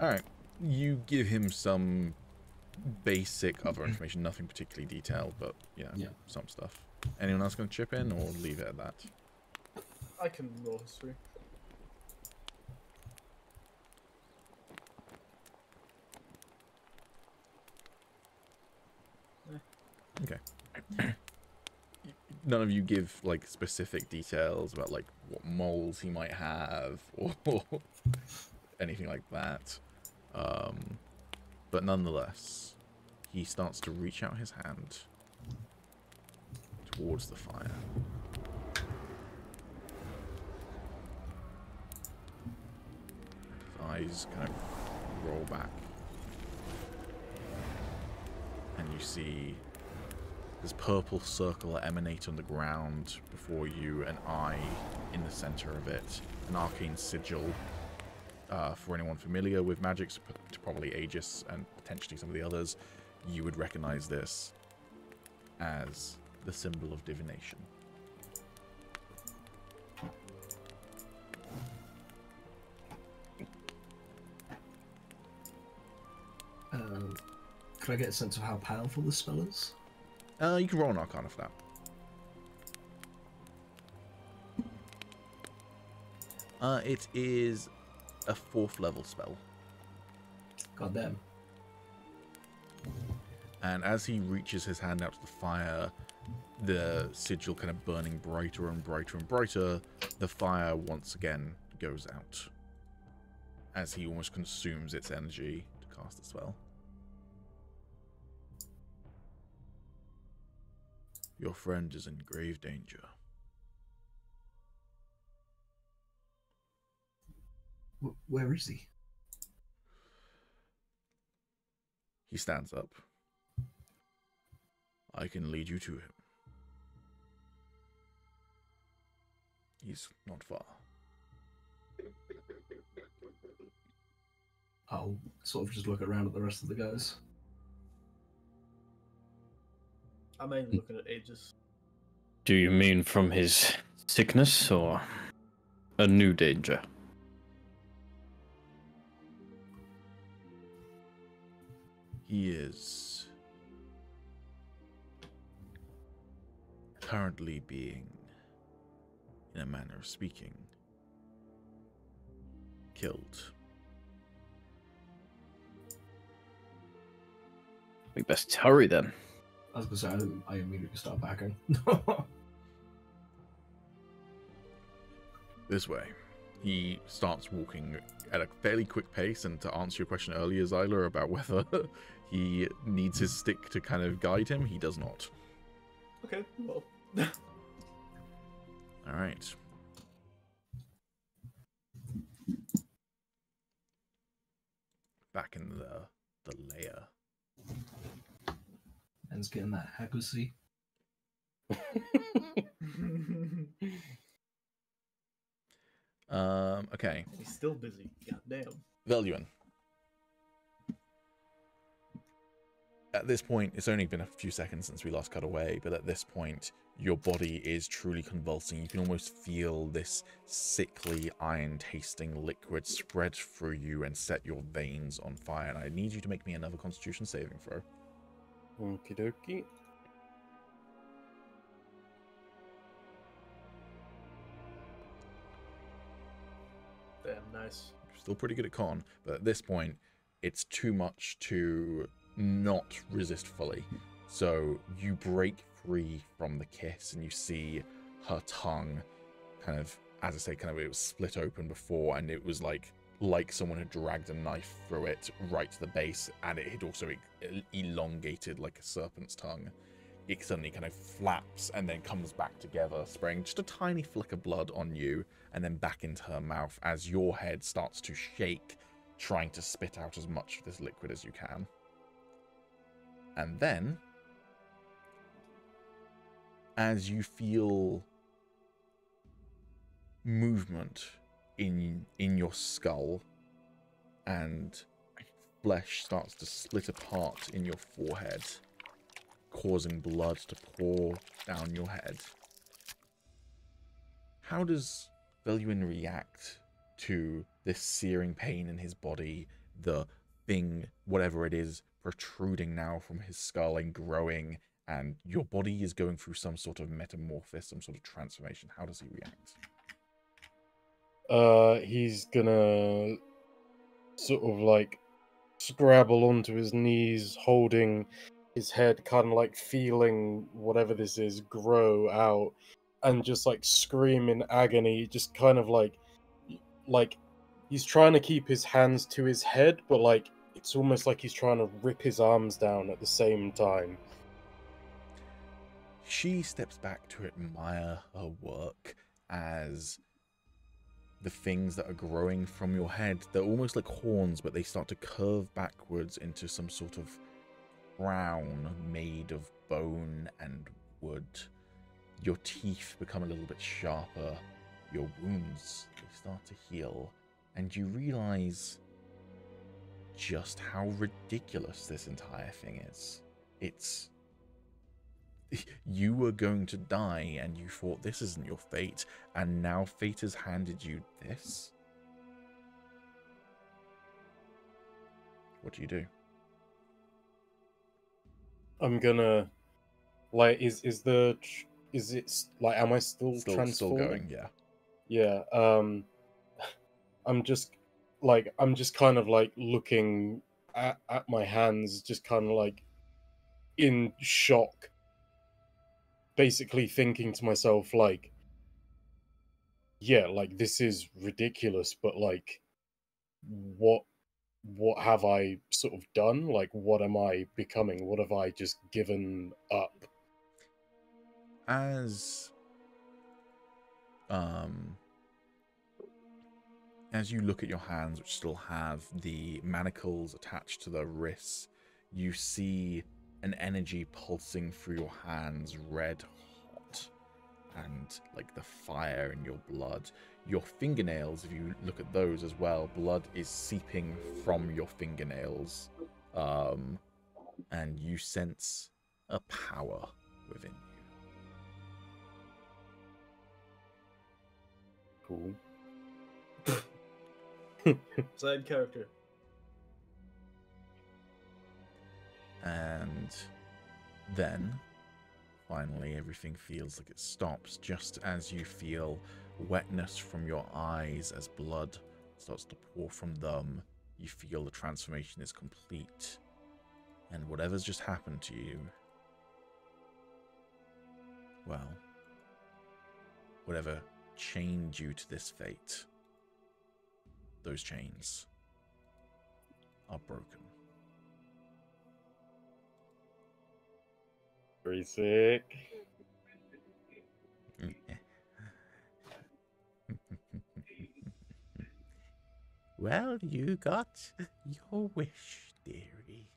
Alright. You give him some basic other information, nothing particularly detailed, but yeah, some stuff. Anyone else going to chip in, or leave it at that? I can roll history. Okay. None of you give like specific details about like what moles he might have or anything like that. But nonetheless, he starts to reach out his hand towards the fire. His eyes kind of roll back. And you see this purple circle emanate on the ground before you, an eye in the center of it, an arcane sigil. For anyone familiar with magic, probably Aegis and potentially some of the others, you would recognize this as the symbol of divination. Could I get a sense of how powerful this spell is? You can roll an Arcana for that. It is a 4th level spell. Goddamn. And as he reaches his hand out to the fire, the sigil kind of burning brighter and brighter and brighter, the fire once again goes out as he almost consumes its energy to cast the spell. Your friend is in grave danger. Where is he? He stands up. I can lead you to him. He's not far. I'll sort of just look around at the rest of the guys. I'm mainly looking at Aegis. Do you mean from his sickness or a new danger? He is currently being, in a manner of speaking, killed. We best hurry then. I was gonna say I immediately start backing. This way. He starts walking at a fairly quick pace, and to answer your question earlier, Zyla, about whether he needs his stick to kind of guide him, he does not. Okay, well. All right. Back in the lair. Ben's getting that accuracy. Okay. He's still busy. God damn. Veluan. At this point, it's only been a few seconds since we last cut away, but at this point, your body is truly convulsing. You can almost feel this sickly, iron-tasting liquid spread through you and set your veins on fire. And I need you to make me another Constitution saving throw. Okie dokie. Damn, nice. Still pretty good at con, but at this point, it's too much to not resist fully. So you break free from the kiss, and you see her tongue kind of, as I say, kind of, it was split open before, and it was like someone had dragged a knife through it right to the base, and it had also elongated like a serpent's tongue. It suddenly kind of flaps and then comes back together, spraying just a tiny flick of blood on you, and then back into her mouth as your head starts to shake, trying to spit out as much of this liquid as you can. And then, as you feel movement in your skull, and flesh starts to split apart in your forehead, causing blood to pour down your head, how does Veluan react to this searing pain in his body, the thing, whatever it is, protruding now from his skull and growing, and your body is going through some sort of metamorphosis, some sort of transformation? How does he react? He's gonna sort of like scrabble onto his knees, holding his head, kind of like feeling whatever this is grow out, and just like scream in agony, just kind of like he's trying to keep his hands to his head, but like it's almost like he's trying to rip his arms down at the same time. She steps back to admire her work as the things that are growing from your head, they're almost like horns, but they start to curve backwards into some sort of crown made of bone and wood. Your teeth become a little bit sharper, your wounds, they start to heal, and you realize just how ridiculous this entire thing is. It's... You were going to die, and you thought this isn't your fate, and now fate has handed you this? What do you do? I'm gonna like is it like, am I still Still transforming? going, yeah. Yeah. I'm just kind of like looking at my hands, just kind of like in shock, basically thinking to myself like, yeah, like this is ridiculous, but like what have I sort of done? Like, what am I becoming? What have I just given up? As you look at your hands, which still have the manacles attached to the wrists, you see an energy pulsing through your hands, red hot, and like the fire in your blood. Your fingernails, if you look at those as well, blood is seeping from your fingernails, and you sense a power within you. cool. Side character. And then, finally, everything feels like it stops just as you feel wetness from your eyes as blood starts to pour from them. You feel the transformation is complete. And whatever's just happened to you, well, whatever chained you to this fate, those chains are broken. Very sick. Well, you got your wish, dearie.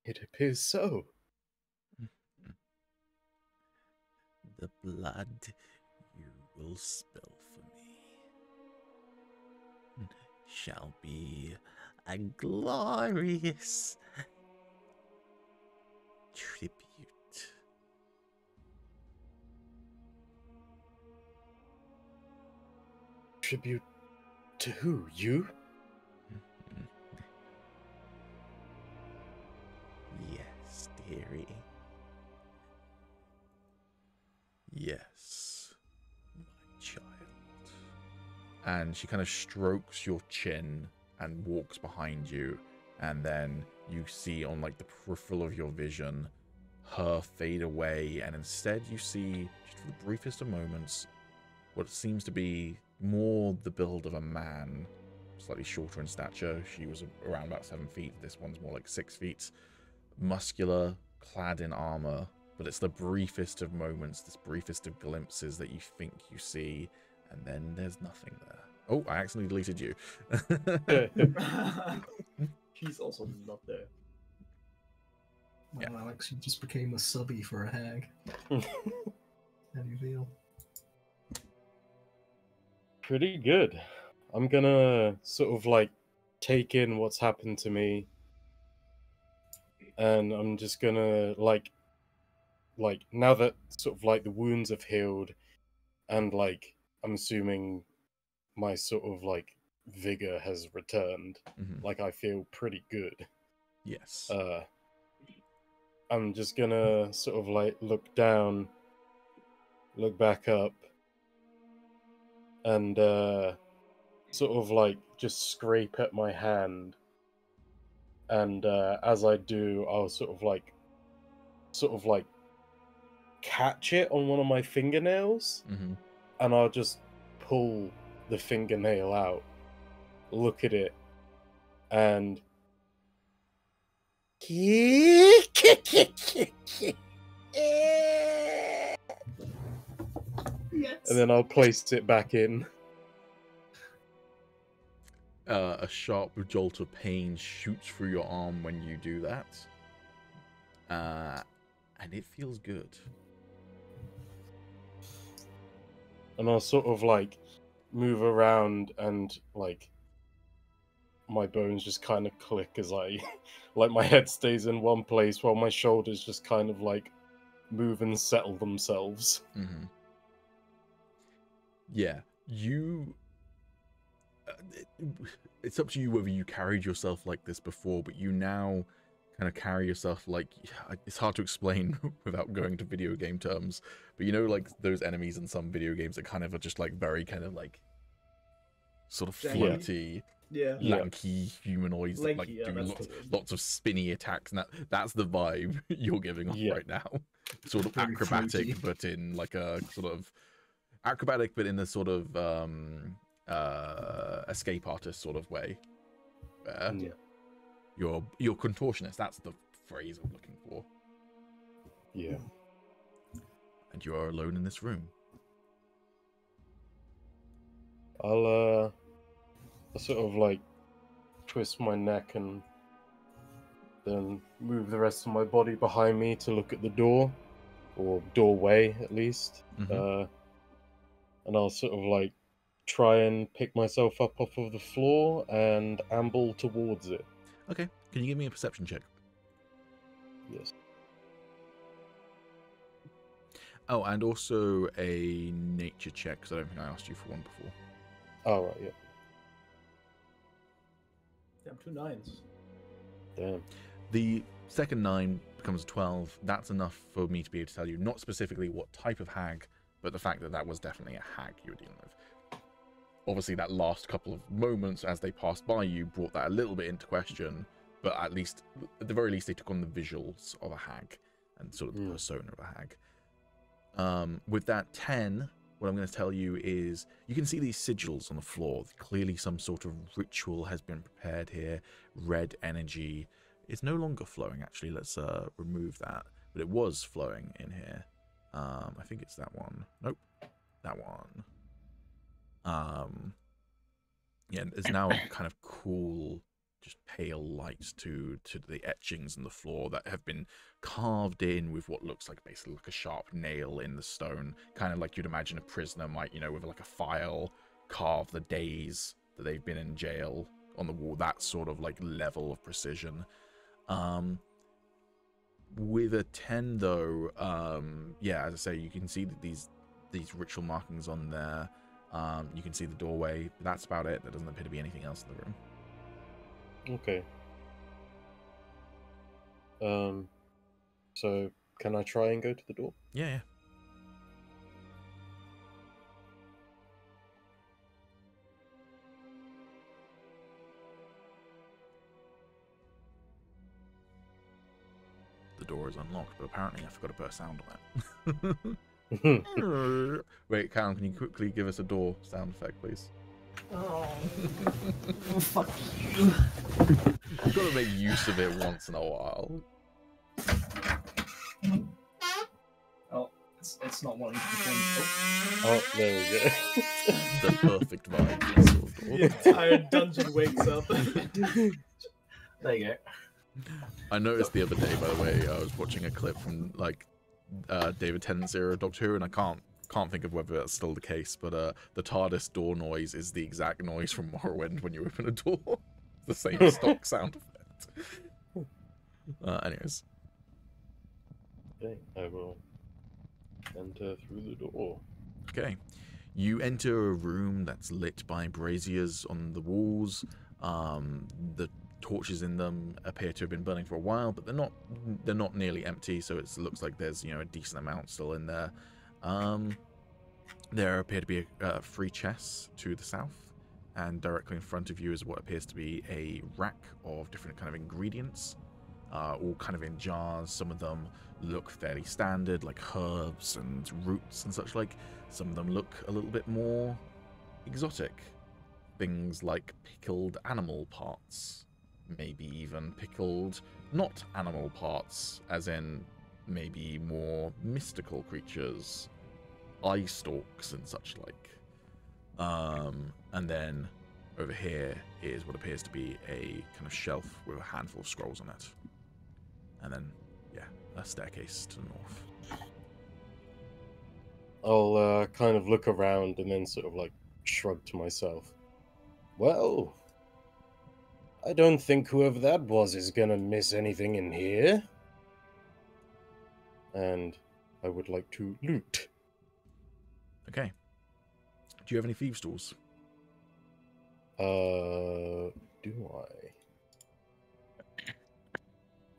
It appears so. The blood you will spill for me shall be a glorious tribute. Tribute to who? You? Yes, dearie. Yes, my child. And she kind of strokes your chin and walks behind you, and then you see on like the peripheral of your vision her fade away, and instead you see, just for the briefest of moments, what seems to be more the build of a man, slightly shorter in stature. She was around about 7 feet. This one's more like 6 feet. Muscular, clad in armor, but it's the briefest of moments, this briefest of glimpses that you think you see, and then there's nothing there. Oh, I accidentally deleted you. He's also not there. Well, Yeah. Alex, you just became a subby for a hag. How do you feel? Pretty good. I'm gonna sort of like take in what's happened to me, and I'm just gonna like now that sort of like the wounds have healed, and like I'm assuming my sort of like vigor has returned. Mhm. Like I feel pretty good. Yes. I'm just gonna sort of like look down, look back up, and sort of like just scrape at my hand. And as I do, I'll sort of like catch it on one of my fingernails, Mm-hmm. and I'll just pull the fingernail out, look at it, and Yes. and then I'll place it back in. A sharp jolt of pain shoots through your arm when you do that. And it feels good. And I'll sort of like move around, and like my bones just kind of click as I like my head stays in one place while my shoulders just kind of like move and settle themselves. Mm-hmm. Yeah, you... it's up to you whether you carried yourself like this before, but you now kind of carry yourself like... It's hard to explain without going to video game terms, but you know, like those enemies in some video games that kind of are just like very kind of like sort of Janky. floaty, Yeah. lanky humanoids that like Lanky, yeah, do that's lots of spinny attacks, and that's the vibe you're giving off Yeah. right now. Sort of Very acrobatic, floaty. but in like a sort of acrobatic, but in a sort of escape artist sort of way. Yeah. You're contortionist. That's the phrase I'm looking for. Yeah. And you are alone in this room. I'll sort of like twist my neck and then move the rest of my body behind me to look at the door, or doorway at least. Mhm. And I'll sort of like try and pick myself up off of the floor and amble towards it. Okay, can you give me a perception check? Yes. Oh, and also a nature check, because I don't think I asked you for one before. Oh, right, yeah. Damn, 2 9s. Damn. The second 9 becomes a 12. That's enough for me to be able to tell you, not specifically what type of hag, but the fact that that was definitely a hag you were dealing with. Obviously, that last couple of moments as they passed by you brought that a little bit into question, but at the very least, they took on the visuals of a hag and sort of the persona of a hag. With that 10, what I'm going to tell you is you can see these sigils on the floor. Clearly some sort of ritual has been prepared here. Red energy. It's no longer flowing, actually. Let's remove that. But it was flowing in here. I think it's that one. Nope. That one. Yeah, there's now a kind of cool, just pale light to the etchings in the floor that have been carved in with what looks like basically like a sharp nail in the stone, kind of like you'd imagine a prisoner might, you know, with like a file carve the days that they've been in jail on the wall. That sort of like level of precision. With a 10 though, yeah, as I say, you can see that these ritual markings on there. You can see the doorway, but that's about it. There doesn't appear to be anything else in the room. Okay. So can I try and go to the door? Yeah. The door is unlocked, but apparently I forgot to put a sound on that. Wait, Callum, can you quickly give us a door sound effect, please? Oh, fuck you. You've got to make use of it once in a while. Oh, it's not one of the things. Oh, there we go. The perfect vibe for this sort of door. The entire dungeon wakes up. There you go. I noticed the other day, by the way, I was watching a clip from like David Tennant's era of Doctor Who, and I can't think of whether that's still the case, but the TARDIS door noise is the exact noise from Morrowind when you open a door. The same stock sound effect. Anyways. Okay, I will enter through the door. Okay. You enter a room that's lit by braziers on the walls. The torches in them appear to have been burning for a while, but they're not nearly empty, so it looks like there's, you know, a decent amount still in there. There appear to be 3 chests to the south, and directly in front of you is what appears to be a rack of different kind of ingredients, all kind of in jars. Some of them look fairly standard, like herbs and roots and such like. Some of them look a little bit more exotic. Things like pickled animal parts, maybe even pickled not animal parts, as in maybe more mystical creatures, eye stalks and such like. And then over here is what appears to be a kind of shelf with a handful of scrolls on it. And then, yeah, a staircase to the north. I'll kind of look around and then sort of like shrug to myself. Well, I don't think whoever that was is gonna miss anything in here. And I would like to loot. Okay. Do you have any thieves' tools? Do I?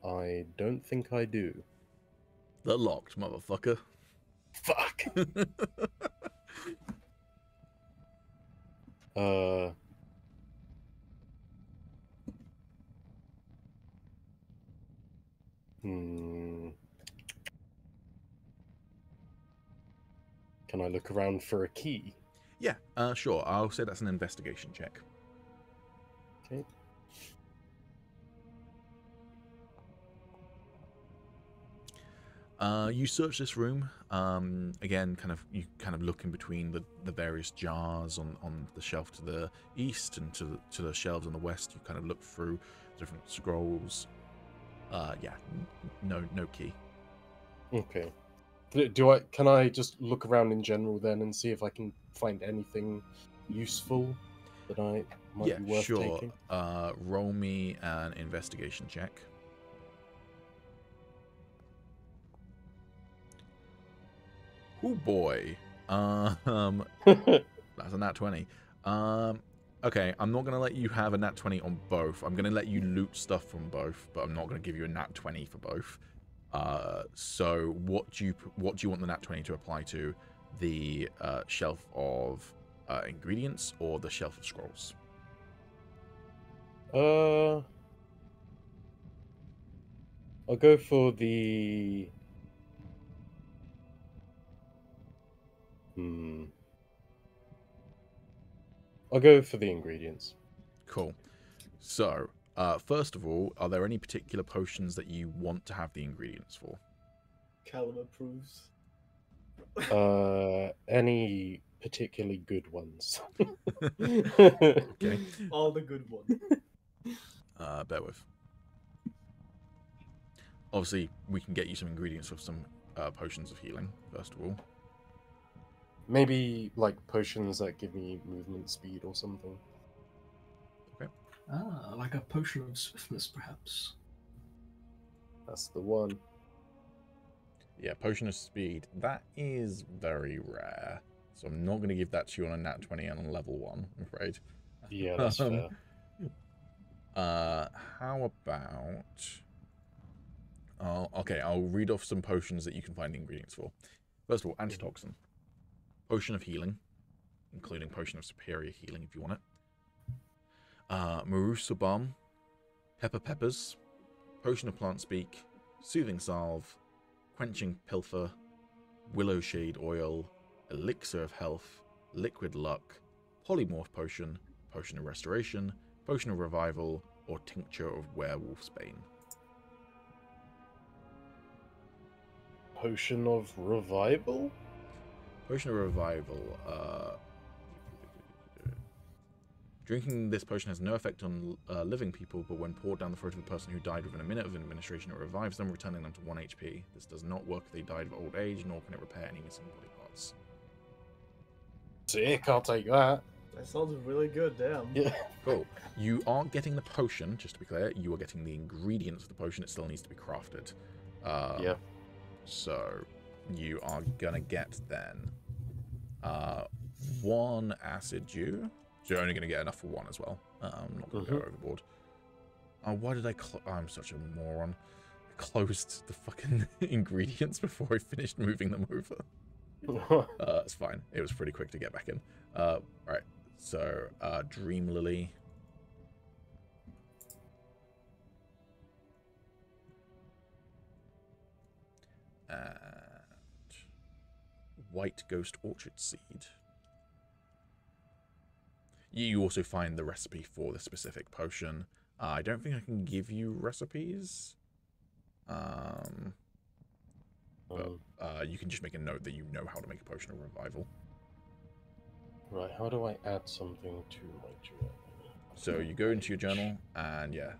I don't think I do. They're locked, motherfucker. Fuck! Can I look around for a key? Yeah, sure. I'll say that's an investigation check. Okay. You search this room. Again, you kind of look in between the various jars on the shelf to the east and to the shelves on the west. You kind of look through different scrolls. Yeah, no key. Okay. Can I just look around in general then and see if I can find anything useful that might be worth taking? Roll me an investigation check. Oh boy. That's a nat 20. Okay, I'm not gonna let you have a nat 20 on both. I'm gonna let you loot stuff from both, but I'm not gonna give you a nat 20 for both. So what do you want the nat 20 to apply to? The shelf of ingredients or the shelf of scrolls? I'll go for the. I'll go for the ingredients. Cool. So, first of all, are there any particular potions that you want to have the ingredients for? Callum approves. Any particularly good ones? Okay. All the good ones. Bear with. Obviously, we can get you some ingredients for some potions of healing, first of all. Maybe like potions that give me movement speed or something. Okay. Ah, like a potion of swiftness, perhaps. That's the one. Yeah, potion of speed. That is very rare. So I'm not going to give that to you on a nat 20 and on level 1, I'm afraid. Yeah, that's fair. How about... okay, I'll read off some potions that you can find ingredients for. First of all, antitoxin. Potion of healing, including potion of superior healing if you want it. Marusa balm, pepper peppers, potion of plant speak, soothing salve, quenching pilfer, willow shade oil, elixir of health, liquid luck, polymorph potion, potion of restoration, potion of revival, or tincture of werewolf's bane. Potion of revival? Potion of revival. Drinking this potion has no effect on living people, but when poured down the throat of a person who died within a minute of administration, it revives them, returning them to 1 HP. This does not work if they died of old age, nor can it repair any missing body parts. Sick, I'll take that. That sounds really good, damn. Yeah. Cool. You aren't getting the potion, just to be clear. You are getting the ingredients of the potion. It still needs to be crafted. Yeah. So you are going to get then 1 acid dew. So you're only going to get enough for 1 as well. I'm not going to go overboard. Why did I'm such a moron. I closed the fucking ingredients before I finished moving them over. It's fine. It was pretty quick to get back in. Right. So, Dream Lily. And White Ghost Orchard Seed. You also find the recipe for the specific potion. I don't think I can give you recipes. But you can just make a note that you know how to make a potion of revival. Right, how do I add something to my journal? So you go into your journal, and yeah,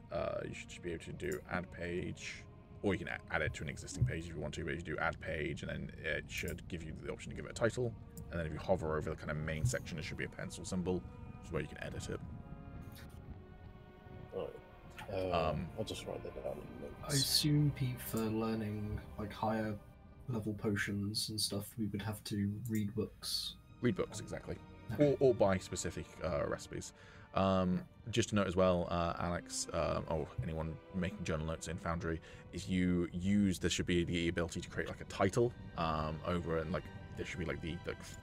you should just be able to do add page, or you can add it to an existing page if you want to, but you do add page, and then it should give you the option to give it a title. And then if you hover over the kind of main section, there should be a pencil symbol, which is where you can edit it. Alright. I'll just write that down in notes. I assume, Pete, for learning like higher level potions and stuff, we would have to read books. Read books, exactly. Okay. Or buy specific recipes. Just to note as well, Alex, or anyone making journal notes in Foundry, if you use, there should be the ability to create like a title over, and like there should be like the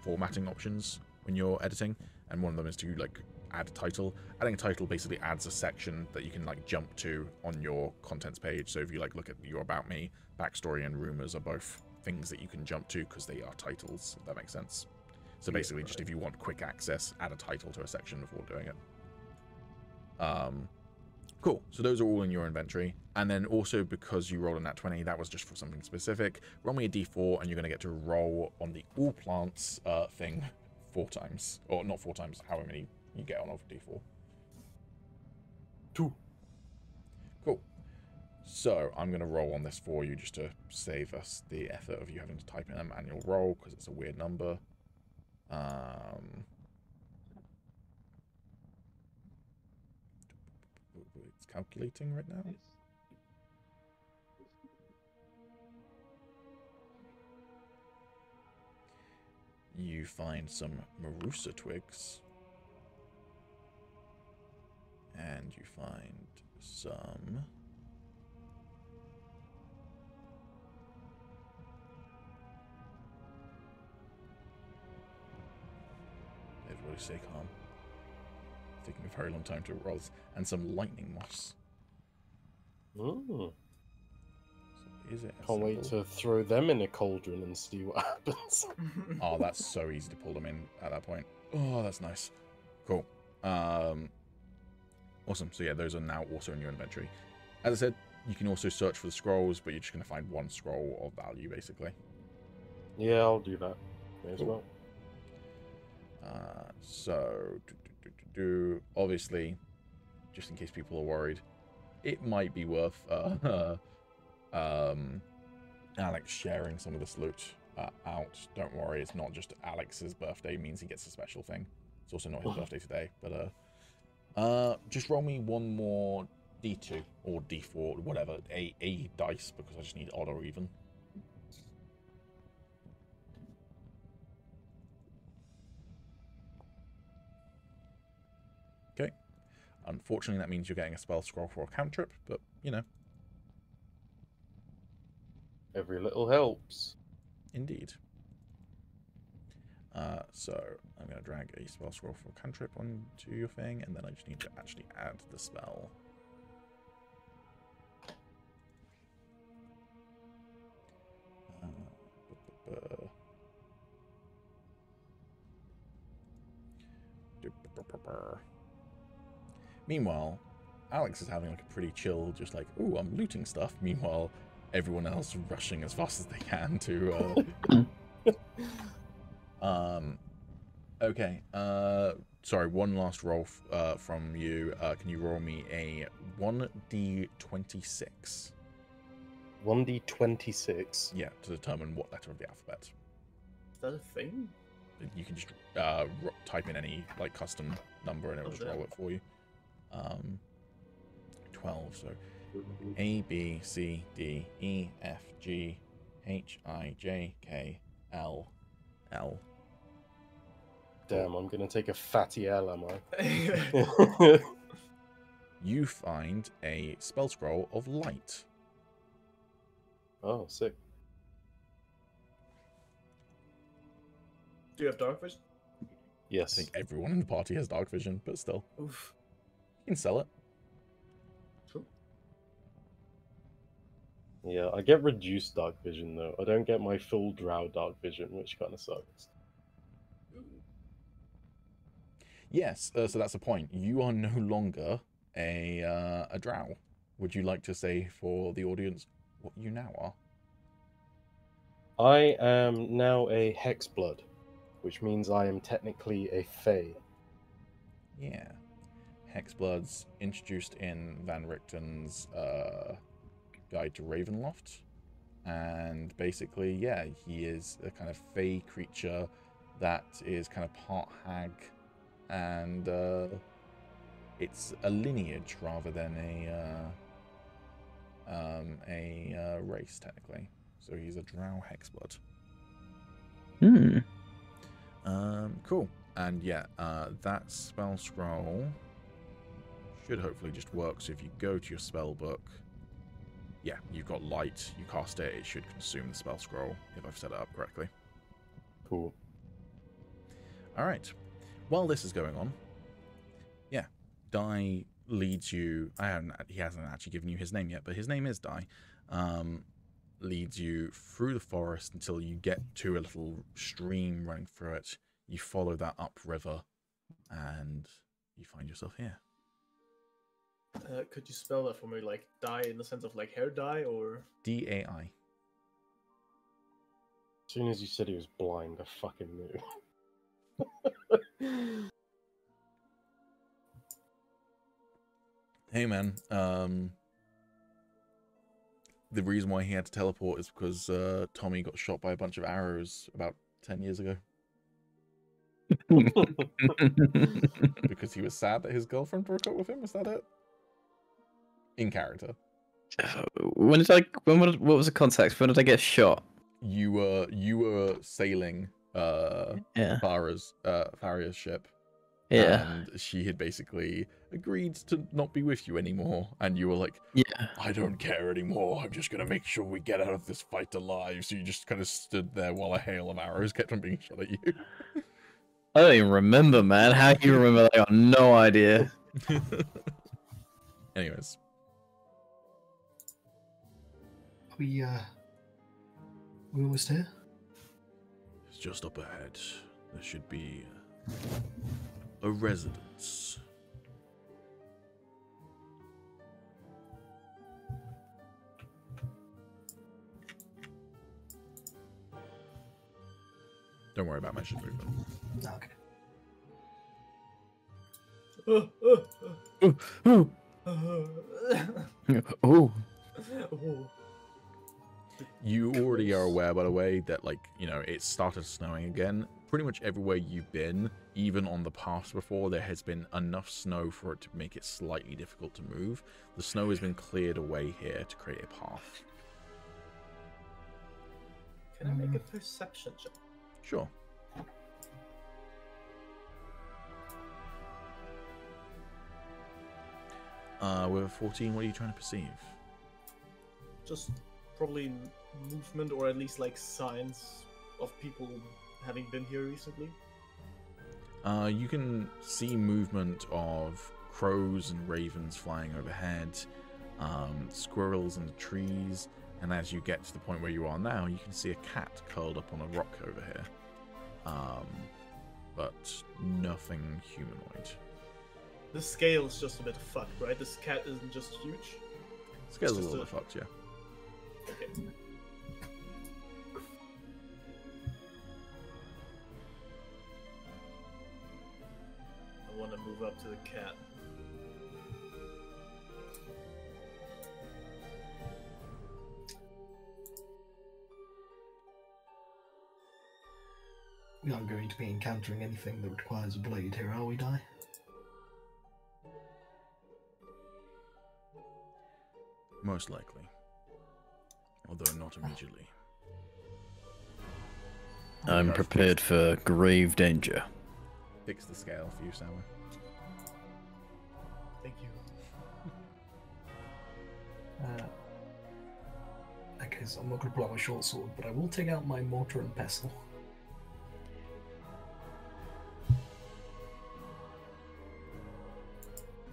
formatting options when you're editing, and one of them is to like add a title. Adding a title basically adds a section that you can like jump to on your contents page. So if you like look at your About Me, backstory, and rumors are both things that you can jump to because they are titles, if that makes sense. So basically, just if you want quick access, add a title to a section before doing it. Cool. So those are all in your inventory. And then also, because you rolled a nat 20, that was just for something specific. Roll me a d4, and you're going to get to roll on the all plants thing 4 times. Or not 4 times, however many you get on of d4. 2. Cool. So I'm going to roll on this for you just to save us the effort of you having to type in a manual roll, because it's a weird number. It's calculating right now. You find some Marusa twigs. And you find some... Everybody stay calm. It's taking a very long time to roll. And some lightning moss. Ooh. So is it Can't wait to throw them in a cauldron and see what happens. Oh, that's so easy to pull them in at that point. Oh, that's nice. Cool. Awesome. So yeah, those are now also in your inventory. As I said, you can also search for the scrolls, but you're just going to find one scroll of value, basically. Yeah, I'll do that. May as well. So, obviously, just in case people are worried, it might be worth Alex sharing some of this loot out. Don't worry, it's not just Alex's birthday means he gets a special thing. It's also not his birthday today, but just roll me one more D2 or D4, whatever, a dice, because I just need odd or even. Okay. Unfortunately, that means you're getting a spell scroll for a cantrip, but, you know. Every little helps. Indeed. So I'm going to drag a spell scroll for a cantrip onto your thing, and then I just need to actually add the spell. Meanwhile, Alex is having like a pretty chill, just like, ooh, I'm looting stuff. Meanwhile, everyone else rushing as fast as they can to okay. Sorry, one last roll from you. Can you roll me a 1d26? 1d26? Yeah, to determine what letter of the alphabet. Is that a thing? You can just type in any like custom number and it'll just roll it for you. 12, so A, B, C, D, E, F, G, H, I, J, K, L, L. Damn, I'm gonna take a fatty L, am I? You find a spell scroll of light. Oh, sick. Do you have dark vision? I Yes. think everyone in the party has dark vision, but still. Oof. You can sell it. Cool. Yeah, I get reduced dark vision though. I don't get my full drow dark vision, which kind of sucks. Yes, so that's the point. You are no longer a drow. Would you like to say for the audience what you now are? I am now a hexblood, which means I am technically a fae. Yeah. Hexbloods introduced in Van Richten's Guide to Ravenloft. And basically, yeah, he is a kind of fae creature that is kind of part hag. And it's a lineage rather than a race, technically. So he's a drow hexblood. Cool. And yeah, that spell scroll should hopefully just work. So if you go to your spell book, yeah, you've got light, you cast it, it should consume the spell scroll, if I've set it up correctly. Cool. Alright. While this is going on, yeah, Dai leads you, he hasn't actually given you his name yet, but his name is Dai, leads you through the forest until you get to a little stream running through it. You follow that upriver, and you find yourself here. Could you spell that for me? Like dye in the sense of like hair dye, or D-A-I. As soon as you said he was blind, I fucking knew. Hey man, the reason why he had to teleport is because Tommy got shot by a bunch of arrows about 10 years ago. Because he was sad that his girlfriend broke up with him, was that it? In character. What was the context? When did I get shot? You were sailing Yeah. Faria's ship. Yeah. And she had basically agreed to not be with you anymore. And you were like, Yeah. I don't care anymore. I'm just going to make sure we get out of this fight alive. So you just kind of stood there while a hail of arrows kept on being shot at you. I don't even remember, man. How do you remember that? I got no idea. Anyways. We almost here? It's just up ahead. There should be a residence. Don't worry about my ship movement. Okay. Oh. You already are aware, by the way, that, like, you know, it started snowing again. Pretty much everywhere you've been, even on the paths before, there has been enough snow for it to make it slightly difficult to move. The snow has been cleared away here to create a path. Can I make a perception check? Sure. With a 14, what are you trying to perceive? Just probably movement, or at least like signs of people having been here recently. You can see movement of crows and ravens flying overhead, squirrels in the trees, and as you get to the point where you are now, you can see a cat curled up on a rock over here. But nothing humanoid. The scale's just a bit fucked, right? This cat isn't just huge. Scale's a It's little just bit fucked, yeah. Okay. I want to move up to the cat. We aren't going to be encountering anything that requires a blade here, are we, Di? Most likely. Although not immediately. I'm prepared for grave danger. Fix the scale for you, Sour. Thank you. Okay, so I'm not going to pull out my short sword, but I will take out my mortar and pestle.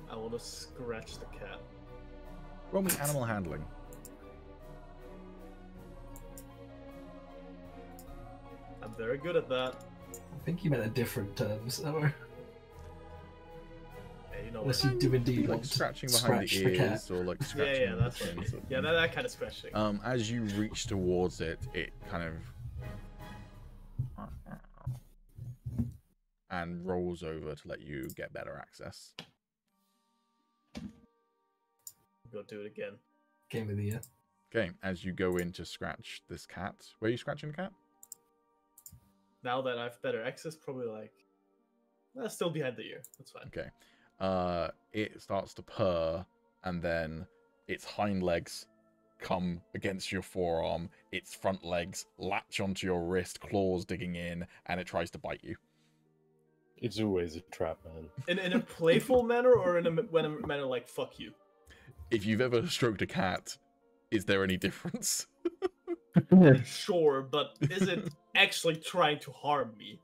I want to scratch the cat. Roll me animal handling. I'm very good at that. I think you meant a different term, so... Hey, you know Unless what? you do indeed Like want to scratching behind scratch the the cat. ears, or like scratching Yeah, that's the what. chin. Yeah, that kind of scratching. As you reach towards it, it kind of and rolls over to let you get better access. Go do it again. Game of the year. Okay, as you go in to scratch this cat, where are you scratching the cat? Now that I've better access, probably like still behind the ear. That's fine. Okay. It starts to purr, and then its hind legs come against your forearm, its front legs latch onto your wrist, claws digging in, and it tries to bite you. It's always a trap, man. In a playful manner, or in a manner like fuck you? If you've ever stroked a cat, is there any difference? Sure, but is it actually trying to harm me?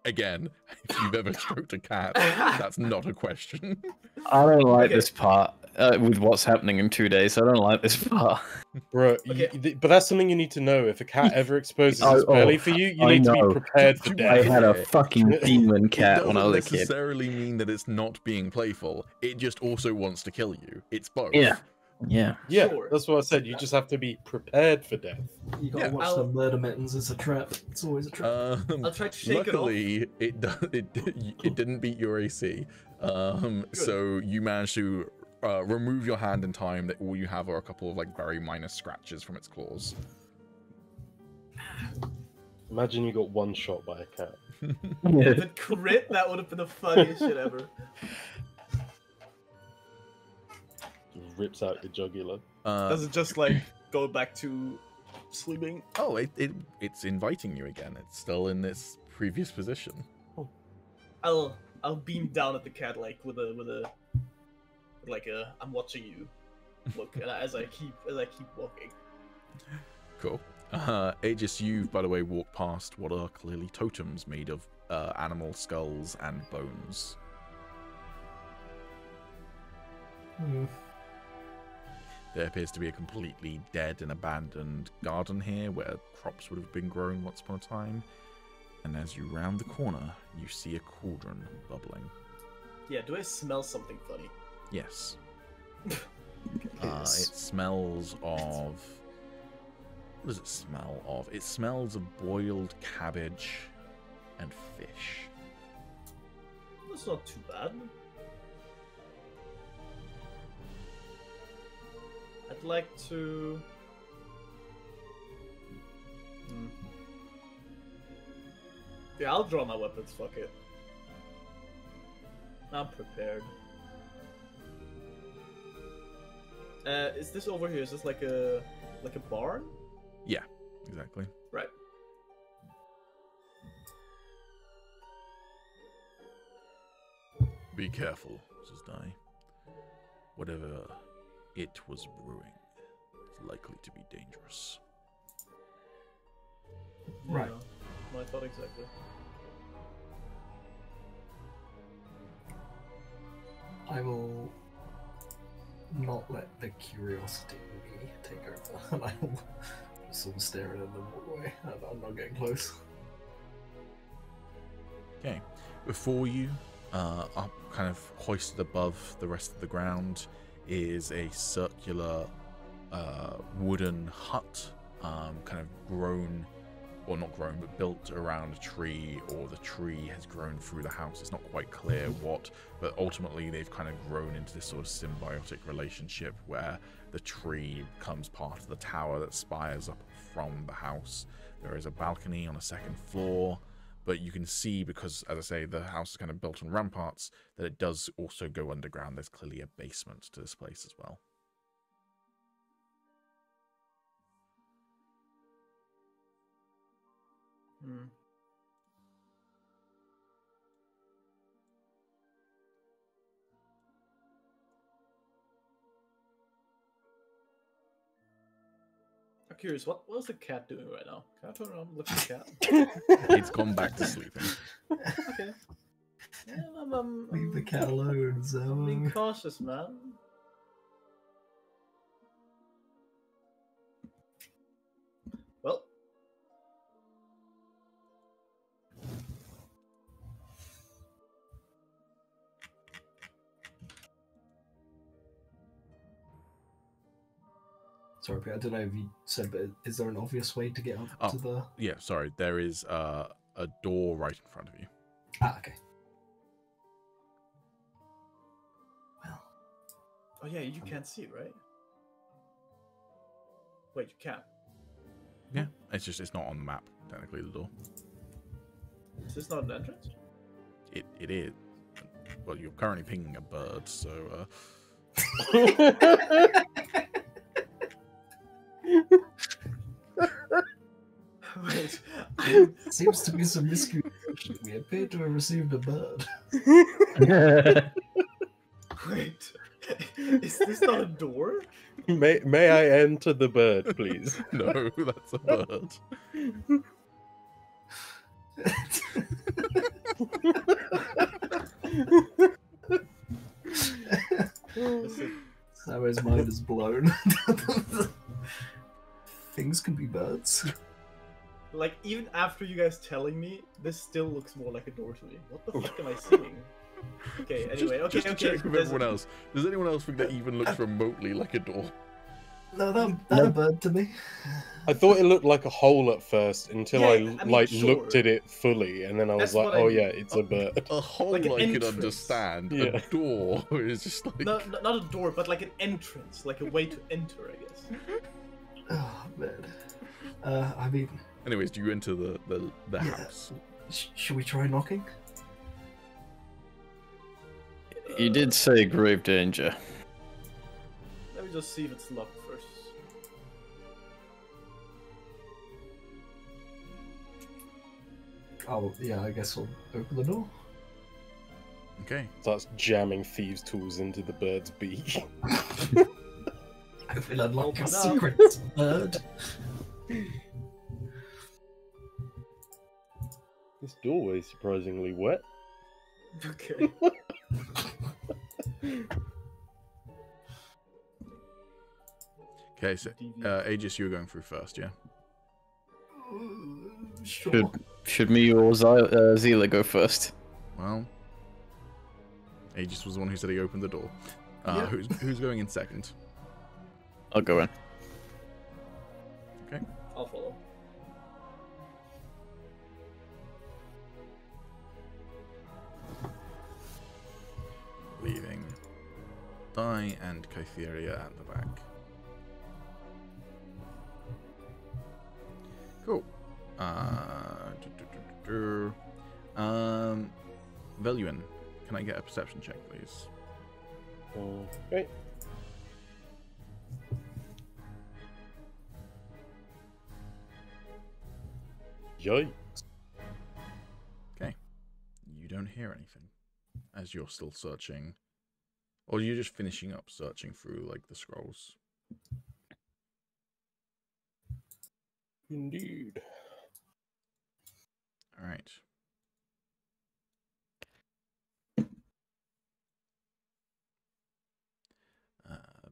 Again, if you've ever stroked a cat, that's not a question. I don't like Okay. this part with what's happening in 2 days. I don't like this part. Bro, Okay. but that's something you need to know. If a cat ever exposes Oh, its belly oh, for you, you I need to know. be prepared for To be I death. had a fair, fucking demon It cat when I doesn't was a kid. necessarily mean that it's not being playful. It just also wants to kill you. It's both. Yeah. Yeah. Yeah, Sure. that's what I said. You just have to be prepared for death. You gotta Yeah. watch the murder mittens. It's a trap. It's always a trap. I'll try to shake luckily, it didn't beat your AC. So you managed to remove your hand in time. That all you have are a couple of like very minor scratches from its claws. Imagine you got one shot by a cat. If it crit, that would have been the funniest shit ever. Just rips out your jugular. Does it just like go back to sleeping? Oh, it's inviting you again. It's still in this previous position. I'll beam down at the cat like with a I'm watching you look, and as I keep walking. Cool. Aegis, you've by the way walked past what are clearly totems made of animal skulls and bones. There appears to be a completely dead and abandoned garden here where crops would have been grown once upon a time. And as you round the corner, you see a cauldron bubbling. Yeah, do I smell something funny? Yes. It smells of... What does it smell of? It smells of boiled cabbage and fish. That's not too bad. I'd like to... Yeah, I'll draw my weapons, fuck it. I'm prepared. Is this over here? Is this like a barn? Yeah, exactly. Right. Be careful, says Dai. Whatever it was brewing is likely to be dangerous. Right. Yeah, I thought exactly. I will not let the curiosity in me take over, and I will just sort of stare at them and walk away. I'm not getting close. Okay. Before you, up kind of hoisted above the rest of the ground, is a circular wooden hut, kind of grown, or not grown, but built around a tree, or the tree has grown through the house. It's not quite clear what, but ultimately they've kind of grown into this sort of symbiotic relationship where the tree becomes part of the tower that spires up from the house. There is a balcony on a second floor, but you can see, because, as I say, the house is kind of built on ramparts, that it does also go underground. There's clearly a basement to this place as well. I'm curious, what's the cat doing right now? Can I turn around and look at the cat? It's gone back to sleeping. Okay. Yeah, Leave the cat alone, I'm being Zamo. cautious, man. Well. Sorry, Pete, I don't know if you said, but is there an obvious way to get up to the... Yeah, sorry. There is a door right in front of you. Ah, okay. Well... Oh yeah, you can't see, right? Wait, you can't. Yeah, it's not on the map, technically, the door. Is this not an entrance? It is. Well, you're currently pinging a bird, so... Wait, Seems to be some miscommunication. We appear to have received a bird. wait. Is this not a door? May I enter the bird, please? No, that's a bird. Samo's mind is blown. Things can be birds. Like, even after you guys telling me, this still looks more like a door to me. What the fuck am I seeing? Okay, anyway, just to check with everyone else. Does anyone else think that even looks remotely like a door? No, that's a bird to me. I thought it looked like a hole at first until I mean, looked at it fully, and then I was That's like, what I oh mean. yeah, it's a bird. A hole Like an I could entrance. understand. Yeah. A door is just like... No, not a door, but like an entrance, like a way to enter, I guess. Oh, man. I mean... Anyways, do you enter the house? Should we try knocking? You did say grave danger. Let me just see if it's locked first. Oh, yeah, I guess I'll open the door. Okay. Starts jamming thieves' tools into the bird's beak. I will unlock Open a up. secret bird. This doorway's surprisingly wet. Okay. Okay, so Aegis, you were going through first, yeah? Sure. Should me or Zila go first? Well, Aegis was the one who said he opened the door. Yeah. Who's going in second? I'll go in. Okay. I'll follow. Leaving Dai and Kytheria at the back. Cool. Veluin, can I get a perception check, please? Okay. Yikes. Okay. You don't hear anything as you're still searching. Or you're just finishing up searching through, like, the scrolls. Indeed. Alright.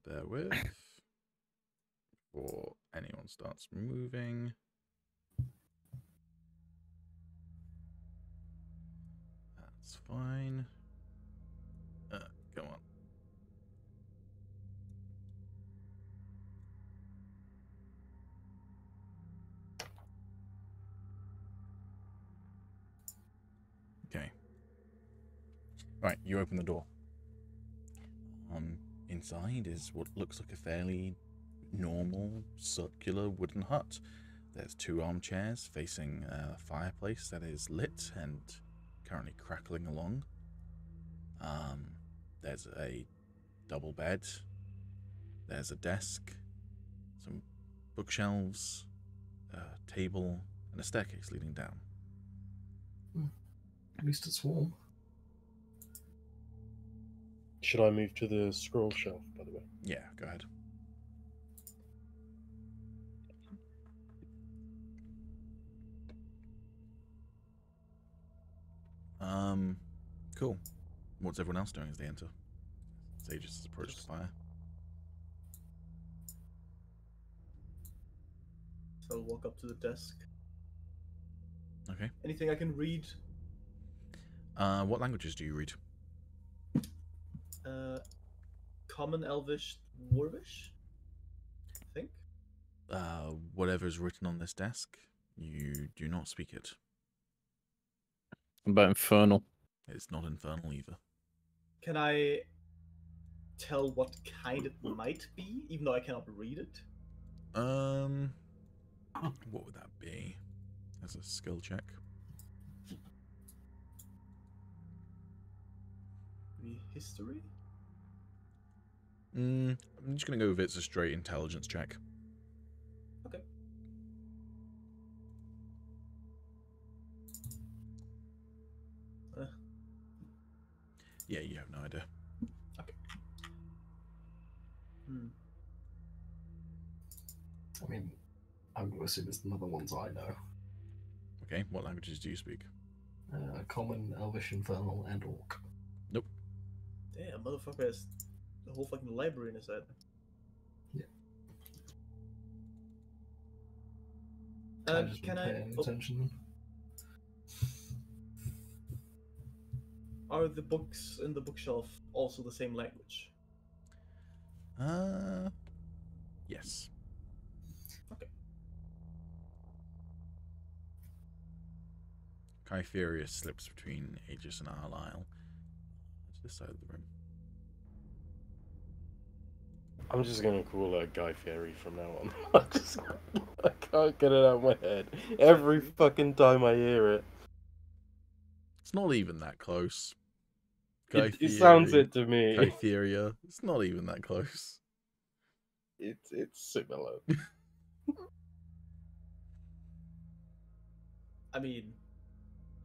Bear with. Before anyone starts moving. That's fine. Come on. Okay. Right, you open the door. Inside is what looks like a fairly normal circular wooden hut. There's 2 armchairs facing a fireplace that is lit and currently crackling along. There's a double bed. There's a desk, some bookshelves, a table, and a staircase leading down. At least it's warm. Should I move to the scroll shelf, by the way? Yeah, go ahead. Cool. What's everyone else doing as they enter? Sages has approached the fire. So I'll walk up to the desk. Okay. Anything I can read? What languages do you read? Common, Elvish, Dwarvish? I think. Whatever's written on this desk, you do not speak it. What about Infernal? It's not infernal either. Can I tell what kind it might be, even though I cannot read it? What would that be? As a skill check. Maybe history? I'm just gonna go with it's a straight intelligence check. Okay. Yeah, you have no idea. Okay. I mean, I'm going to assume it's none of the ones I know. Okay, what languages do you speak? Common, Elvish, Infernal, and Orc. Nope. Damn, motherfucker has the whole fucking library in his head. I just Can been I? paying attention. Are the books in the bookshelf also the same language? Yes. Okay. Kytheria slips between Aegis and Arlisle to this side of the room. I'm just gonna call her Guy Fieri from now on. I can't get it out of my head. Every fucking time I hear it. It's not even that close. It sounds it to me. Kytheria. It's not even that close. It's similar. I mean,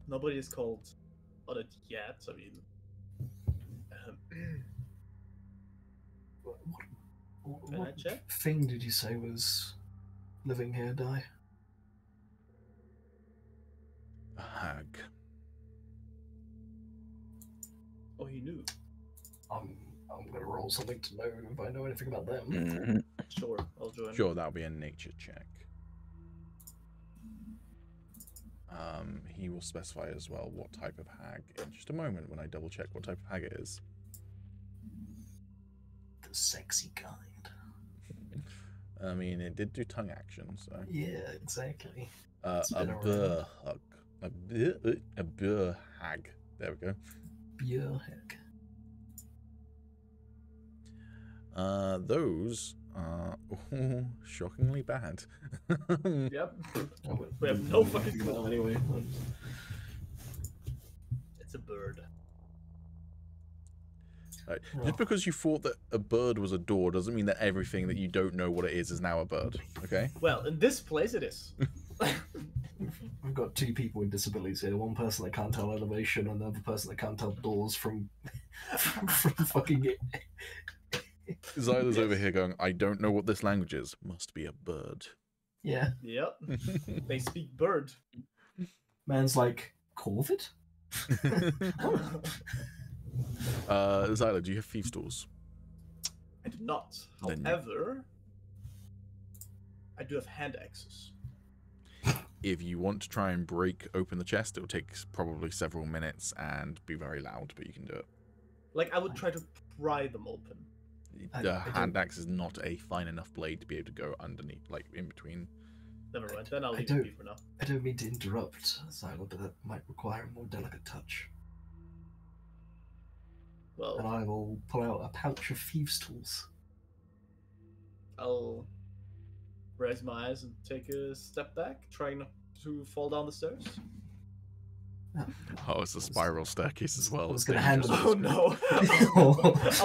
Nobody is called on it yet. I mean, Can I check? thing did you say was living here, Die? A hag. oh, he knew. I'm gonna roll something to know if I know anything about them. Mhm. Sure, I'll join. Sure, that'll be a nature check. He will specify as well what type of hag in just a moment when I double check what type of hag it is. The sexy kind. I mean, it did do tongue action, so. Yeah, exactly. A It's been around. burr hug. A burr hag. There we go. Yeah, heck. Those are shockingly bad. Yep. I wouldn't We have no think fucking about clue. it anyway. It's a bird. Right. Oh. Just because you thought that a bird was a door doesn't mean that everything that you don't know what it is now a bird. Okay? Well, in this place it is. We've got two people with disabilities here. One person that can't tell elevation, and the other person that can't tell doors from fucking it. Zyla's over here going, I don't know what this language is. Must be a bird. Yeah. Yep. They speak bird. Man's like, Corvid? Zyla, do you have thieves' tools? I do not. Then- However, I do have hand axes. If you want to try and break open the chest, it will take probably several minutes and be very loud, but you can do it. Like, I would try to pry them open. The I hand axe is not a fine enough blade to be able to go underneath, like in between. Never mind, then I'll I leave don't- it be for now. I don't mean to interrupt, Zyla, but that might require a more delicate touch. And Well, I will pull out a pouch of thieves' tools. I'll raise my eyes and take a step back, trying not to fall down the stairs. Oh, it's a spiral staircase as well. I was It's gonna hand dangerous. Oh no!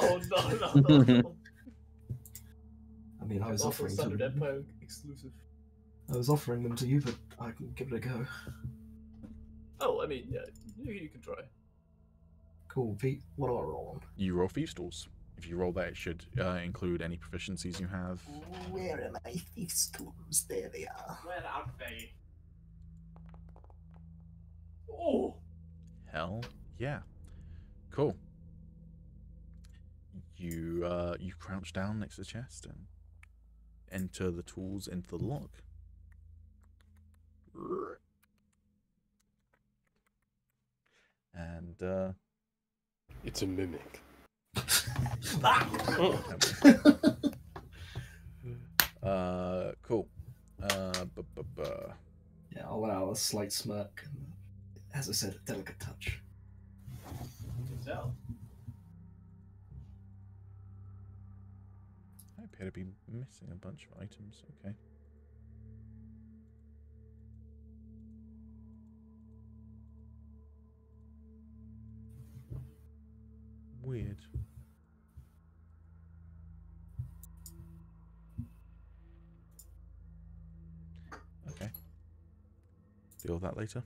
Oh no! I mean, I was Also offering Standard them. Empire exclusive. I was offering them to you, but I can give it a go. Oh, I mean, yeah, you can try. Cool, Pete. What are I rolling? You roll thieves' tools. If you roll that, it should include any proficiencies you have. Where are my thieves' tools? There they are. Where are they? Oh! Hell yeah. Cool. You crouch down next to the chest and enter the tools into the lock. And It's a mimic. cool. Yeah, I'll allow a slight smirk. And, as I said, a delicate touch. So, I appear to be missing a bunch of items. Okay. Weird. Okay. Deal with that later.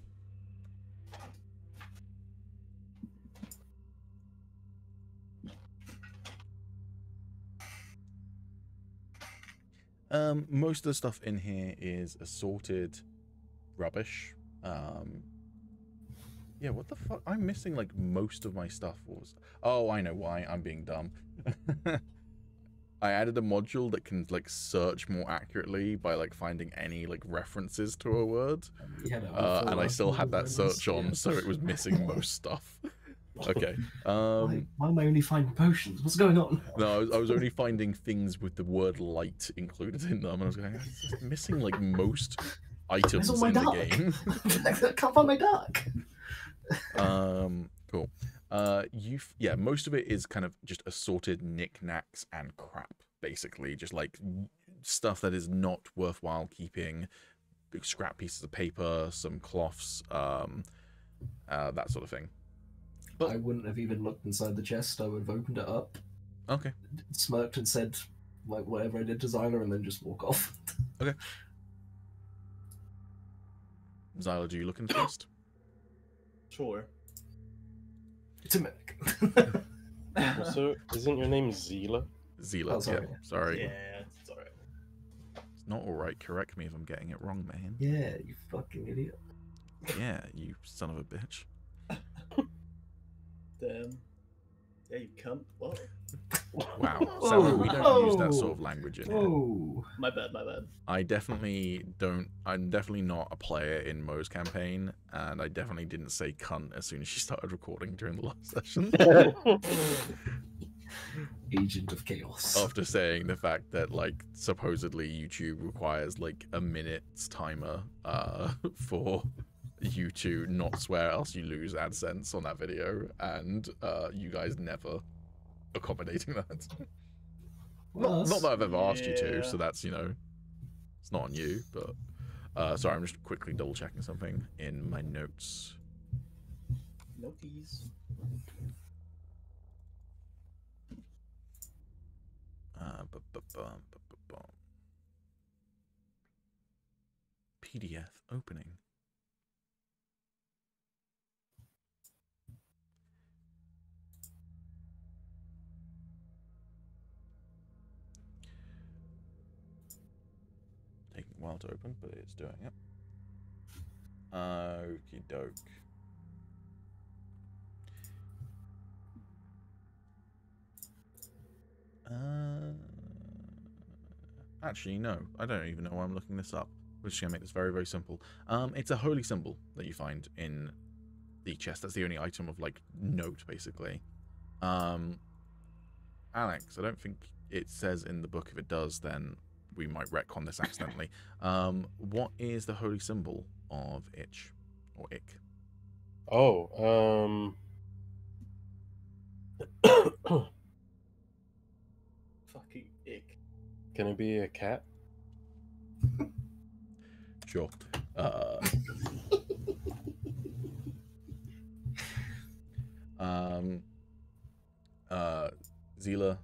Most of the stuff in here is assorted rubbish. Yeah, what the fuck? I'm missing like most of my stuff. Oh, I know why. I'm being dumb. I added a module that can like search more accurately by like finding any like references to a word. Yeah, no, And I still had that search on, yeah. so it was missing most stuff. Okay. Why am I only finding potions? What's going on? No, I was only finding things with the word light included in them, and I was going, "This is missing like most items all my in the dark?" game." I can't find my duck. Cool. Yeah, most of it is kind of just assorted knickknacks and crap, basically, just like stuff that is not worthwhile keeping, big scrap pieces of paper, some cloths, that sort of thing. I wouldn't have even looked inside the chest. I would have opened it up, Okay. smirked, and said like whatever I did to Zyla, and then just walk off. Zyla, do you look in first? Sure. It's a mimic. Also, isn't your name Zila? Zila, Oh, sorry. yeah, sorry. Yeah, it's alright. It's not alright, correct me if I'm getting it wrong, man. Yeah, you fucking idiot. Yeah, you son of a bitch. Damn. Yeah, you cunt. Whoa. Wow. Sour, we don't use that sort of language in here. Oh, My bad, my bad. I definitely don't. I'm definitely not a player in Mo's campaign, and I definitely didn't say cunt as soon as she started recording during the last session. agent of chaos. After saying the fact that, like, supposedly YouTube requires like a minute's timer for you to not swear, else you lose AdSense on that video, and you guys never accommodating that. Well, Not that I've ever asked you to, Yeah. so that's, you know, it's not on you, but sorry, I'm just quickly double checking something in my notes. Noties. PDF opening. Taking a while to open, but it's doing it. Okie doke. Actually, no. I don't even know why I'm looking this up. We're just gonna make this very, very simple. It's a holy symbol that you find in the chest. That's the only item of like note, basically. Alex, I don't think it says in the book. If it does, then we might retcon this accidentally. What is the holy symbol of itch or ick? Oh, Fucking ick. can it be a cat? Sure. Zila,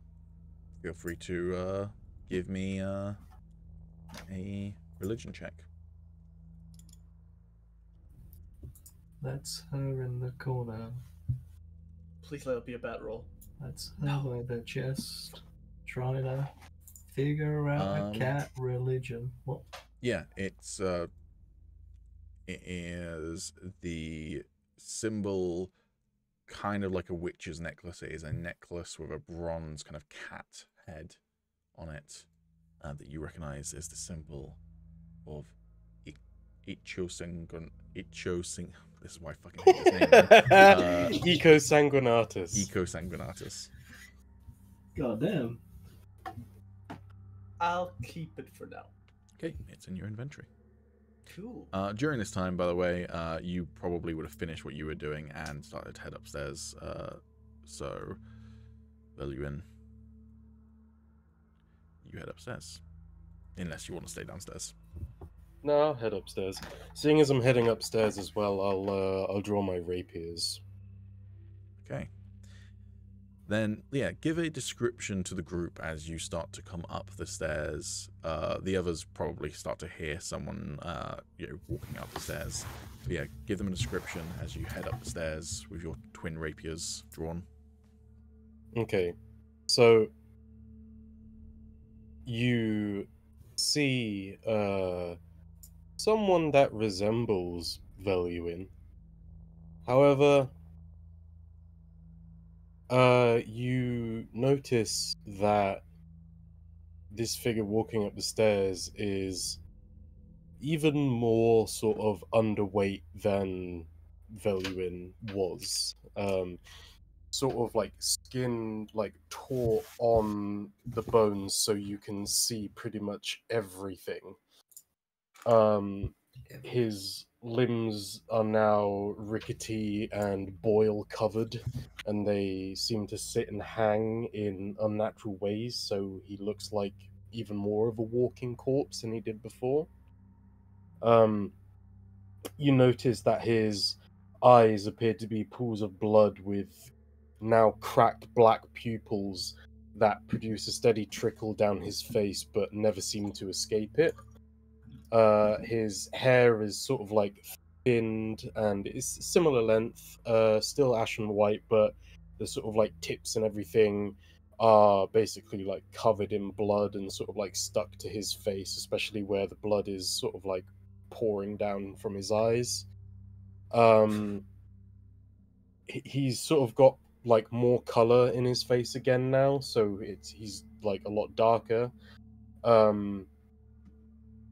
feel free to give me a religion check. That's her in the corner. Please let it be a bad roll. That's her by the chest. Trying to figure out a cat religion. What? Yeah, it is the symbol, kind of like a witch's necklace. It is a necklace with a bronze kind of cat head on it that you recognize as the symbol of Ichosing. This is why I fucking hate his name. Eco Sanguinatus. Eco Sanguinatus. God damn. I'll keep it for now. Okay, it's in your inventory. Cool. During this time, by the way, you probably would have finished what you were doing and started to head upstairs. So, Lehlion, you head upstairs. Unless you want to stay downstairs. No, I'll head upstairs. Seeing as I'm heading upstairs as well, I'll draw my rapiers. Okay. Then, yeah, give a description to the group as you start to come up the stairs. The others probably start to hear someone, walking up the stairs. But yeah, give them a description as you head up the stairs with your twin rapiers drawn. Okay, so you see someone that resembles Veluin. However, you notice that this figure walking up the stairs is even more sort of underweight than Veluin was. Sort of like skin like tore on the bones so you can see pretty much everything. His limbs are now rickety and boil covered, and they seem to sit and hang in unnatural ways, so he looks like even more of a walking corpse than he did before. You notice that his eyes appear to be pools of blood with now cracked black pupils that produce a steady trickle down his face but never seem to escape it. His hair is sort of like finned and it's similar length, still ashen white, but the sort of like tips and everything are basically like covered in blood and sort of like stuck to his face, especially where the blood is sort of like pouring down from his eyes. He's sort of got like more color in his face again now, so he's like a lot darker.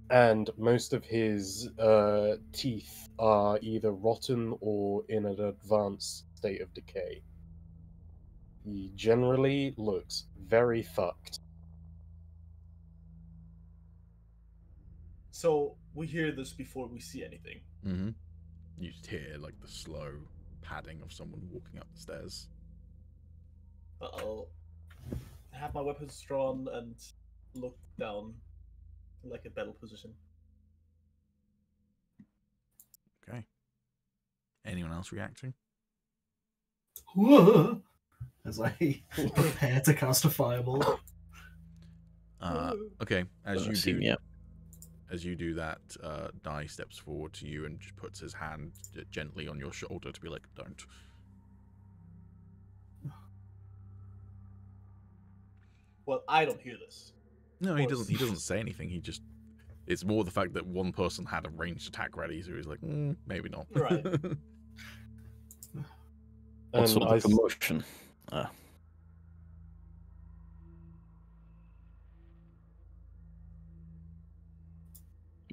And most of his teeth are either rotten or in an advanced state of decay. He generally looks very fucked. So we hear this before we see anything. Mm-hmm. You just hear like the slow padding of someone walking up the stairs. I'll have my weapons drawn and look down like a battle position. Okay. Anyone else reacting? As I prepare to cast a fireball. Okay. As Don't you see do, me yet. as you do that, Dai steps forward to you and just puts his hand gently on your shoulder to be like, "Don't." Well, I don't hear this. No, he doesn't. He doesn't say anything. He just. It's more the fact that one person had a ranged attack ready, so he's like, maybe not. Right. What And sort of commotion? What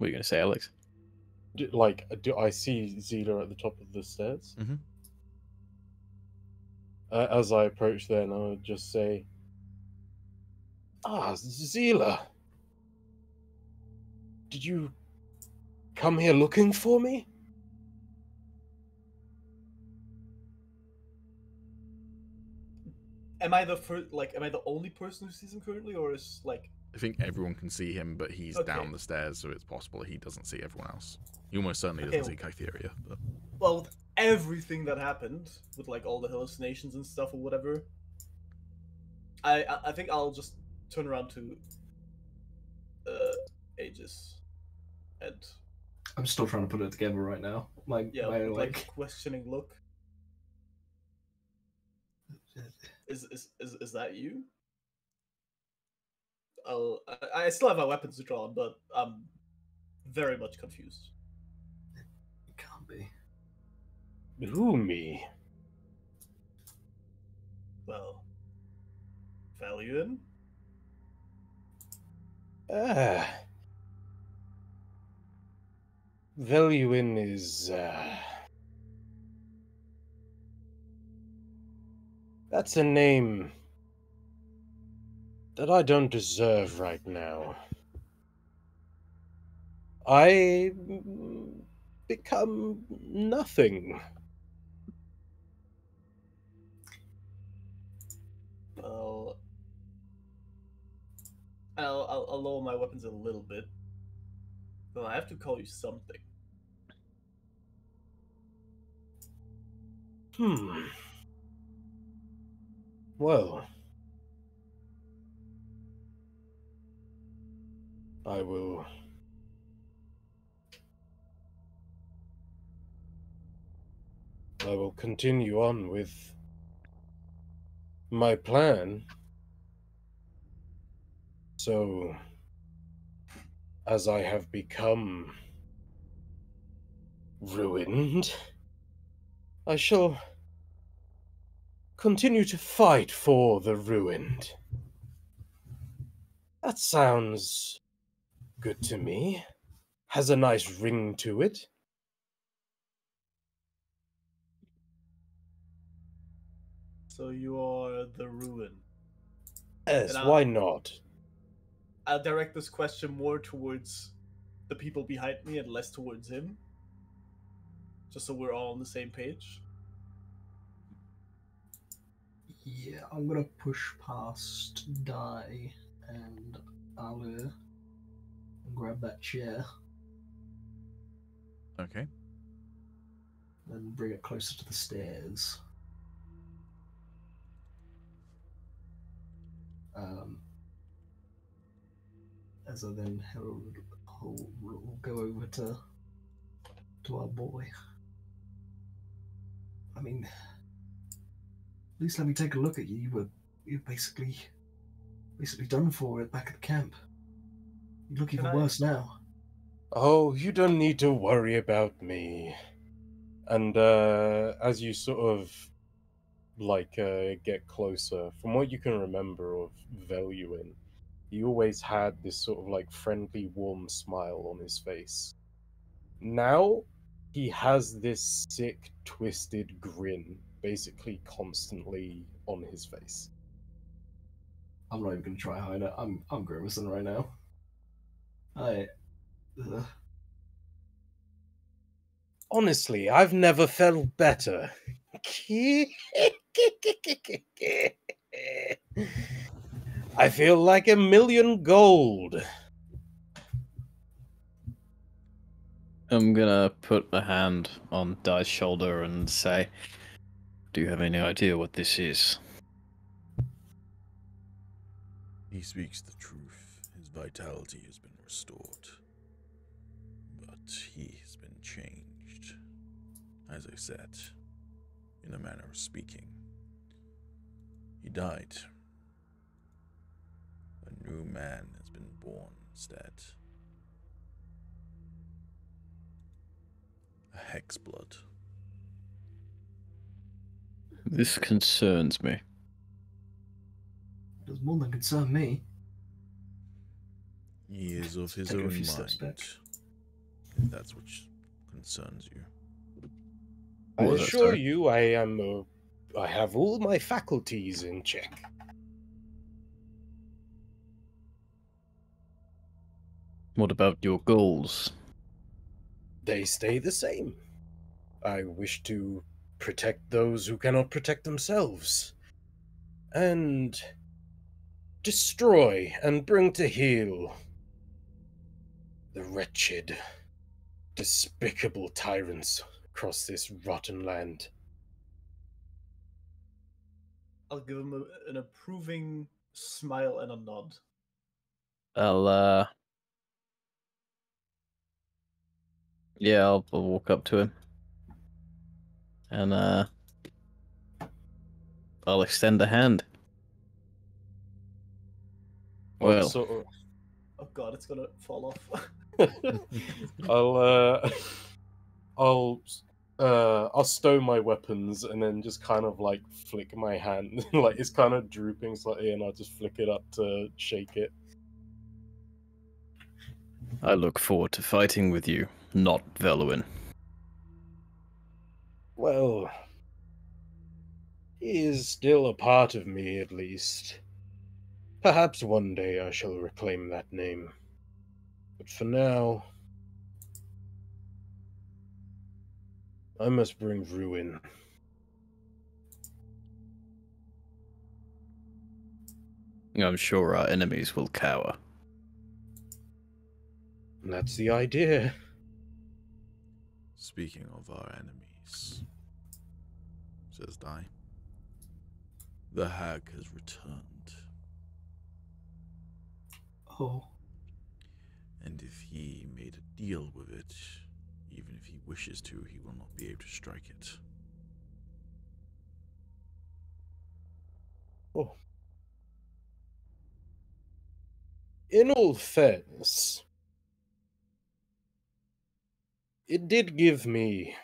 are you going to say, Alex? Do I see Zila at the top of the stairs? Mhm. As I approach then, I would just say, Zila! Did you come here looking for me? Am I the first? Like, am I the only person who sees him currently, or is like? I think everyone can see him, but he's down the stairs, so it's possible he doesn't see everyone else. He almost certainly doesn't see Kytheria. But... Well, with everything that happened, with like all the hallucinations and stuff or whatever, I think I'll just turn around to Aegis, and I'm still trying to put it together right now. My with, like questioning look. Is that you? I still have my weapons drawn, but I'm very much confused. It can't be. Who, me? Well, Lehlion? Lehlion is, that's a name that I don't deserve right now. I become nothing. Well, I'll lower my weapons a little bit. But I have to call you something. Well, I will continue on with my plan. So, as I have become ruined, I shall continue to fight for the ruined. That sounds good to me. Has a nice ring to it. So you are the ruin. Yes, why not? I'll direct this question more towards the people behind me and less towards him. Just so we're all on the same page. Yeah, I'm gonna push past Dai and I'll grab that chair Okay. and bring it closer to the stairs. As I then will go over to to our boy. I mean, at least let me take a look at you. You're basically done for it back at the camp. You look even worse now. Oh, you don't need to worry about me. And as you sort of get closer, from what you can remember of Veluin, he always had this sort of like friendly, warm smile on his face. Now he has this sick, twisted grin, basically constantly on his face. I'm not even gonna try hide it. I'm grimacing right now. Honestly, I've never felt better. I feel like 1,000,000 gold. I'm gonna put a hand on Dai's shoulder and say, do you have any idea what this is? He speaks the truth. His vitality has been restored. But he has been changed. As I said, in a manner of speaking. He died. A new man has been born instead. A hexblood. This concerns me. Does more than concern me. He is of his Take a own few steps mind. back. If that's what concerns you. I What was that, assure sorry? you, I have all my faculties in check. What about your goals? They stay the same. I wish to protect those who cannot protect themselves. And destroy and bring to heel the wretched, despicable tyrants across this rotten land. I'll give him an approving smile and a nod. I'll walk up to him. And, I'll extend a hand. Well, Sort of, Oh god, it's gonna fall off. I'll stow my weapons and then just kind of like flick my hand. Like it's kind of drooping slightly, and I'll just flick it up to shake it. I look forward to fighting with you, not Veluin. Well, he is still a part of me, at least. Perhaps one day I shall reclaim that name. But for now, I must bring ruin. I'm sure our enemies will cower. And that's the idea. Speaking of our enemies, says Dai, the hag has returned. Oh. And if he made a deal with it, even if he wishes to, he will not be able to strike it. Oh. In all fairness, it did give me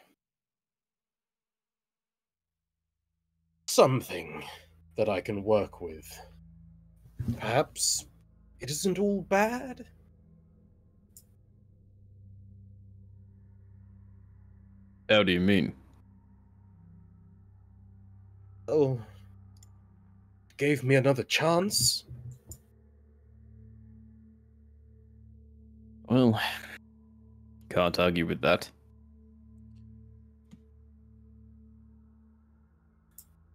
something that I can work with. Perhaps it isn't all bad? How do you mean? Oh, it gave me another chance. Well, can't argue with that.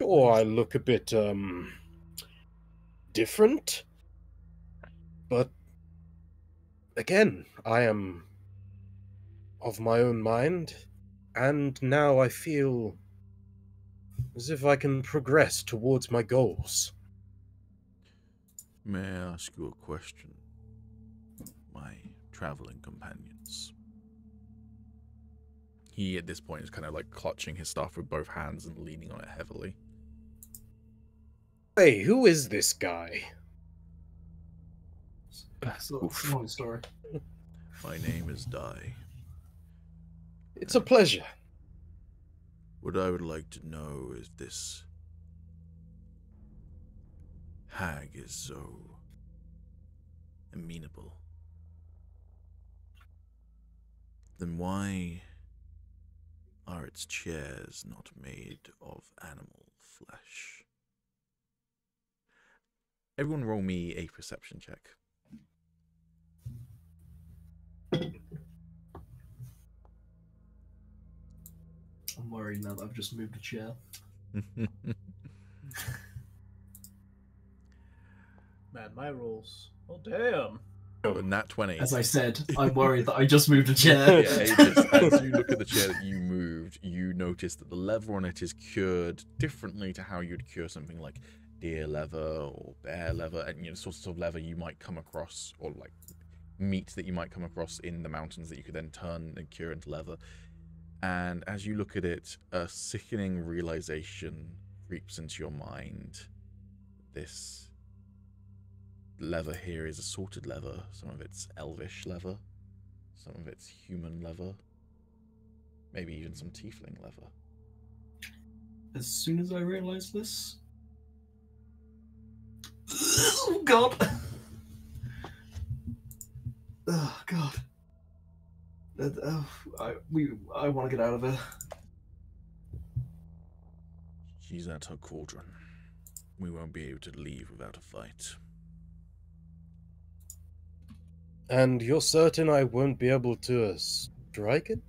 Sure, I look a bit, different. But, again, I am of my own mind, and now I feel as if I can progress towards my goals. May I ask you a question, my traveling companions? He, at this point, is kind of like clutching his staff with both hands and leaning on it heavily. Hey, who is this guy? So it's a long story. My name is Dai. It's a pleasure. What I would like to know is this hag is so amenable. Then why are its chairs not made of animal flesh? Everyone roll me a perception check. I'm worried now that I've just moved a chair. Man, my rolls. Oh, damn. Nat 20. As I said, I'm worried that I just moved a chair. Yeah, as you look at the chair that you moved, you notice that the leather on it is cured differently to how you'd cure something like deer leather or bear leather, and you know, sorts of leather you might come across, or like meat that you might come across in the mountains that you could then turn and cure into leather. And as you look at it, a sickening realization creeps into your mind. This leather here is assorted leather. Some of it's elvish leather, some of it's human leather, maybe even some tiefling leather. As soon as I realised this... Oh, God! Oh, God. I want to get out of here. She's at her cauldron. We won't be able to leave without a fight. And you're certain I won't be able to strike it?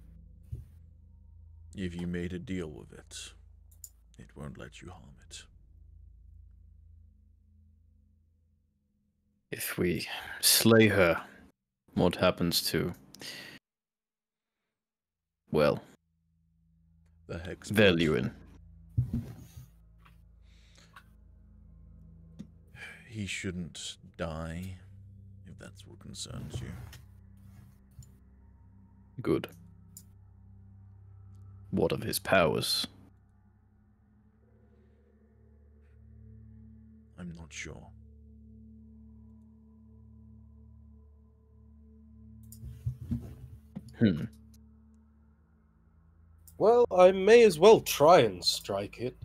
If you made a deal with it, it won't let you harm it. If we slay her, what happens to... well, The hex. Lehlion? He shouldn't die, if that's what concerns you. Good. What of his powers? I'm not sure. Well, I may as well try and strike it.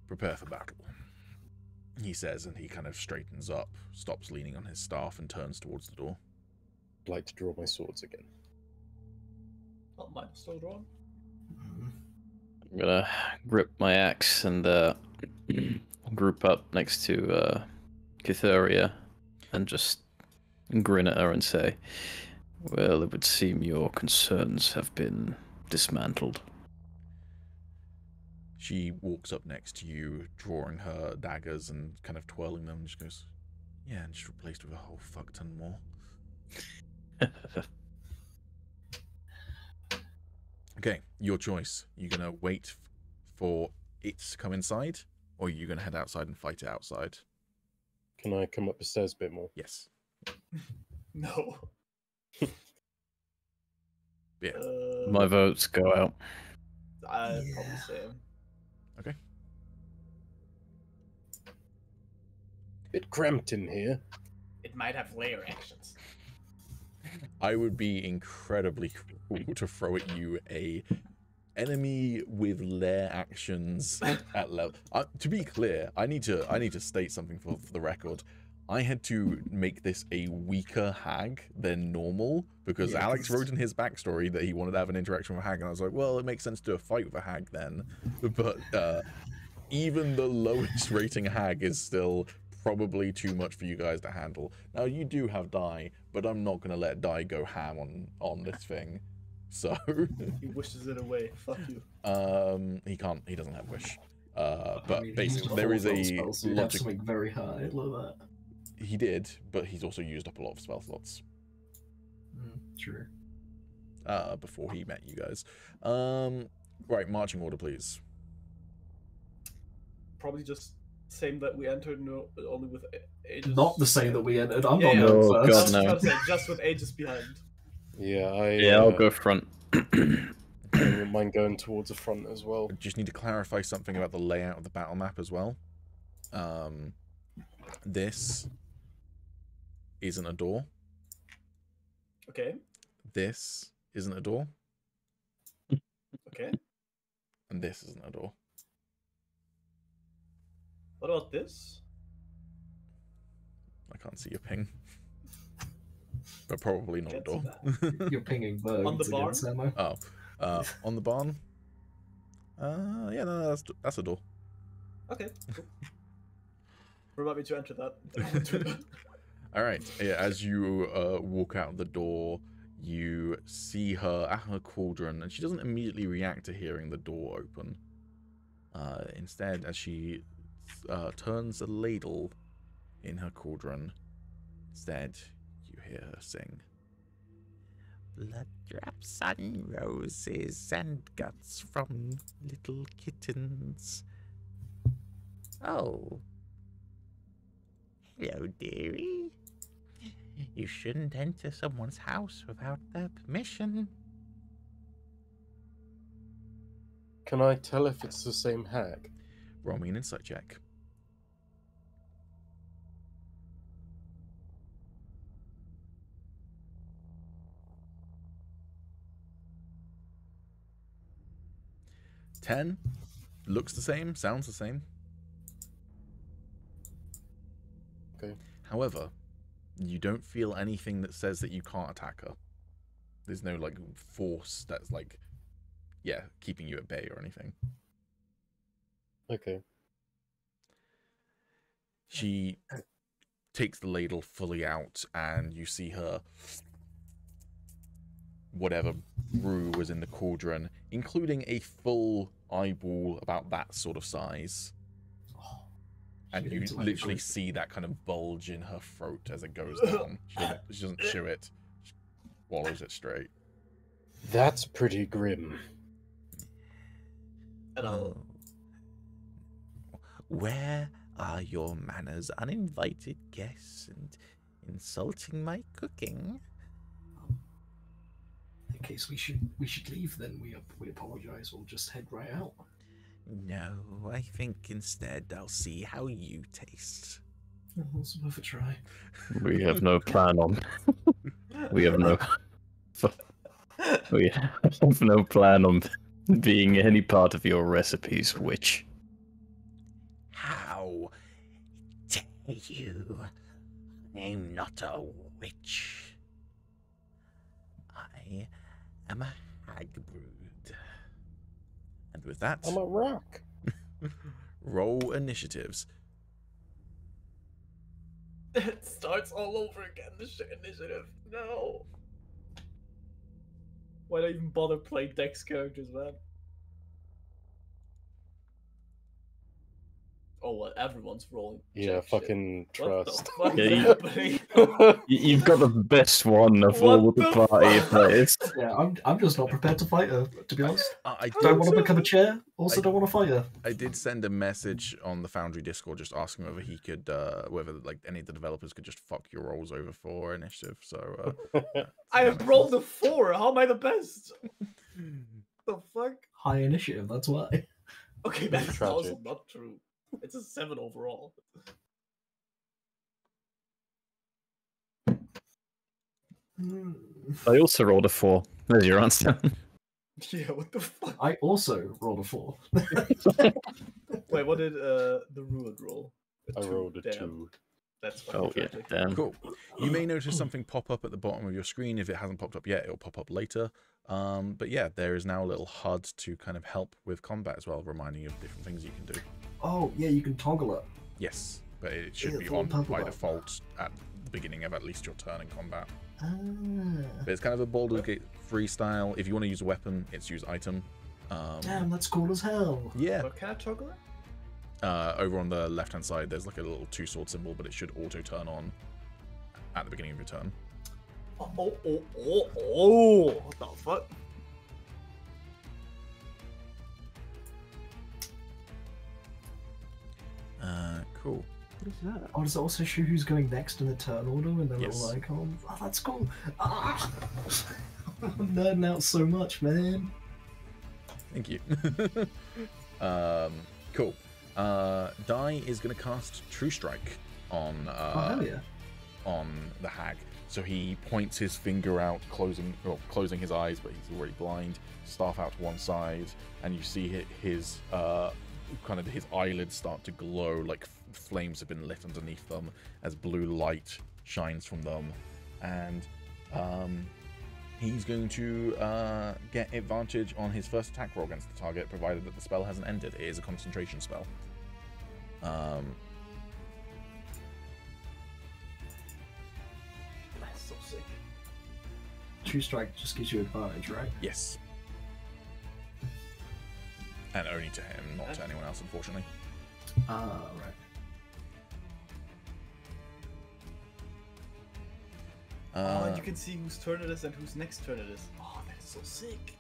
Prepare for battle, he says, and he kind of straightens up, stops leaning on his staff, and turns towards the door. I'd like to draw my swords again. Oh, mine's still drawn. I'm gonna grip my axe and group up next to Cytheria and just grin at her and say, well, it would seem your concerns have been dismantled. She walks up next to you, drawing her daggers and kind of twirling them, and just goes, yeah, and just replaced with a whole fuck ton more. Okay, your choice. You gonna wait for it to come inside, or are you gonna head outside and fight it outside? Can I come up the stairs a bit more? Yes. No. Yeah. My votes go out. I'd probably say Okay. Bit cramped in here. it might have layer actions. I would be incredibly cool to throw at you a enemy with lair actions at level. To be clear, I need to state something for the record. I had to make this a weaker hag than normal because Alex wrote in his backstory that he wanted to have an interaction with a hag, and I was like, well, it makes sense to do a fight with a hag then. But even the lowest rating hag is still probably too much for you guys to handle. Now, you do have Dai, but I'm not going to let Dai go ham on this thing. So He wishes it away. Fuck you. he can't. He doesn't have wish. But I mean, basically, there is a spell, so you'd have logic. something very high. Look at that. He did, but he's also used up a lot of spell slots True. before he met you guys. Right, marching order, please. Probably just same that we entered, no, only with ages. Not the same that we entered. I'm Yeah, not yeah. going Oh, first. God, I was no. about to say, just with ages behind. Yeah, Yeah, I'll go front. I wouldn't mind going towards the front as well. I just need to clarify something about the layout of the battle map as well. This isn't a door. Okay. This isn't a door. Okay. And this isn't a door. What about this? I can't see your ping. But probably not a Can't see door. You're pinging birds On the barn? against ammo. Oh. On the barn? Yeah, no, that's a door. Okay. Cool. Remind me to enter that. Alright, yeah, as you walk out the door, you see her at her cauldron, and she doesn't immediately react to hearing the door open. Instead, as she turns a ladle in her cauldron, instead, you hear her sing. Blood drops on roses and guts from little kittens. Oh. Hello, dearie. You shouldn't enter someone's house without their permission. Can I tell if it's the same hag? Roll me an insight check. Ten. Looks the same, sounds the same. Okay. However, you don't feel anything that says that you can't attack her. There's no, like, force that's, like, yeah, keeping you at bay or anything. Okay. She takes the ladle fully out, and you see her, whatever brew was in the cauldron, including a full eyeball about that sort of size. And you literally see that kind of bulge in her throat as it goes down. She doesn't chew it. She swallows it straight. That's pretty grim. Hello. Where are your manners, uninvited guests, and insulting my cooking? In case we should leave, then we apologize. We'll just head right out. No, I think instead I'll see how you taste. It's worth a try. We have no plan on. We have no. We have no plan on being any part of your recipes, witch. How dare you? I'm not a witch. I am a hag brood. And with that, I'm a rock. roll initiatives. It starts all over again, the shit initiative. No. Why'd I even bother playing Dex characters, man? Oh, what? Everyone's rolling. Yeah, jack shit. fucking trust. What the fuck Yeah, is you- happening? You've got the best one of What all of the the party fuck? players. Yeah, I'm just not prepared to fight her, to be honest. I Don't want to did, become a chair, also don't want to fight her. I did send a message on the Foundry Discord just asking whether he could, whether like any of the developers could just fuck your rolls over for initiative. So I have rolled a 4. How am I the best? The fuck? High initiative, that's why. Okay, that's Tragic. also not true. It's a 7 overall. I also rolled a 4. There's your answer. Yeah, what the fuck? I also rolled a 4. Wait, what did the Ruined roll? I rolled a Damn. 2. That's fucking Oh yeah, tragic. damn. cool. You may notice something pop up at the bottom of your screen. If it hasn't popped up yet, it'll pop up later. But yeah, there is now a little HUD to kind of help with combat as well, reminding you of different things you can do. Oh, yeah, you can toggle it. Yes, but it should Yeah, be full on purple by button. default at the beginning of at least your turn in combat. Ah. But it's kind of a Baldur's Gate freestyle. If you want to use a weapon, it's use item. Damn, that's cool as hell. Yeah. But can I toggle it? Over on the left-hand side, there's like a little 2-sword symbol, but it should auto-turn on at the beginning of your turn. Oh, what the fuck? Yeah. Oh, does it also show who's going next in the turn order with the Yes. little icon? Oh, that's cool. Ah! I'm nerding out so much, man. Thank you. Cool. Dai is going to cast True Strike on Hell yeah. on the hag. So he points his finger out, closing his eyes, but he's already blind. Staff out to one side, and you see his kind of his eyelids start to glow, like flames have been lit underneath them as blue light shines from them, and he's going to get advantage on his first attack roll against the target, provided that the spell hasn't ended. It is a concentration spell. That's so sick. True Strike just gives you advantage, right? Yes. And only to him, not to anyone else, unfortunately. Ah, right. Oh, and you can see whose turn it is and whose next turn it is. Oh, that is so sick.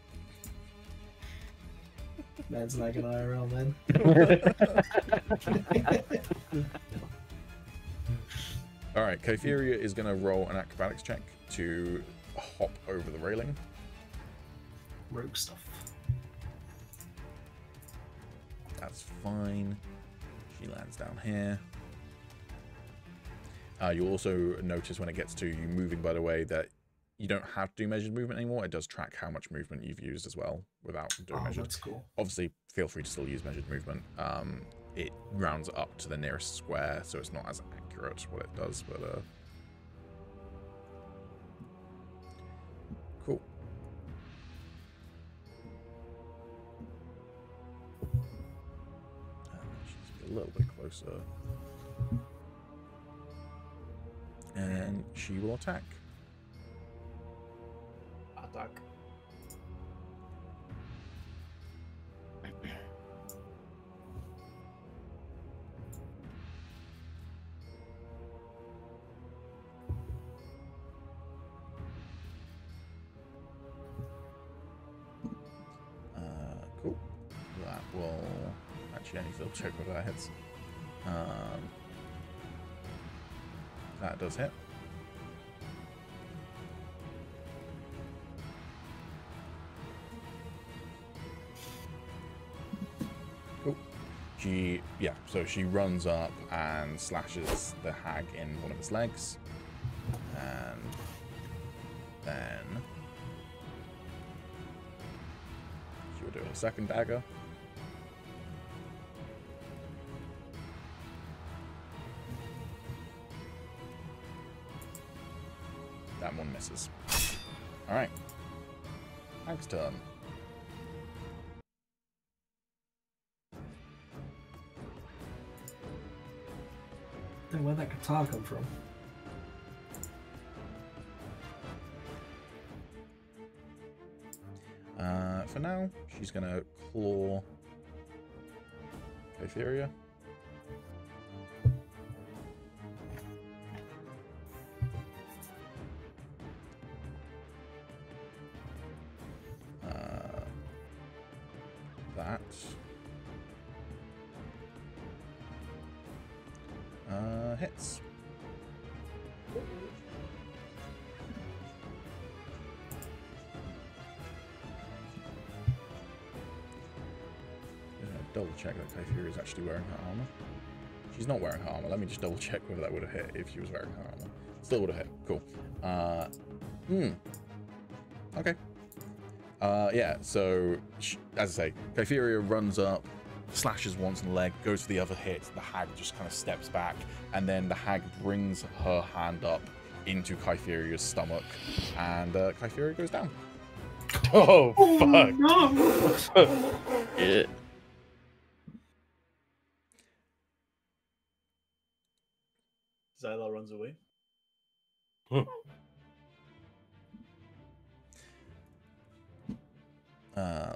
Man's nagging IRL, man. Alright, Kytheria is going to roll an acrobatics check to hop over the railing. Rogue stuff. That's fine. She lands down here. You'll also notice when it gets to you moving, by the way, that you don't have to do measured movement anymore. It does track how much movement you've used as well without doing measured. That's cool. Obviously, feel free to still use measured movement. It rounds up to the nearest square, so it's not as accurate what it does, but cool. She's a little bit closer. And she will attack. Attack. Cool. That will actually only still check whether that hits. That does hit. Cool. So she runs up and slashes the hag in one of his legs. And then she will do a second dagger. That one misses. Alright. Hag's turn. Then where'd that guitar come from? For now, she's gonna claw Kytheria. That hits. Double check that Kytheria is actually wearing her armor. She's not wearing her armor. Let me just double check whether that would have hit if she was wearing her armor. Still would have hit. Cool. Okay. Yeah, so, as I say, Kytheria runs up, slashes once in the leg, goes for the other hit, the hag just kind of steps back, and then the hag brings her hand up into Kytheria's stomach, and Kytheria goes down. Oh, fuck. No! Yeah. Zyla runs away.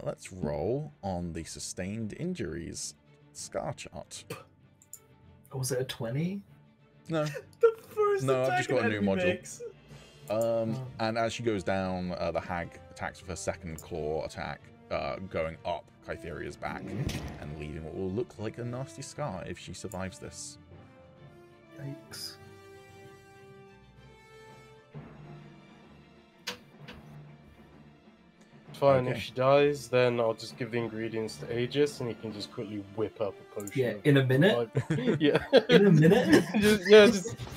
Let's roll on the sustained injuries scar chart. Oh, was it a 20? No. The first No, I've attack just got an a new enemy module. makes. And as she goes down, the hag attacks with her second claw attack, going up Kytheria's back and leaving what will look like a nasty scar if she survives this. Yikes. Fine, Okay. if she dies, then I'll just give the ingredients to Aegis and he can just quickly whip up a potion. Yeah, of- in a minute. yeah. In a minute.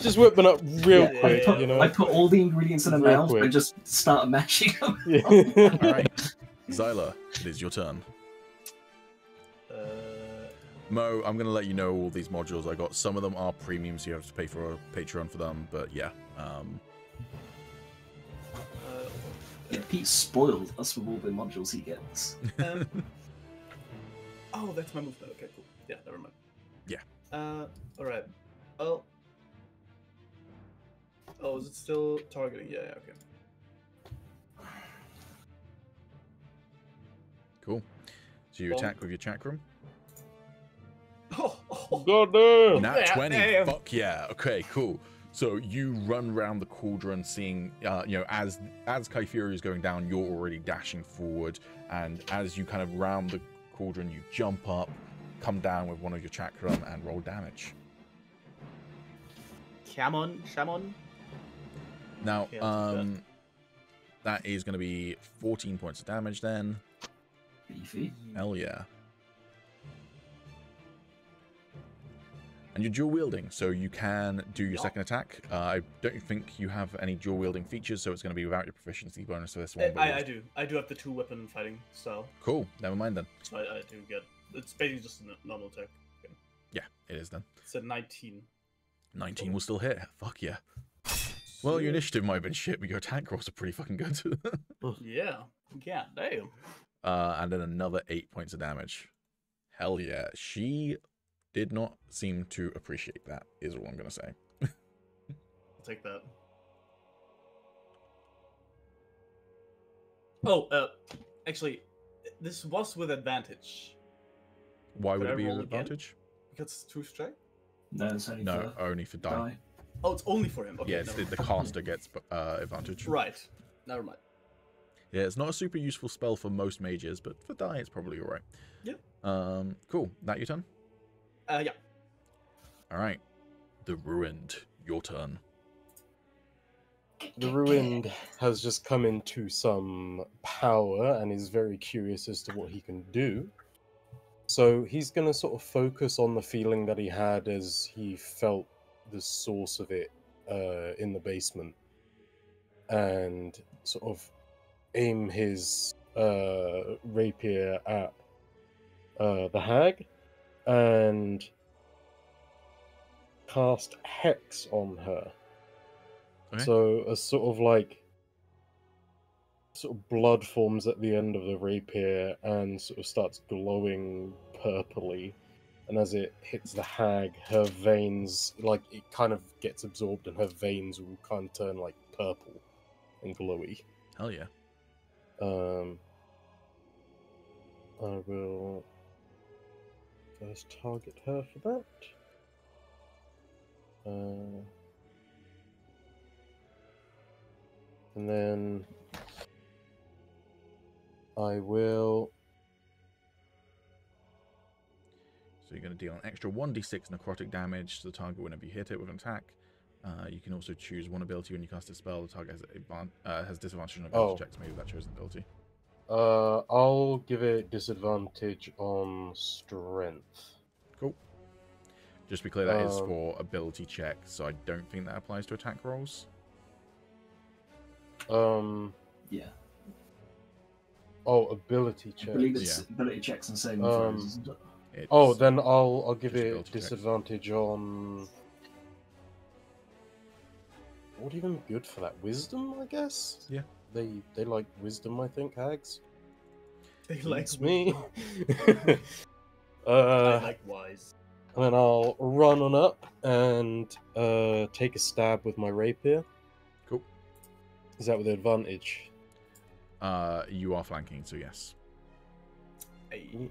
just whip them up real Yeah, quick, yeah, you know? I put all the ingredients in a Real mouth quick. and just start mashing them. Yeah. All right, Zyla, it is your turn. Mo, I'm gonna let you know all these modules I got. Some of them are premium, so you have to pay for a Patreon for them. But yeah, Yeah, Pete's spoiled us with all the modules he gets. Oh, that's my movement. Okay, cool. Yeah, never mind. Yeah. Alright. Oh. Oh, is it still targeting? Yeah, okay. cool. So you attack with your chakram. Goddamn! Nat Yeah, 20. damn. Fuck yeah. Okay, cool. So you run around the cauldron, seeing, as Kypheri is going down, you're already dashing forward, and as you kind of round the cauldron, you jump up, come down with one of your chakram, and roll damage. Shamon. Now, Yeah, I'll do that is going to be 14 points of damage then. Beefy. Hell yeah. And you're dual wielding, so you can do your second attack. I don't think you have any dual wielding features, so it's going to be without your proficiency bonus for this one. but I do. I do have the 2 weapon fighting style. Cool. Never mind then. So I do get. It's basically just a normal attack. Okay. Yeah, it is then. It's a 19. 19 will still hit. Fuck yeah. Well, your initiative might have been shit, but your attack rolls are pretty fucking good. Yeah. Yeah, damn. And then another 8 points of damage. Hell yeah. She did not seem to appreciate that, is all I'm going to say. I'll take that. Oh, actually, this was with advantage. Why would Could it I be an roll again? advantage? Because it's 2 strike? No, it's only No, for only for die. die. Oh, it's only for him. Okay, Yeah, it's never the mind. caster gets advantage. Right. Never mind. Yeah, it's not a super useful spell for most mages, but for die, it's probably alright. Yeah. Cool. That your turn? Yeah. Alright. The Ruined. Your turn. The Ruined has just come into some power and is very curious as to what he can do. So he's going to sort of focus on the feeling that he had as he felt the source of it in the basement, and sort of aim his rapier at the hag and cast Hex on her. Okay. So a sort of blood forms at the end of the rapier and sort of starts glowing purpley. And as it hits the hag, her veins, like, it kind of gets absorbed and her veins will kind of turn like purple and glowy. Hell yeah. I will first target her for that. And then I will. So you're going to deal an extra 1d6 necrotic damage to the target whenever you hit it with an attack. You can also choose one ability when you cast a spell. The target has disadvantage on ability checks made with that chosen ability. I'll give it disadvantage on strength. Cool. Just to be clear, that is for ability checks, so I don't think that applies to attack rolls. Yeah. Oh, ability I check. believe it's ability checks and saving throws, isn't it? Oh, then I'll give just it ability checks. disadvantage on. What even good for that? Wisdom, I guess. Yeah. They like wisdom, I think. Hags. They like It's me. I like wise. And then I'll run on up and take a stab with my rapier. Cool. Is that with advantage? You are flanking, so yes. Hey.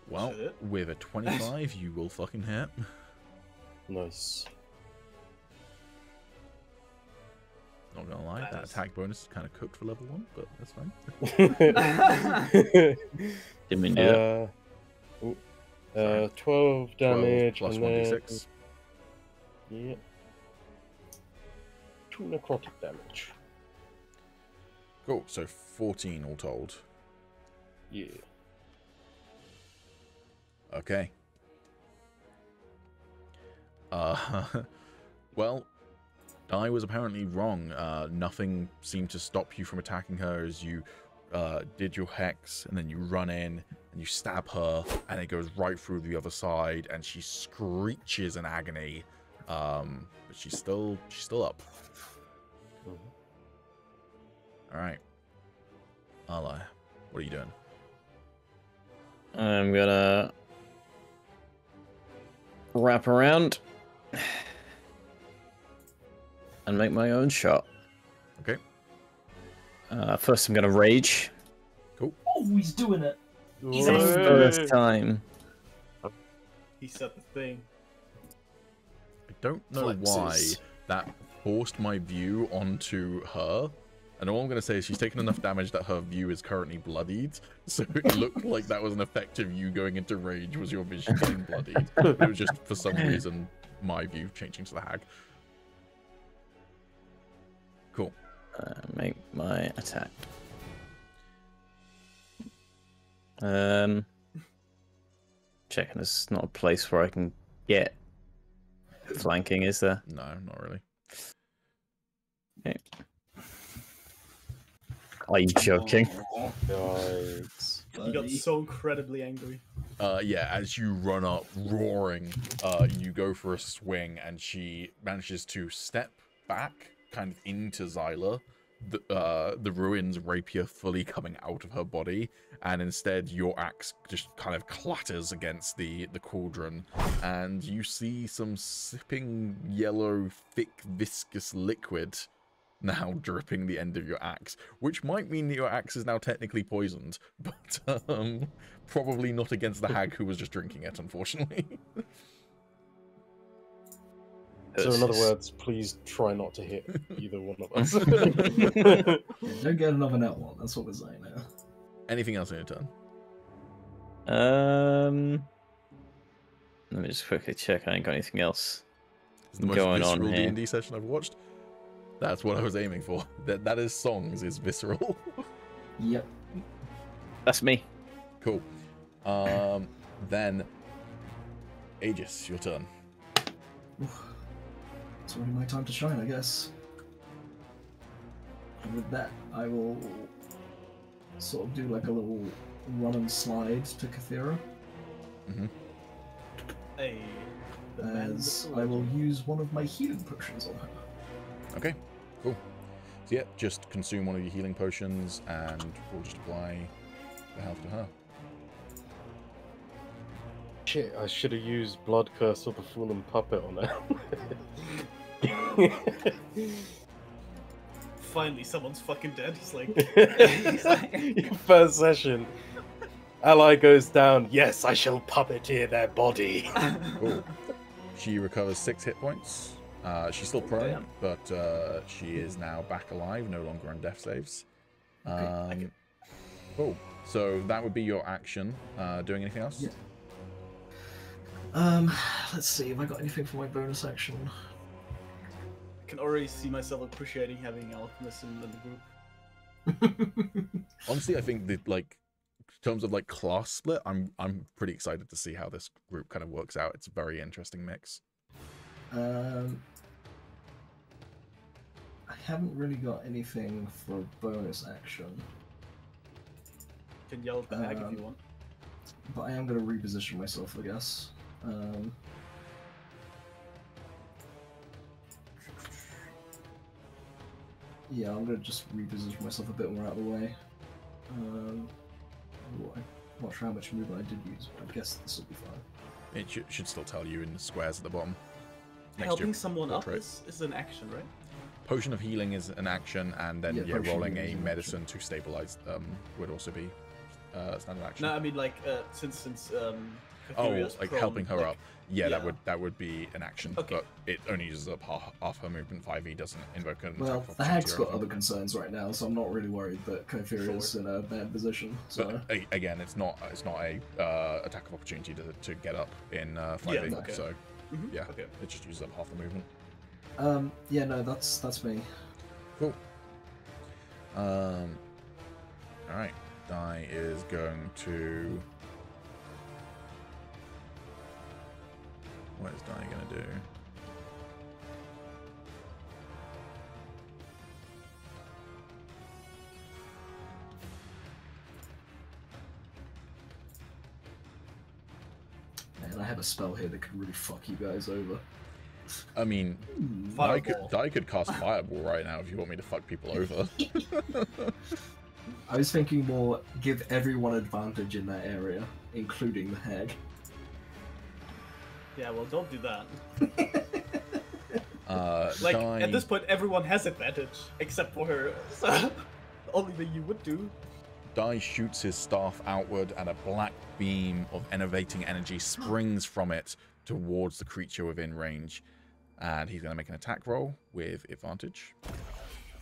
Well, Is that it? with a 25, you will fucking hit. Nice. Not gonna lie, that attack bonus is kind of cooked for level 1, but that's fine. Didn't mean to do that. 12 damage 12 plus and 1d6. then... Yeah. 2 necrotic damage. Cool, so 14 all told. Yeah. Okay. Well, I was apparently wrong. Nothing seemed to stop you from attacking her as you did your hex, and then you run in and you stab her, and it goes right through the other side, and she screeches in agony. But she's still up. All right, Ally, what are you doing? I'm gonna wrap around and make my own shot. Okay. First, I'm gonna rage. Cool. Oh, he's doing it. It's the first time. He said the thing. I don't know why that forced my view onto her. And all I'm going to say is she's taken enough damage that her view is currently bloodied. So it looked like that was an effect of you going into rage was your vision getting bloodied. It was just, for some reason, my view changing to the hag. Cool. Make my attack. Checking there's not a place where I can get flanking, is there? No, not really. Okay. Are you joking? Yikes. He got so incredibly angry. Yeah, as you run up roaring, you go for a swing, and she manages to step back kind of into Zyla, the ruins rapier fully coming out of her body, and instead your axe just kind of clatters against the cauldron, and you see some sipping yellow thick viscous liquid now dripping the end of your axe, which might mean that your axe is now technically poisoned, but probably not against the hag who was just drinking it, unfortunately. So in other words, please try not to hit either one of us. Don't get another net one, that's what we're saying now. Anything else on your turn? Let me just quickly check. I ain't got anything else It's the most going on visceral here. D&D session I've watched. That's what I was aiming for. That is Songs is visceral. Yep. That's me. Cool. Then Aegis, your turn. It's already my time to shine, I guess. And with that, I will sort of do like a little run and slide to Kathira. Mm-hmm. Hey, As I will use one of my healing potions on her. Okay, cool. So yeah, just consume one of your healing potions, and we'll just apply the health to her. Shit, I should have used Blood Curse of the Fallen Puppet on that. Finally, someone's fucking dead. He's like, First session. Ally goes down. Yes, I shall puppeteer their body. Cool. She recovers 6 hit points. She's still prone, Damn. but she is now back alive, no longer on death saves. Okay. Cool. So that would be your action. Doing anything else? Yeah. Let's see, have I got anything for my bonus action? I can already see myself appreciating having alchemists in the group. Honestly, I think that, like, in terms of like class split, I'm pretty excited to see how this group kind of works out. It's a very interesting mix. I haven't really got anything for bonus action, You can yell at the hag if you want. but I am going to reposition myself, I guess. Yeah, I'm going to just reposition myself a bit more out of the way. I'm not sure how much movement I did use, but I guess this will be fine. It should still tell you in the squares at the bottom. Next to Helping your someone up portrait. is an action, right? Potion of healing is an action, and then Yeah, potion rolling healing is a an medicine to stabilize would also be standard action. No, I mean like since Oh, Curious, like prone, helping her like- up. Yeah, yeah. that would be an action, Okay. but it only uses up half her movement. 5e doesn't invoke an Well, attack of the opportunity hag's or got anything. other concerns right now, so I'm not really worried that Kypheria's in a bad position. So But again, it's not a attack of opportunity to get up in 5e. Yeah, okay. So yeah, Okay. it just uses up half the movement. yeah, no, that's me. Cool. All right, Dai is going to. What is Dai gonna do? Man, I have a spell here that could really fuck you guys over. I mean, Fireball. Dai could cast Fireball right now if you want me to fuck people over. I was thinking more give everyone advantage in that area, including the hag. Yeah, well, don't do that. Like At this point, everyone has advantage except for her. So the only thing you would do. Dai shoots his staff outward, and a black beam of enervating energy springs from it towards the creature within range. And he's going to make an attack roll with advantage.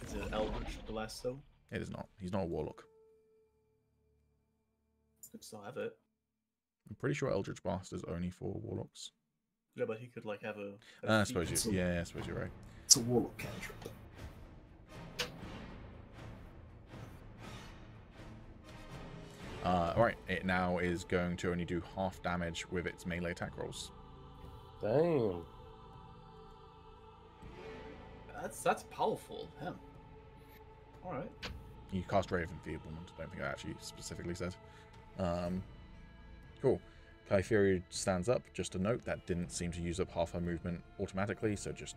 Is it Eldritch Blast though? It is not. He's not a warlock. Could still have it. I'm pretty sure Eldritch Blast is only for warlocks. Yeah, but he could like have a. I suppose I suppose you're right. It's a warlock cantrip. Alright, it now is going to only do half damage with its melee attack rolls. Damn. That's powerful. Him. All right. You cast Ray of Enfeeblement. I don't think I actually specifically said. Cool. Kypheri stands up. Just a note, that didn't seem to use up half her movement automatically, so just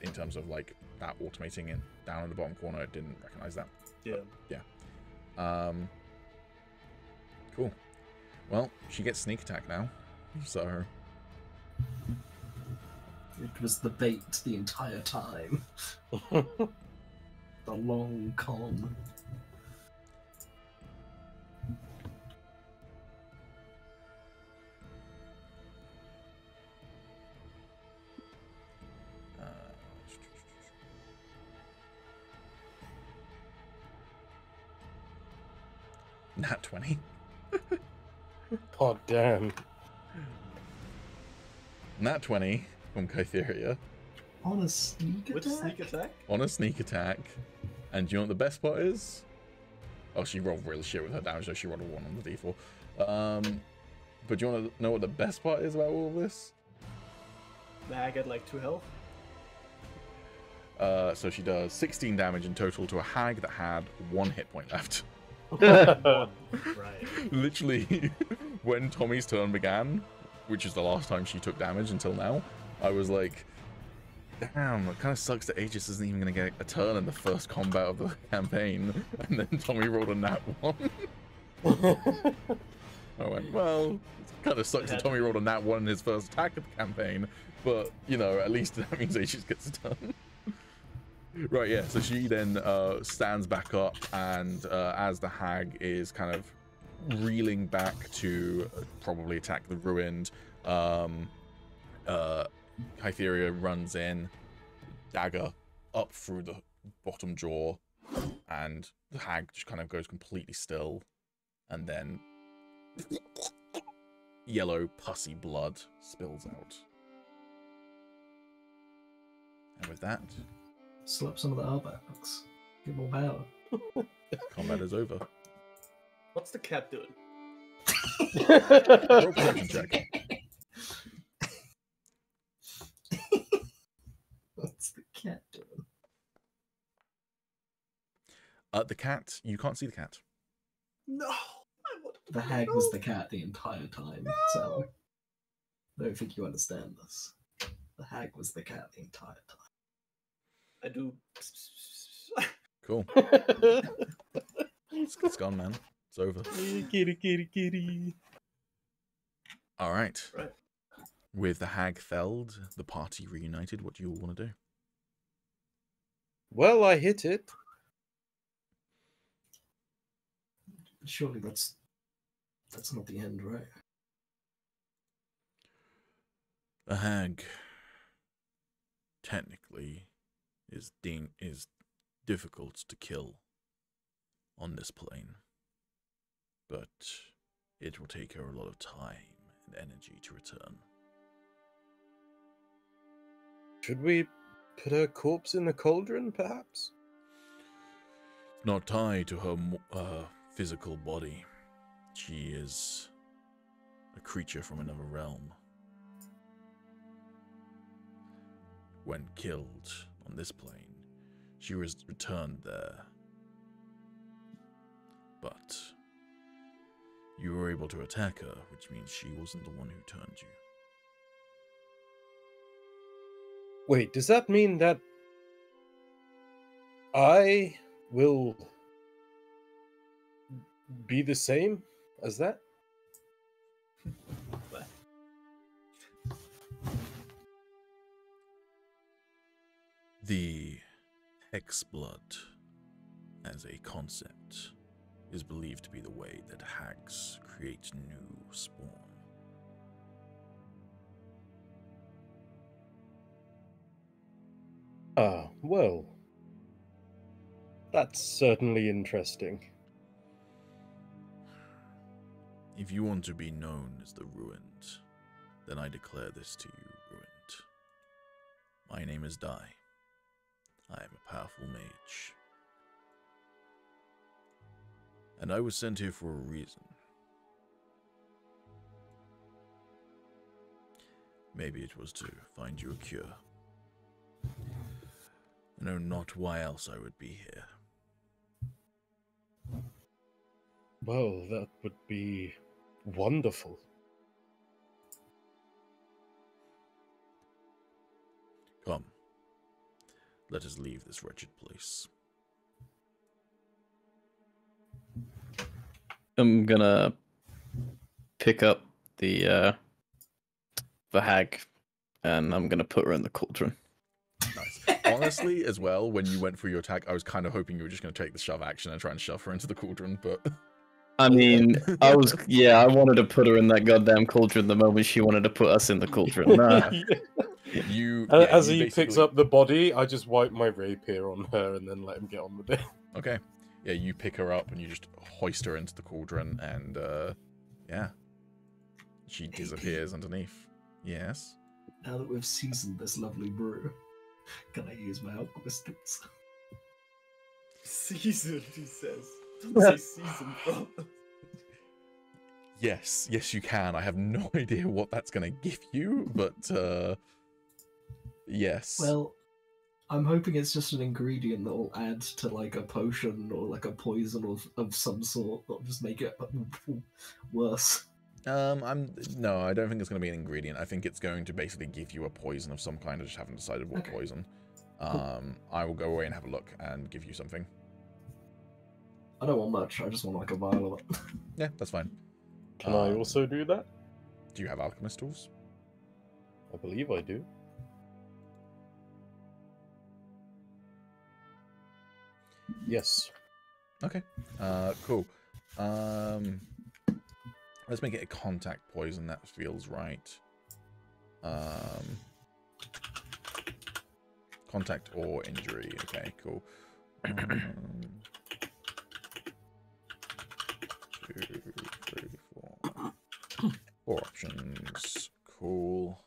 in terms of like that automating it down in the bottom corner, it didn't recognize that. Yeah. Yeah. Cool. Well, she gets sneak attack now, so It was the bait the entire time. The long con. nat 20. God damn. Nat 20 from Kytheria On a sneak With attack? sneak attack? on a sneak attack. And do you know what the best part is? Oh, she rolled really shit with her damage, though. She rolled a 1 on the d4. But do you want to know what the best part is about all of this? The hag had like 2 health. So she does 16 damage in total to a hag that had 1 hit point left. Right. Literally, when Tommy's turn began, which is the last time she took damage until now, I was like, damn, it kind of sucks that Aegis isn't even going to get a turn in the first combat of the campaign. And then Tommy rolled a nat 1. I went, well, it kind of sucks that Tommy rolled a nat 1 in his first attack of the campaign, but, you know, at least that means Aegis gets a turn. Right, yeah, so she then stands back up, and as the hag is kind of reeling back to probably attack the ruined, Kytheria runs in, dagger up through the bottom jaw, and the hag just kind of goes completely still, and then yellow pussy blood spills out. And with that, Slap some of the Arbaks. Get more power. combat is over. What's the cat doing? Roll a perception check. What's the cat doing? The cat, you can't see the cat. No. The hag was the cat the entire time, so I don't think you understand this. The hag was the cat the entire time. I do. Cool. It's gone, man. It's over. Kitty, kitty, kitty. All right. Right. With the hag felled, the party reunited. What do you all want to do? Well, I hit it. Surely that's not the end, right? A hag, technically, is difficult to kill on this plane, but it will take her a lot of time and energy to return. Should we put her corpse in the cauldron, perhaps? It's not tied to her physical body. She is a creature from another realm. When killed on this plane, she was returned there. But you were able to attack her, which means she wasn't the one who turned you. Wait, does that mean that I will be the same as that? The Hexblood, as a concept, is believed to be the way that hags create new spawn. Ah, well. That's certainly interesting. If you want to be known as the Ruined, then I declare this to you, Ruined. My name is Dai. I am a powerful mage. And I was sent here for a reason. Maybe it was to find you a cure. I know not why else I would be here. Well, that would be wonderful. Come, let us leave this wretched place. I'm gonna pick up the hag, and I'm gonna put her in the cauldron. Nice. Honestly, as well, when you went for your attack, I was kind of hoping you were just going to take the shove action and try and shove her into the cauldron, but... I mean, I wanted to put her in that goddamn cauldron the moment she wanted to put us in the cauldron. Nah. As he picks up the body, I just wipe my rapier on her and then let him get on with it. Okay. Yeah, you pick her up and you just hoist her into the cauldron and, yeah. She disappears underneath. Yes? Now that we've seasoned this lovely brew, can I use my alchemist tools? Seasoned, he says. Don't say seasoned, bro. Yes, you can. I have no idea what that's going to give you, but, yes. Well, I'm hoping it's just an ingredient that will add to, like, a potion or, like, a poison of some sort that'll just make it worse. No, I don't think it's going to be an ingredient. I think it's going to basically give you a poison of some kind. I just haven't decided what poison. I will go away and have a look and give you something. I don't want much. I just want like a vial of it. Yeah, that's fine. Can I also do that? Do you have alchemist tools? I believe I do. Yes. Okay. Cool. Let's make it a contact poison. That feels right. Contact or injury. Okay, cool. 2, 3, 4. 4 options. Cool.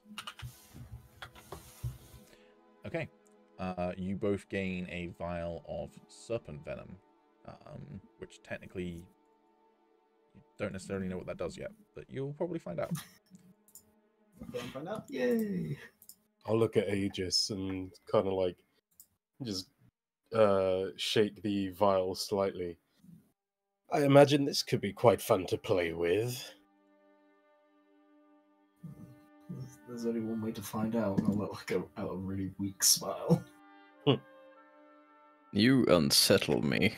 Okay. You both gain a vial of serpent venom, which technically you don't necessarily know what that does yet, but you'll probably find out. Go and find out. Yay! I'll look at Aegis and kind of like just shake the vial slightly. I imagine this could be quite fun to play with. There's only one way to find out, and I'll let like out a really weak smile. You unsettle me.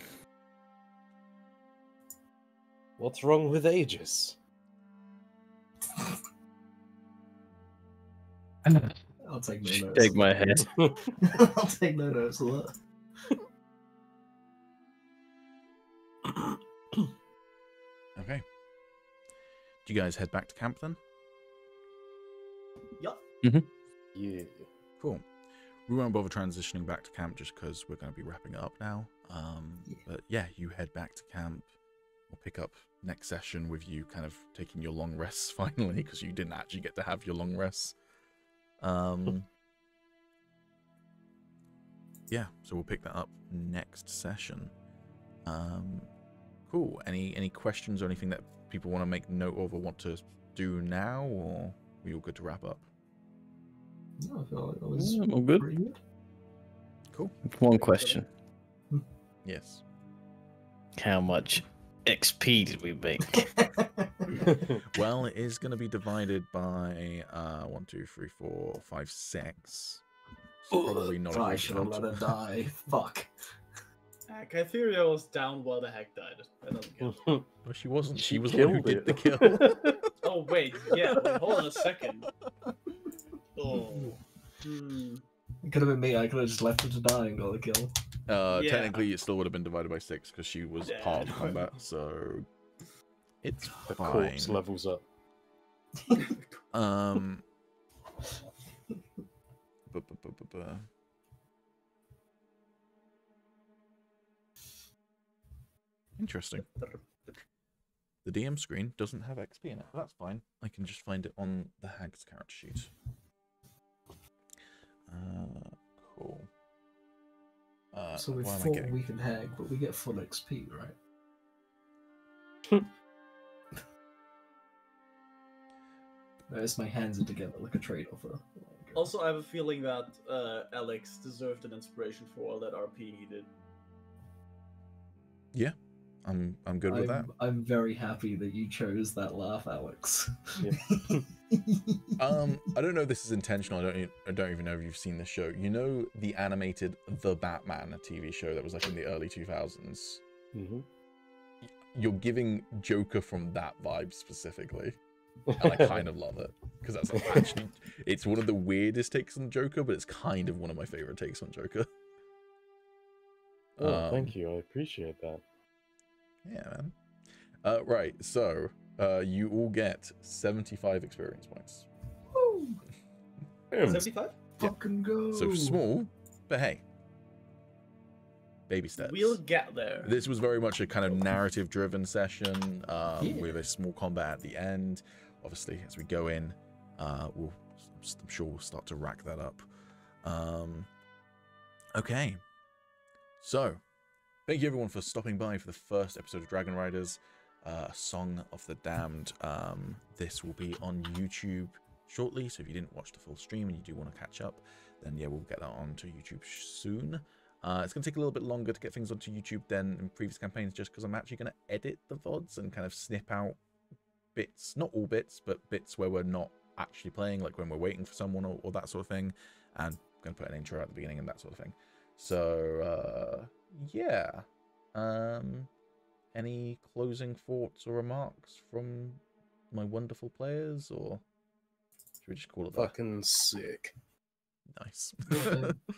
What's wrong with Aegis? I'll take no notice. Shake my head. I'll take no notice of that. Okay. Do you guys head back to camp then? Yeah. Cool. We won't bother transitioning back to camp just because we're going to be wrapping it up now. But yeah, you head back to camp. We'll pick up next session with you kind of taking your long rests finally, because you didn't actually get to have your long rests. Yeah, so we'll pick that up next session. Cool. Any questions or anything that people want to make note of or want to do now, or are we all good to wrap up? No, I feel like that was all good. pretty good. Cool. One question. Yes. How much XP did we make? Well, it is going to be divided by 1, 2, 3, 4, 5, 6. So probably not. I should have let her die. Fuck. Kytheria was down while the heck died. That doesn't count. Well, she wasn't. She She was the one who killed did the it. kill. Oh wait, yeah. Wait, hold on a second. Oh. It could have been me. I could have just left her to die and got the kill. Yeah. Technically, it still would have been divided by 6 because she was Yeah. part of the combat. So it's The fine. corpse levels up. Interesting. The DM screen doesn't have XP in it, but that's fine. I can just find it on the Hag's character sheet. Cool. So we what am I fought a getting? weakened hag, but we get full XP, right? As my hands are together like a trade offer. Also, I have a feeling that Alex deserved an inspiration for all that RP he did. Yeah, I'm good with that. I'm very happy that you chose that laugh, Alex. Yeah. I don't know if this is intentional. I don't even know if you've seen this show. You know the animated The Batman, a TV show that was like in the early 2000s. Mm-hmm. You're giving Joker from that vibe specifically, and I kind of love it because that's actually it's one of the weirdest takes on Joker, but it's kind of one of my favorite takes on Joker. Oh, thank you. I appreciate that. Yeah, man. Right, so you all get 75 experience points. Woo! 75? Fucking go! So small, but hey, baby steps. We'll get there. This was very much a kind of narrative-driven session with a small combat at the end. Obviously, as we go in, I'm sure we'll start to rack that up. Okay. So, thank you everyone for stopping by for the first episode of Dragonriders, Song of the Damned. This will be on YouTube shortly, so if you didn't watch the full stream and you do want to catch up, then yeah, we'll get that onto YouTube soon. It's going to take a little bit longer to get things onto YouTube than in previous campaigns, just because I'm actually going to edit the VODs and kind of snip out bits, not all bits, but bits where we're not actually playing, like when we're waiting for someone or that sort of thing, and I'm going to put an intro at the beginning and that sort of thing. So, yeah. Any closing thoughts or remarks from my wonderful players, or should we just call it that? Fucking sick. Nice.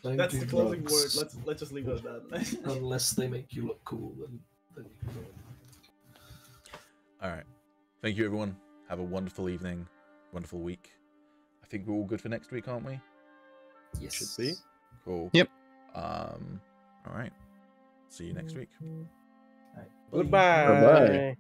That's the closing word. Let's just leave it at that. Unless they make you look cool, then you can go. All right. Thank you, everyone. Have a wonderful evening, wonderful week. I think we're all good for next week, aren't we? Yes. Should be. Cool. Yep. All right. See you next week. Right. Goodbye. Bye-bye.